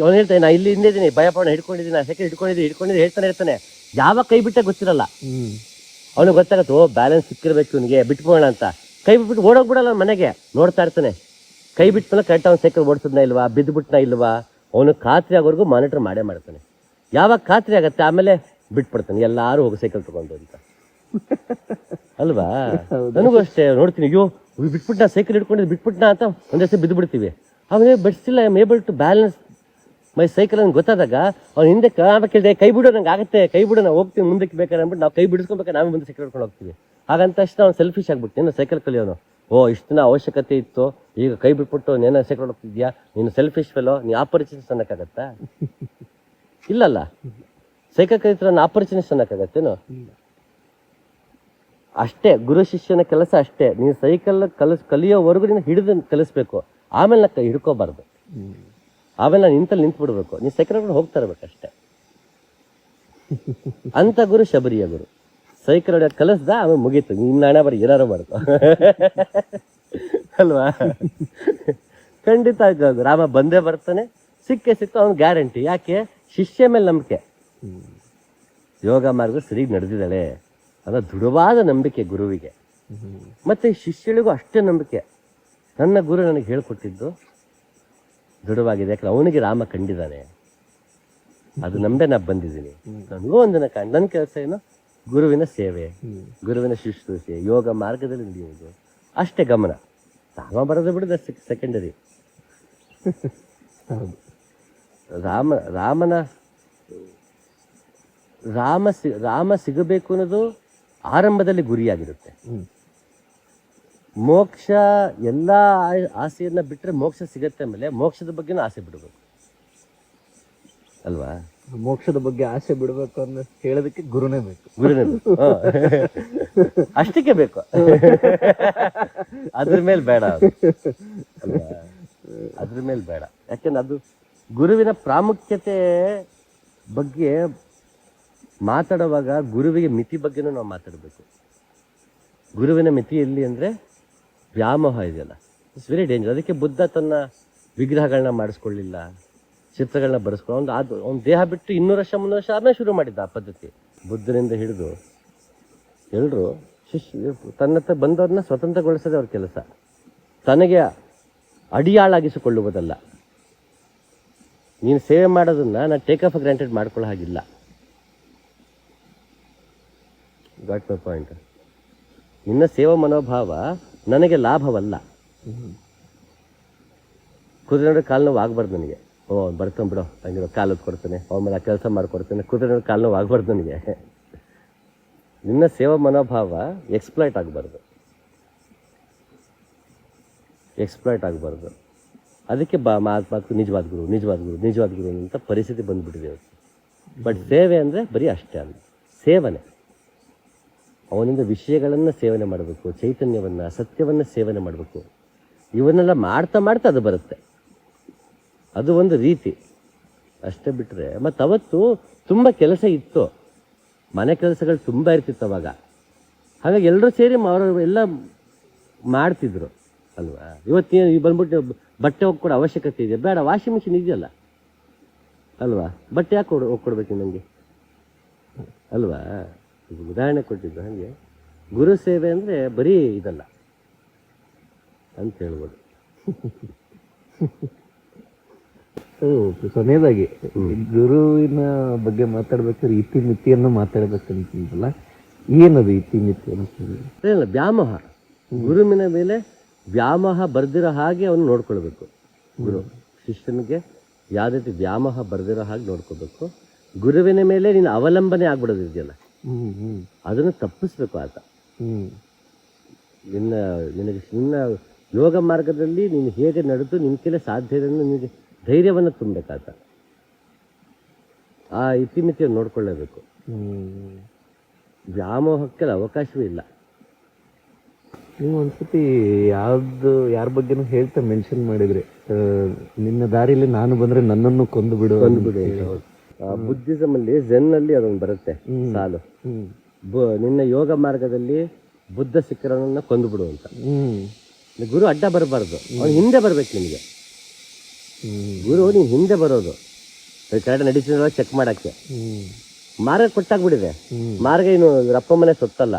ಅವ್ನು ಹೇಳ್ತಾನೆ, ನಾ ಇಲ್ಲಿ ಹಿಂದೆ ಇದ್ದೀನಿ, ಭಯಪಡ ಹಿಡ್ಕೊಂಡಿದ್ದೀನಿ, ನಾ ಸೈಕಲ್ ಹಿಡ್ಕೊಂಡಿದ್ದೀನಿ ಹೇಳ್ತಾನೆ ಇರ್ತಾನೆ. ಯಾವಾಗ ಕೈ ಬಿಟ್ಟೆ ಗೊತ್ತಿರಲ್ಲ ಅವನಿಗೆ. ಗೊತ್ತಾಗತ್ತೆ, ಓ ಬ್ಯಾಲೆನ್ಸ್ ಸಿಕ್ಕಿರ್ಬೇಕು ಇವನಿಗೆ, ಬಿಟ್ಬೋಣ ಅಂತ. ಕೈ ಬಿಟ್ಬಿಟ್ಟು ಓಡೋಗ್ಬಿಡಲ್ಲ ಮನೆಗೆ, ನೋಡ್ತಾ ಇರ್ತಾನೆ. ಕೈ ಬಿಟ್ಮೇಲೆ ಕರೆಕ್ಟ್ ಅವ್ನು ಸೈಕಲ್ ಓಡಿಸಿದ್ನ ಇಲ್ವಾ, ಬಿದ್ದುಬಿಟ್ನ ಇಲ್ವಾ, ಅವನು ಖಾತ್ರಿ ಆಗೋರ್ಗು ಮಾನಿಟರ್ ಮಾಡೇ ಮಾಡ್ತಾನೆ. ಯಾವಾಗ ಖಾತ್ರಿ ಆಗತ್ತೆ ಆಮೇಲೆ ಬಿಟ್ಬಿಡ್ತಾನೆ, ಎಲ್ಲಾರು ಹೋಗಿ ಸೈಕಲ್ ತಗೊಂಡು ಅಂತ ಅಲ್ವಾ. ನನಗೂ ಅಷ್ಟೇ, ನೋಡ್ತೀನಿ, ಅಯ್ಯೋ ಬಿಟ್ಬಿಟ್ನ ಸೈಕಲ್ ಹಿಡ್ಕೊಂಡಿದ್ದು ಬಿಟ್ಬಿಟ್ನಾ ಅಂತ ಒಂದೇ ಸಲ ಬಿದ್ದು ಬಿಡ್ತೀವಿ. ಅವನೇ but still I am able to balance my cycle ಅಂತ ಗೊತ್ತಾದಾಗ ಅವ್ನು ಹಿಂದೆ ಕೇಳಿದೆ, ಕೈ ಬಿಡೋ ನಂಗೆ ಆಗುತ್ತೆ, ಕೈ ಬಿಡೋ ನಾವು ಹೋಗ್ತೀವಿ ಮುಂದಕ್ಕೆ ಬೇಕಾದ್ರೆ ಅಂದ್ಬಿಟ್ಟು ನಾವು ಕೈ ಬಿಡಿಸ್ಕೊಬೇಕಾದ್ರೆ ನಾವೇ ಮುಂದೆ ಸೈಕಲ್ ಹಿಡ್ಕೊಂಡು ಹೋಗ್ತೀವಿ. ಹಾಗಂತ ಅಷ್ಟು ಅವ್ನು ಸೆಲ್ಫಿಶ್ ಆಗ್ಬಿಟ್ಟು ಸೈಕಲ್ ಕಲಿಯೋನು. ಓ ಇಷ್ಟು ದಿನ ಅವಶ್ಯಕತೆ ಇತ್ತು, ಈಗ ಕೈ ಬಿಟ್ಬಿಟ್ಟು ನೀನು ಸೈಕಲ್ ಹೋಗ್ತಿದ್ಯಾ, ನೀನು ಸೆಲ್ಫಿಶ್ ಫೆಲೋ, ನೀ ಆಪರ್ಚುನಿಸ್ಟ್ ಅನ್ನಕ್ಕಾಗತ್ತಾ? ಇಲ್ಲಲ್ಲ. ಸೈಕಲ್ ಕಲಿತ್ರ ಆಪರ್ಚುನಿಸ್ಟ್ ಅನ್ನಕ್ಕಾಗತ್ತೇನು? ಅಷ್ಟೇ ಗುರು ಶಿಷ್ಯನ ಕೆಲಸ ಅಷ್ಟೇ. ನೀನು ಸೈಕಲ್ ಕಲಿಯೋವರೆಗೂ ನೀನು ಹಿಡಿದು ಕಲಿಸ್ಬೇಕು, ಆಮೇಲೆ ಹಿಡ್ಕೋಬಾರ್ದು. ಆಮೇಲೆ ನಾನು ನಿಂತು ಬಿಡ್ಬೇಕು, ನೀನು ಸೈಕಲ್ ಕೂಡ ಹೋಗ್ತಾ ಇರ್ಬೇಕಷ್ಟೇ. ಅಂತ ಗುರು ಶಬರಿಯ ಗುರು. ಸೈಕಲ್ ಹೊಡೆಯೋದು ಕಲಿಸ್ದ, ಆಮೇಲೆ ಮುಗೀತು, ನಿನ್ನ ಹಣೆ ಬರೀ ಏನಾರು ಮಾಡ್ಕೊ ಅಲ್ವಾ. ಖಂಡಿತ ರಾಮ ಬಂದೇ ಬರ್ತಾನೆ, ಸಿಕ್ತು ಅವ್ನು ಗ್ಯಾರಂಟಿ. ಯಾಕೆ? ಶಿಷ್ಯ ಮೇಲೆ ನಂಬಿಕೆ. ಯೋಗ ಮಾರ್ಗ ಸರಿ ನಡೆದಿದ್ದಾಳೆ ಅನ್ನೋ ದೃಢವಾದ ನಂಬಿಕೆ ಗುರುವಿಗೆ. ಮತ್ತೆ ಶಿಷ್ಯಳಿಗೂ ಅಷ್ಟೇ ನಂಬಿಕೆ. ನನ್ನ ಗುರು ನನಗೆ ಹೇಳ್ಕೊಟ್ಟಿದ್ದು ದೃಢವಾಗಿದೆ, ಯಾಕಂದ್ರೆ ಅವನಿಗೆ ರಾಮ ಕಂಡಿದ್ದಾನೆ, ಅದು ನಂಬೆ ನಾ ಬಂದಿದ್ದೀನಿ. ನನಗೂ ಒಂದಿನ ನನ್ನ ಕೆಲಸ ಏನು? ಗುರುವಿನ ಸೇವೆ, ಗುರುವಿನ ಶುಶ್ರೂಷೆ, ಯೋಗ ಮಾರ್ಗದಲ್ಲಿ ನಡೆಯುವುದು ಅಷ್ಟೇ ಗಮನ. ರಾಮ ಬರೋದು ಬಿಡೋದು ಸೆಕೆಂಡರಿ. ರಾಮ ಸಿಗಬೇಕು ಅನ್ನೋದು ಆರಂಭದಲ್ಲಿ ಗುರಿಯಾಗಿರುತ್ತೆ. ಮೋಕ್ಷ ಎಲ್ಲ ಆಸೆಯನ್ನ ಬಿಟ್ಟರೆ ಮೋಕ್ಷ ಸಿಗತ್ತೆ. ಆಮೇಲೆ ಮೋಕ್ಷದ ಬಗ್ಗೆನೂ ಆಸೆ ಬಿಡಬೇಕು ಅಲ್ವಾ. ಮೋಕ್ಷದ ಬಗ್ಗೆ ಆಸೆ ಬಿಡಬೇಕು ಅನ್ನೋ ಹೇಳೋದಕ್ಕೆ ಗುರುನೇ ಬೇಕು. ಅಷ್ಟಕ್ಕೆ ಬೇಕು, ಅದ್ರ ಮೇಲೆ ಬೇಡ ಅಲ್ವಾ. ಅದ್ರ ಮೇಲೆ ಬೇಡ. ಯಾಕೆಂದ್ರೆ ಅದು ಗುರುವಿನ ಪ್ರಾಮುಖ್ಯತೆ ಬಗ್ಗೆ ಮಾತಾಡುವಾಗ ಗುರುವಿಗೆ ಮಿತಿ ಬಗ್ಗೆನೂ ನಾವು ಮಾತಾಡಬೇಕು. ಗುರುವಿನ ಮಿತಿ ಎಲ್ಲಿ ಅಂದರೆ ವ್ಯಾಮೋಹ ಇದೆಯಲ್ಲ, ಇಟ್ಸ್ ವೆರಿ ಡೇಂಜರ್. ಅದಕ್ಕೆ ಬುದ್ಧ ತನ್ನ ವಿಗ್ರಹಗಳನ್ನ ಮಾಡಿಸ್ಕೊಳ್ಳಿಲ್ಲ, ಚಿತ್ರಗಳನ್ನ ಬರೆಸ್ಕೊಂಡು ಅವ್ನ ದೇಹ ಬಿಟ್ಟು 200 ವರ್ಷ 300 ವರ್ಷ ಆದ್ಮೇಲೆ ಶುರು ಮಾಡಿದ್ದ ಆ ಪದ್ಧತಿ. ಬುದ್ಧನಿಂದ ಹಿಡಿದು ಎಲ್ಲರೂ ತನ್ನತ್ತ ಬಂದವ್ರನ್ನ ಸ್ವತಂತ್ರಗೊಳಿಸೋದೇ ಅವ್ರ ಕೆಲಸ. ತನಗೆ ಅಡಿಯಾಳಾಗಿಸಿಕೊಳ್ಳುವುದಲ್ಲ. ನೀನು ಸೇವೆ ಮಾಡೋದನ್ನ ನಾನು ಟೇಕ್ ಆಫ್ ಗ್ರಾಂಟೆಡ್ ಮಾಡ್ಕೊಳ್ಳೋ ಹಾಗಿಲ್ಲ. Got my point. ನಿನ್ನ ಸೇವಾ ಮನೋಭಾವ ನನಗೆ ಲಾಭವಲ್ಲ. ಕುದುರೆ ನೋಡಿ ಕಾಲು ನೋವು ಆಗ್ಬಾರ್ದು ನನಗೆ. ಓ ಬರ್ತಾನೆ ಬಿಡೋ, ಹಂಗಿರೋ ಕಾಲು ಕೊಡ್ತಾನೆ, ಅವನ ಮೇಲೆ ಕೆಲಸ ಮಾಡಿಕೊಡ್ತಾನೆ, ಕುದುರೆ ನೋಡಿ ಕಾಲು ನೋವು ಆಗ್ಬಾರ್ದು ನನಗೆ. ನಿನ್ನ ಸೇವಾ ಮನೋಭಾವ ಎಕ್ಸ್ಪ್ಲಾಯ್ಟ್ ಆಗಬಾರ್ದು. ಅದಕ್ಕೆ ಮಾತು ನಿಜವಾದ ಗುರು ಅಂತ ಪರಿಸ್ಥಿತಿ ಬಂದ್ಬಿಟ್ಟಿದೆ. ಬಟ್ ಸೇವೆ ಅಂದರೆ ಬರೀ ಅಷ್ಟೇ ಅಲ್ಲ, ಸೇವನೆ. ಅವನಿಂದ ವಿಷಯಗಳನ್ನು ಸೇವನೆ ಮಾಡಬೇಕು, ಚೈತನ್ಯವನ್ನು, ಸತ್ಯವನ್ನು ಸೇವನೆ ಮಾಡಬೇಕು. ಇವನ್ನೆಲ್ಲ ಮಾಡ್ತಾ ಅದು ಬರುತ್ತೆ. ಅದು ಒಂದು ರೀತಿ ಅಷ್ಟೇ. ಬಿಟ್ಟರೆ ಮತ್ತು ಅವತ್ತು ತುಂಬ ಕೆಲಸ ಇತ್ತು, ಮನೆ ಕೆಲಸಗಳು ತುಂಬ ಇರ್ತಿತ್ತು ಅವಾಗ. ಹಾಗಾಗಿ ಎಲ್ಲರೂ ಸೇರಿ ಅವರು ಎಲ್ಲ ಮಾಡ್ತಿದ್ರು ಅಲ್ವಾ. ಇವತ್ತೇನು ಬಂದ್ಬಿಟ್ಟು ಬಟ್ಟೆ ಹೋಗ್ಕೊಡೋ ಅವಶ್ಯಕತೆ ಇದೆ? ಬೇಡ, ವಾಷಿಂಗ್ ಮಿಷಿನ್ ಇದೆಯಲ್ಲ ಅಲ್ವಾ. ಬಟ್ಟೆ ಯಾಕೆ ಹೋಗ್ಕೊಡ್ಬೇಕು ನನಗೆ ಅಲ್ವಾ. ಉದಾಹರಣೆ ಕೊಟ್ಟಿದ್ದು. ಹಾಗೆ ಗುರು ಸೇವೆ ಅಂದರೆ ಬರೀ ಇದಲ್ಲ ಅಂತ ಹೇಳ್ಬೋದು. ಕೊನೆಯದಾಗಿ ಗುರುವಿನ ಬಗ್ಗೆ ಮಾತಾಡ್ಬೇಕಾದ್ರೆ ಇತಿಮಿತಿಯನ್ನು ಮಾತಾಡ್ಬೇಕಂತಲ್ಲ, ಏನದು ಇತಿಮಿತಿ ಅಂತ? ವ್ಯಾಮೋಹ. ಗುರುವಿನ ಮೇಲೆ ವ್ಯಾಮೋಹ ಬರ್ದಿರೋ ಹಾಗೆ ಅವನು ನೋಡ್ಕೊಳ್ಬೇಕು. ಗುರು ಶಿಷ್ಯನಿಗೆ ಯಾವುದೇ ರೀತಿ ವ್ಯಾಮೋಹ ಬರ್ದಿರೋ ಹಾಗೆ ನೋಡ್ಕೋಬೇಕು. ಗುರುವಿನ ಮೇಲೆ ನೀನು ಅವಲಂಬನೆ ಆಗ್ಬಿಡೋದು ಇದೆಯಲ್ಲ, ಅದನ್ನು ತಪ್ಪಿಸ್ಬೇಕು ಆತ. ನಿನ್ನ ಯೋಗ ಮಾರ್ಗದಲ್ಲಿ ನೀನು ಹೇಗೆ ನಡೆದು ನಿನ್ನ ಕೆಲ ಸಾಧ್ಯ ನಿನಗೆ ಧೈರ್ಯವನ್ನು ತುಂಬಬೇಕಾತ. ಆ ಇತಿಮಿತಿಯನ್ನು ನೋಡ್ಕೊಳ್ಳೇಬೇಕು. ವ್ಯಾಮೋಹಕ್ಕೆಲ್ಲ ಅವಕಾಶವೇ ಇಲ್ಲ. ನೀವು ಒಂದ್ಸತಿ ಯಾರ ಬಗ್ಗೆನೂ ಹೇಳ್ತಾ ಮೆನ್ಷನ್ ಮಾಡಿದ್ರಿ, ನಿನ್ನ ದಾರಿಲಿ ನಾನು ಬಂದ್ರೆ ನನ್ನನ್ನು ಕೊಂದು ಬಿಡು ಅಂತ. ಬುದ್ಧಿಸಮ್ ಅಲ್ಲಿ ಝೆನ್ ಅಲ್ಲಿ ಅದೊಂದು ಬರುತ್ತೆ ಸಾಲು, ನಿನ್ನ ಯೋಗ ಮಾರ್ಗದಲ್ಲಿ ಬುದ್ಧ ಸಿಕ್ಕರನ್ನ ಕೊಂದು ಬಿಡು ಅಂತ. ಗುರು ಅಡ್ಡ ಬರಬಾರ್ದು, ಅವ್ನು ಹಿಂದೆ ಬರ್ಬೇಕು ನಿಮಗೆ. ಗುರು ನೀವು ಹಿಂದೆ ಬರೋದು ಕರೆಕ್ಟ್ ನಡೀತಿರೋ ಚೆಕ್ ಮಾಡಕ್ಕೆ. ಮಾರ್ಗ ಕೊಟ್ಟಾಗ್ಬಿಟ್ಟಿದೆ. ಮಾರ್ಗ ಏನು ರಪ್ಪ ಮನೆ ಸೊತ್ತಲ್ಲ.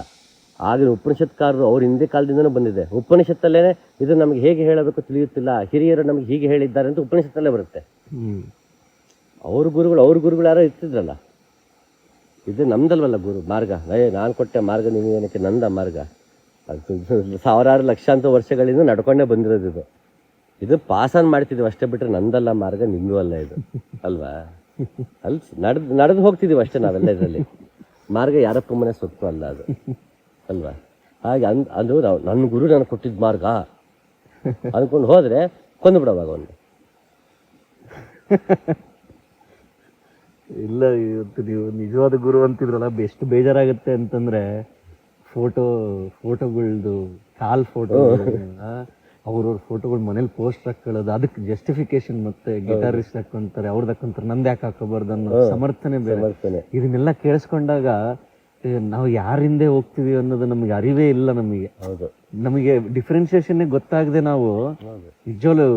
ಆಗಿನ ಉಪನಿಷತ್ಕಾರರು ಅವ್ರ ಹಿಂದೆ ಕಾಲದಿಂದನೂ ಬಂದಿದೆ. ಉಪನಿಷತ್ತಲ್ಲೇನೆ ಇದು ನಮ್ಗೆ ಹೇಗೆ ಹೇಳಬೇಕು ತಿಳಿಯುತ್ತಿಲ್ಲ, ಹಿರಿಯರು ನಮ್ಗೆ ಹೀಗೆ ಹೇಳಿದ್ದಾರೆ ಅಂತ ಉಪನಿಷತ್ತಲ್ಲೇ ಬರುತ್ತೆ. ಅವ್ರ ಗುರುಗಳು ಯಾರೋ ಇರ್ತಿದ್ರಲ್ಲ, ಇದು ನಮ್ದಲ್ವಲ್ಲ ಗುರು ಮಾರ್ಗ. ನಾನು ಕೊಟ್ಟೆ ಮಾರ್ಗ, ನೀವು ಏನಕ್ಕೆ ನಂದ ಮಾರ್ಗ? ಅದು ಸಾವಿರಾರು ಲಕ್ಷಾಂತರ ವರ್ಷಗಳಿಂದ ನಡ್ಕೊಂಡೇ ಬಂದಿರೋದು. ಇದು ಪಾಸ್ ಆನ್ ಮಾಡ್ತಿದ್ದೀವಿ ಅಷ್ಟೇ, ಬಿಟ್ರೆ ನಂದಲ್ಲ ಮಾರ್ಗ, ನಿಮ್ದು ಅಲ್ಲ ಇದು, ಅಲ್ವಾ? ಅಲ್ಲಿ ನಡೆದು ಹೋಗ್ತಿದೀವಿ ಅಷ್ಟೇ ನಾವೆಲ್ಲ. ಇದರಲ್ಲಿ ಮಾರ್ಗ ಯಾರಪ್ಪ ಮನೆ ಸೊತ್ತು ಅಲ್ಲ ಅದು, ಅಲ್ವಾ? ಹಾಗೆ ಅದು ನನ್ನ ಗುರು ನನಗೆ ಕೊಟ್ಟಿದ್ದ ಮಾರ್ಗ ಅಂದ್ಕೊಂಡು ಹೋದ್ರೆ ಕೊಂದು ಬಿಡೋವಾಗ ಒಂದು. ಇಲ್ಲ, ಇವತ್ತು ನೀವು ನಿಜವಾದ ಗುರು ಅಂತಿದ್ರಲ್ಲ, ಎಷ್ಟು ಬೇಜಾರಾಗುತ್ತೆ ಅಂತಂದ್ರೆ ಫೋಟೋಗಳ್ದು ಕಾಲ್ ಫೋಟೋ, ಅವ್ರವ್ರ ಫೋಟೋಗಳು ಮನೇಲಿ ಪೋಸ್ಟ್ ಹಾಕೊಳ್ಳೋದು, ಅದಕ್ಕೆ ಜಸ್ಟಿಫಿಕೇಶನ್ ಮತ್ತೆ ಗಿಟಾರಿಸ್ಟ್ ಹಾಕೊಂತಾರೆ, ಅವ್ರದ್ದು ಹಾಕೊಂತಾರೆ, ನಂದು ಯಾಕೆ ಹಾಕೋಬಾರ್ದು ಅನ್ನೋ ಸಮರ್ಥನೆ ಬೇರೆ. ಇದನ್ನೆಲ್ಲ ಕೇಳಿಸ್ಕೊಂಡಾಗ ನಾವು ಯಾರ ಹಿಂದೆ ಹೋಗ್ತೀವಿ ಅನ್ನೋದು ನಮಗೆ ಅರಿವೇ ಇಲ್ಲ. ನಮಗೆ ಡಿಫ್ರೆನ್ಸಿಯೇಷನ್ ಗೊತ್ತಾಗದೆ ನಾವು ನಿಜವಲ್ಲೂ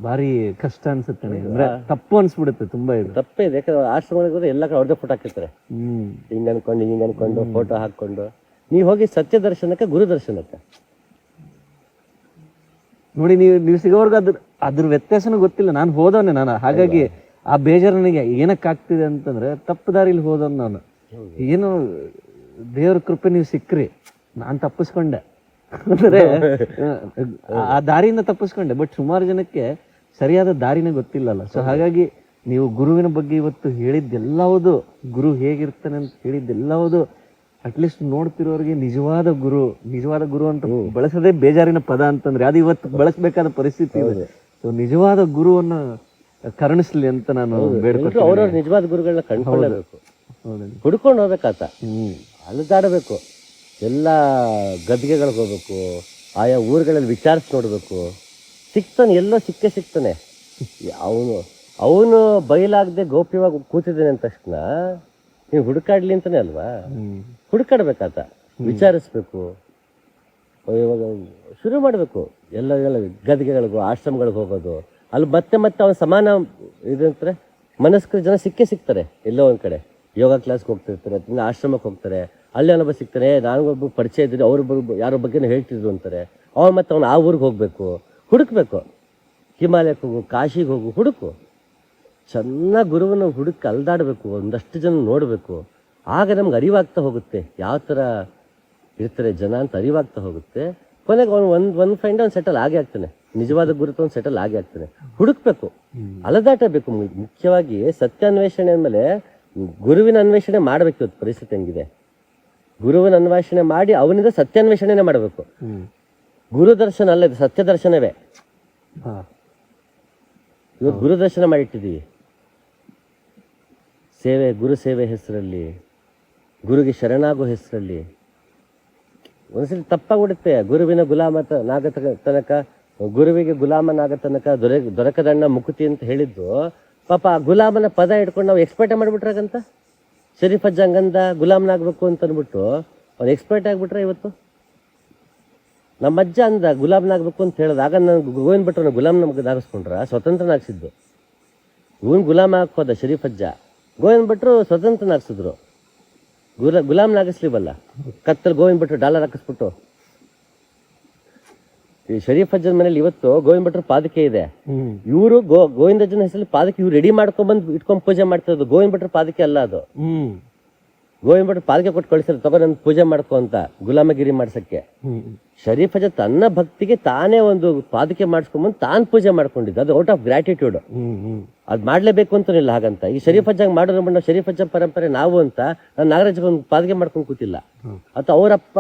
ಭಾರಿ ಕಷ್ಟ ಅನ್ಸುತ್ತೆ. ಅಂದ್ರೆ ತಪ್ಪು ಅನ್ಸ್ಬಿಡುತ್ತೆ, ತುಂಬಾ ಇದು ತಪ್ಪೇ ಇದೆ. ಯಾಕಂದ್ರೆ ಆಶ್ರಮಗಳಿಗೆ ಹೋದ್ರೆ ಎಲ್ಲ ಕಡೆ ಅವ್ರದೇ ಫೋಟೋ ಹಾಕಿರ್ತಾರೆ, ಹಿಂಗ್ ಅನ್ಕೊಂಡು ಫೋಟೋ ಹಾಕೊಂಡು. ನೀವು ಹೋಗಿ ಸತ್ಯ ದರ್ಶನಕ್ಕೆ, ಗುರು ದರ್ಶನಕ್ಕೆ ನೋಡಿ, ನೀವು ಸಿಗೋರ್ಗ ಅದ್ರ ವ್ಯತ್ಯಾಸನೂ ಗೊತ್ತಿಲ್ಲ. ನಾನು ಹೋದವನೇ ನಾನು, ಹಾಗಾಗಿ ಆ ಬೇಜಾರು ನನಗೆ ಏನಕ್ಕೆ ಆಗ್ತಿದೆ ಅಂತಂದ್ರೆ, ತಪ್ಪು ದಾರಿಲಿ ಹೋದವ್ ನಾನು. ಏನು ದೇವ್ರ ಕೃಪೆ ನೀವು ಸಿಕ್ಕ್ರಿ, ನಾನ್ ತಪ್ಪಿಸ್ಕೊಂಡೆ ಅಂದ್ರೆ ಆ ದಾರಿಯಿಂದ ತಪ್ಪಿಸ್ಕೊಂಡೆ. ಬಟ್ ಸುಮಾರು ಜನಕ್ಕೆ ಸರಿಯಾದ ದಾರಿನೇ ಗೊತ್ತಿಲ್ಲಲ್ಲ. ಸೊ ಹಾಗಾಗಿ ನೀವು ಗುರುವಿನ ಬಗ್ಗೆ ಇವತ್ತು ಹೇಳಿದ್ದೆಲ್ಲವುದು, ಗುರು ಹೇಗಿರ್ತಾನೆ ಅಂತ ಹೇಳಿದ್ದೆಲ್ಲವುದು ಅಟ್ಲೀಸ್ಟ್ ನೋಡ್ತಿರೋರಿಗೆ ನಿಜವಾದ ಗುರು ಅಂತ ಬಳಸದೇ ಬೇಜಾರಿನ ಪದ ಅಂತಂದ್ರೆ ಅದು ಇವತ್ತು ಬಳಸಬೇಕಾದ ಪರಿಸ್ಥಿತಿ ಇದೆ. ಸೊ ನಿಜವಾದ ಗುರುವನ್ನ ಕರುಣಿಸ್ಲಿ ಅಂತ ನಾನು ಬೇಡ್ಕೊಳ್ತೀನಿ. ಅವ್ರವ್ರ ನಿಜವಾದ ಗುರುಗಳನ್ನ ಕಂಡುಕೊಳ್ಳಬೇಕು, ಹುಡ್ಕೊಂಡು ಹೋಗ್ಬೇಕಾತ, ಅಲೆದಾಡಬೇಕು, ಎಲ್ಲ ಗದ್ಗೆಗಳಿಗೆ ಹೋಗ್ಬೇಕು, ಆಯಾ ಊರುಗಳಲ್ಲಿ ವಿಚಾರಿಸಿ ನೋಡ್ಬೇಕು. ಸಿಗ್ತಾನೆ, ಎಲ್ಲೋ ಸಿಗ್ತಾನೆ. ಅವನು ಬಯಲಾಗದೆ ಗೌಪ್ಯವಾಗಿ ಕೂತಿದ್ದಾನೆ ಅಂದ ತಕ್ಷಣ ನೀವು ಹುಡುಕಾಡ್ಲಿ ಅಂತಾನೆ ಅಲ್ವಾ? ಹುಡುಕಾಡ್ಬೇಕಾತ, ವಿಚಾರಿಸ್ಬೇಕು, ಇವಾಗ ಶುರು ಮಾಡಬೇಕು. ಎಲ್ಲ ಗದ್ಗೆಗಳಿಗೂ ಆಶ್ರಮಗಳಿಗೆ ಹೋಗೋದು, ಅಲ್ಲಿ ಮತ್ತೆ ಅವನ ಸಮಾನ ಇದಂತಾರೆ ಮನಸ್ಕರ ಜನ ಸಿಗ್ತಾರೆ. ಎಲ್ಲೋ ಒಂದ್ ಕಡೆ ಯೋಗ ಕ್ಲಾಸ್ಗೆ ಹೋಗ್ತಿರ್ತಾರೆ, ಆಶ್ರಮಕ್ಕೆ ಹೋಗ್ತಾರೆ, ಅಲ್ಲಿ ಅವನೊಬ್ಬ ಸಿಗ್ತಾನೆ, ನನಗೊಬ್ಬ ಪರಿಚಯ ಇದ್ರೆ ಅವ್ರೊಬ್ಬರು ಯಾರೋ ಬಗ್ಗೆನೂ ಹೇಳ್ತಿದ್ರು ಅಂತಾರೆ. ಅವ್ನು ಮತ್ತೆ ಅವ್ನು ಆ ಊರಿಗೆ ಹೋಗ್ಬೇಕು, ಹುಡುಕ್ಬೇಕು. ಹಿಮಾಲಯಕ್ಕೆ ಹೋಗು, ಕಾಶಿಗೆ ಹೋಗು, ಹುಡುಕು. ಚೆನ್ನಾಗಿ ಗುರುವನ್ನು ಹುಡುಕಿ ಅಲ್ದಾಡಬೇಕು, ಒಂದಷ್ಟು ಜನ ನೋಡಬೇಕು. ಆಗ ನಮ್ಗೆ ಅರಿವಾಗ್ತಾ ಹೋಗುತ್ತೆ ಯಾವ ಥರ ಇರ್ತಾರೆ ಜನ ಅಂತ ಅರಿವಾಗ್ತಾ ಹೋಗುತ್ತೆ. ಕೊನೆಗೆ ಅವ್ನು ಒಂದು ಫೈಂಡ್ ಅವ್ನು ಸೆಟಲ್ ಆಗೇ ಆಗ್ತಾನೆ, ನಿಜವಾದ ಗುರುತು ಒಂದು ಸೆಟಲ್ ಆಗೇ ಆಗ್ತಾನೆ. ಹುಡುಕ್ಬೇಕು, ಅಲದಾಟಬೇಕು. ಮುಖ್ಯವಾಗಿ ಸತ್ಯಾನ್ವೇಷಣೆ ಅಂದಮೇಲೆ ಗುರುವಿನ ಅನ್ವೇಷಣೆ ಮಾಡಬೇಕು. ಇವತ್ತು ಪರಿಸ್ಥಿತಿ ಹೆಂಗಿದೆ, ಗುರುವಿನ ಅನ್ವೇಷಣೆ ಮಾಡಿ ಅವನಿಂದ ಸತ್ಯಾನ್ವೇಷಣೆನೇ ಮಾಡಬೇಕು. ಗುರು ದರ್ಶನ ಅಲ್ಲ, ಇದು ಸತ್ಯ ದರ್ಶನವೇ. ಇವತ್ತು ಗುರು ದರ್ಶನ ಮಾಡಿಟ್ಟಿದ್ದೀವಿ. ಗುರು ಸೇವೆ ಹೆಸರಲ್ಲಿ, ಗುರುಗೆ ಶರಣಾಗೋ ಹೆಸರಲ್ಲಿ ಒಂದ್ಸಲಿ ತಪ್ಪಾಗ್ಬಿಡುತ್ತೆ. ಗುರುವಿನ ಗುರುವಿಗೆ ಗುಲಾಮನಾಗ ತನಕ ದೊರಕದಣ್ಣ ಮುಕುತಿ ಅಂತ ಹೇಳಿದ್ದು. ಪಾಪ ಆ ಗುಲಾಮನ ಪದ ಇಟ್ಕೊಂಡು ನಾವು ಎಕ್ಸ್ಪರ್ಟ್ ಮಾಡಿಬಿಟ್ರಾಗಂತ. ಶರೀಫ್ ಅಜ್ಜ ಹಂಗಂದ ಗುಲಾಮನಾಗಬೇಕು ಅಂತ ಅಂದ್ಬಿಟ್ಟು ಅವ್ನು ಎಕ್ಸ್ಪರ್ಟ್ ಆಗಿಬಿಟ್ರೆ. ಇವತ್ತು ನಮ್ಮ ಅಜ್ಜ ಅಂದ ಗುಲಾಮನಾಗಬೇಕು ಅಂತ ಹೇಳಿದ. ಆಗ ನಾನು ಗೋವಿಂದ ಭಟ್ರನ್ನ ಗುಲಾಮ್ ನಮ್ಗೆ ಆಗಿಸ್ಕೊಂಡ್ರ ಸ್ವತಂತ್ರನಾಗಿಸಿದ್ದು. ಇವನ್ ಗುಲಾಮ ಹಾಕೋದ ಶರೀಫ್ ಅಜ್ಜ, ಗೋವಿಂದ ಭಟ್ರು ಸ್ವತಂತ್ರನಾಗಿಸಿದ್ರು. ಗುಲಾಮ್ನಾಗಿಸ್ಲಿವಲ್ಲ, ಕತ್ತಲ್ ಗೋವಿಂದ ಭಟ್ರು ಡಾಲರ್ ಹಾಕಿಸ್ಬಿಟ್ಟು. ಈ ಶರೀಫ್ ಅಜ್ಜನ ಮನೇಲಿ ಇವತ್ತು ಗೋವಿಂದ ಭಟ್ರ ಪಾದಕೆ ಇದೆ. ಇವರು ಗೋವಿಂದಜ್ಜನ ಹೆಸರಲ್ಲಿ ಪಾದಕೆ ಇವ್ರು ರೆಡಿ ಮಾಡ್ಕೊಂಡ್ಬಂದು ಇಟ್ಕೊಂಡ್ ಪೂಜೆ ಮಾಡ್ತಿರೋದು. ಗೋವಿಂದ ಭಟ್ರ ಪಾದಕೆ ಅಲ್ಲ ಅದು. ಗೋವಿಂದ ಭಟ್ರು ಪಾದಕೆ ಕೊಟ್ಟು ಕಳಿಸಿದ್ರು, ತಗೋ ನನ್ ಪೂಜೆ ಮಾಡ್ಕೊ ಅಂತ, ಗುಲಾಮಗಿರಿ ಮಾಡ್ಸಕ್ಕೆ. ಶರೀಫ್ ಅಜ್ಜ ತನ್ನ ಭಕ್ತಿಗೆ ತಾನೇ ಒಂದು ಪಾದಕೆ ಮಾಡಿಸ್ಕೊಂಬಂದು ತಾನು ಪೂಜೆ ಮಾಡ್ಕೊಂಡಿದ್ದು. ಅದು ಔಟ್ ಆಫ್ ಗ್ರಾಟಿಟ್ಯೂಡ್. ಅದ್ ಮಾಡ್ಲೇಬೇಕು ಅಂತಾನಿಲ್ಲ. ಹಾಗಂತ ಈ ಶರೀಫ್ ಅಜ್ಜಂಗ್ ಮಾಡೋದ್ರ ನಾವು ಶರೀಫ್ ಅಜ್ಜ ಪರಂಪರೆ ನಾವು ಅಂತ ನಾನು ನಾಗರಾಜ್ ಒಂದು ಪಾದಕೆ ಮಾಡ್ಕೊಂಡು ಕೂತಿಲ್ಲ, ಅಥವಾ ಅವರಪ್ಪ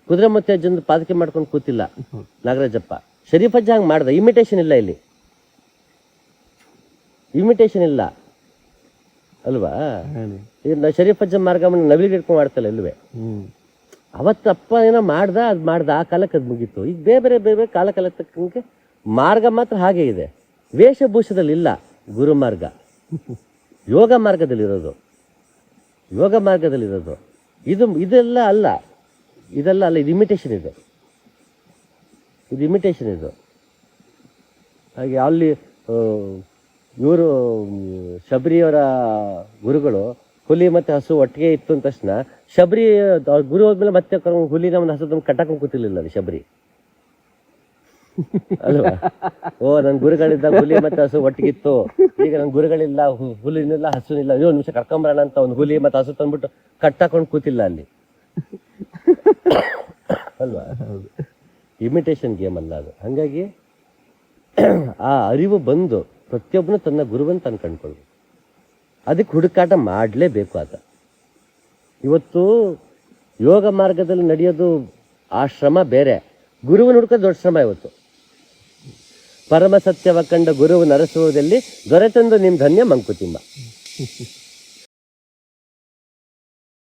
ಕುದುರೆಮುತ್ತಿ ಅಜ್ಜಂದು ಪಾದಕೆ ಮಾಡ್ಕೊಂಡು ಕೂತಿಲ್ಲ ನಾಗರಾಜಪ್ಪ. ಶರೀಫ್ ಅಜ್ಜ ಹಂಗ್ ಮಾಡ್ದ. ಇಮಿಟೇಷನ್ ಇಲ್ಲ ಇಲ್ಲಿ, ಇಮಿಟೇಷನ್ ಇಲ್ಲ ಅಲ್ವಾ? ಶರೀಫ್ ಅಜ್ಜ ಮಾರ್ಗ ನವಿಲಿಗೆ ಇಟ್ಕೊಂಡು ಮಾಡ್ತಲ್ಲ ಇಲ್ವೇ? ಅವತ್ತು ಅಪ್ಪ ಏನೋ ಮಾಡ್ದ ಆ ಕಾಲಕ್ಕೆ ಅದು ಮುಗೀತು. ಈಗ ಬೇರೆ ಬೇರೆ ಕಾಲ ತಕ್ಕಂಗೆ ಮಾರ್ಗ ಮಾತ್ರ ಹಾಗೆ ಇದೆ. ವೇಷಭೂಷದಲ್ಲಿ ಇಲ್ಲ ಗುರು ಮಾರ್ಗ, ಯೋಗ ಮಾರ್ಗದಲ್ಲಿರೋದು. ಇದೆಲ್ಲ ಅಲ್ಲ, ಇದು ಇಮಿಟೇಷನ್ ಇದು. ಹಾಗೆ ಅಲ್ಲಿ ಇವರು ಶಬರಿಯವರ ಗುರುಗಳು ಹುಲಿ ಮತ್ತೆ ಹಸು ಒಟ್ಟಿಗೆ ಇತ್ತು ಅಂದ ತಕ್ಷಣ ಶಬರಿ ಗುರು ಹೋದ್ಮೇಲೆ ಮತ್ತೆ ಹುಲಿನ ಒಂದು ಹಸು ಕಟ್ಟಾಕೊಂಡು ಕೂತಿರ್ಲಿಲ್ಲ ಅದು ಶಬರಿ ಅಲ್ವಾ? ನನ್ನ ಗುರುಗಳಿದ್ದಾಗ ಹುಲಿ ಮತ್ತೆ ಹಸು ಒಟ್ಟಿಗಿತ್ತು, ಈಗ ನನ್ನ ಗುರುಗಳಿಲ್ಲ, ಹುಲಿನಿಲ್ಲ ಹಸುನಿಲ್ಲ, ಅಯ್ಯೋ ನಿಮಿಷ ಕರ್ಕೊಂಬರೋಣ ಅಂತ ಒಂದು ಹುಲಿ ಮತ್ತೆ ಹಸು ತಂದ್ಬಿಟ್ಟು ಕಟ್ಟಾಕೊಂಡು ಕೂತಿಲ್ಲ ಅಲ್ಲಿ ಅಲ್ವಾ? ಇಮಿಟೇಷನ್ ಗೇಮ್ ಅಲ್ಲ ಅದು. ಹಾಗಾಗಿ ಆ ಅರಿವು ಬಂದು ಪ್ರತಿಯೊಬ್ಬನು ತನ್ನ ಗುರುವನ್ನು ತಾನು ಕಂಡ್ಕೊಳ್ಬೇಕು. ಅದಕ್ಕೆ ಹುಡುಕಾಟ ಮಾಡಲೇಬೇಕು ಆತ. ಇವತ್ತು ಯೋಗ ಮಾರ್ಗದಲ್ಲಿ ನಡೆಯೋದು ಆ ಶ್ರಮ ಬೇರೆ, ಗುರುವನ್ನು ಹುಡುಕೋದು ದೊಡ್ಡ ಶ್ರಮ. ಇವತ್ತು ಪರಮ ಸತ್ಯವ ಕಂಡ ಗುರುವು ನರಸುವುದಲ್ಲಿ ದೊರೆತಂದು ನಿಮ್ಮ ಧನ್ಯ ಮಂಕುತಿಮ್ಮ.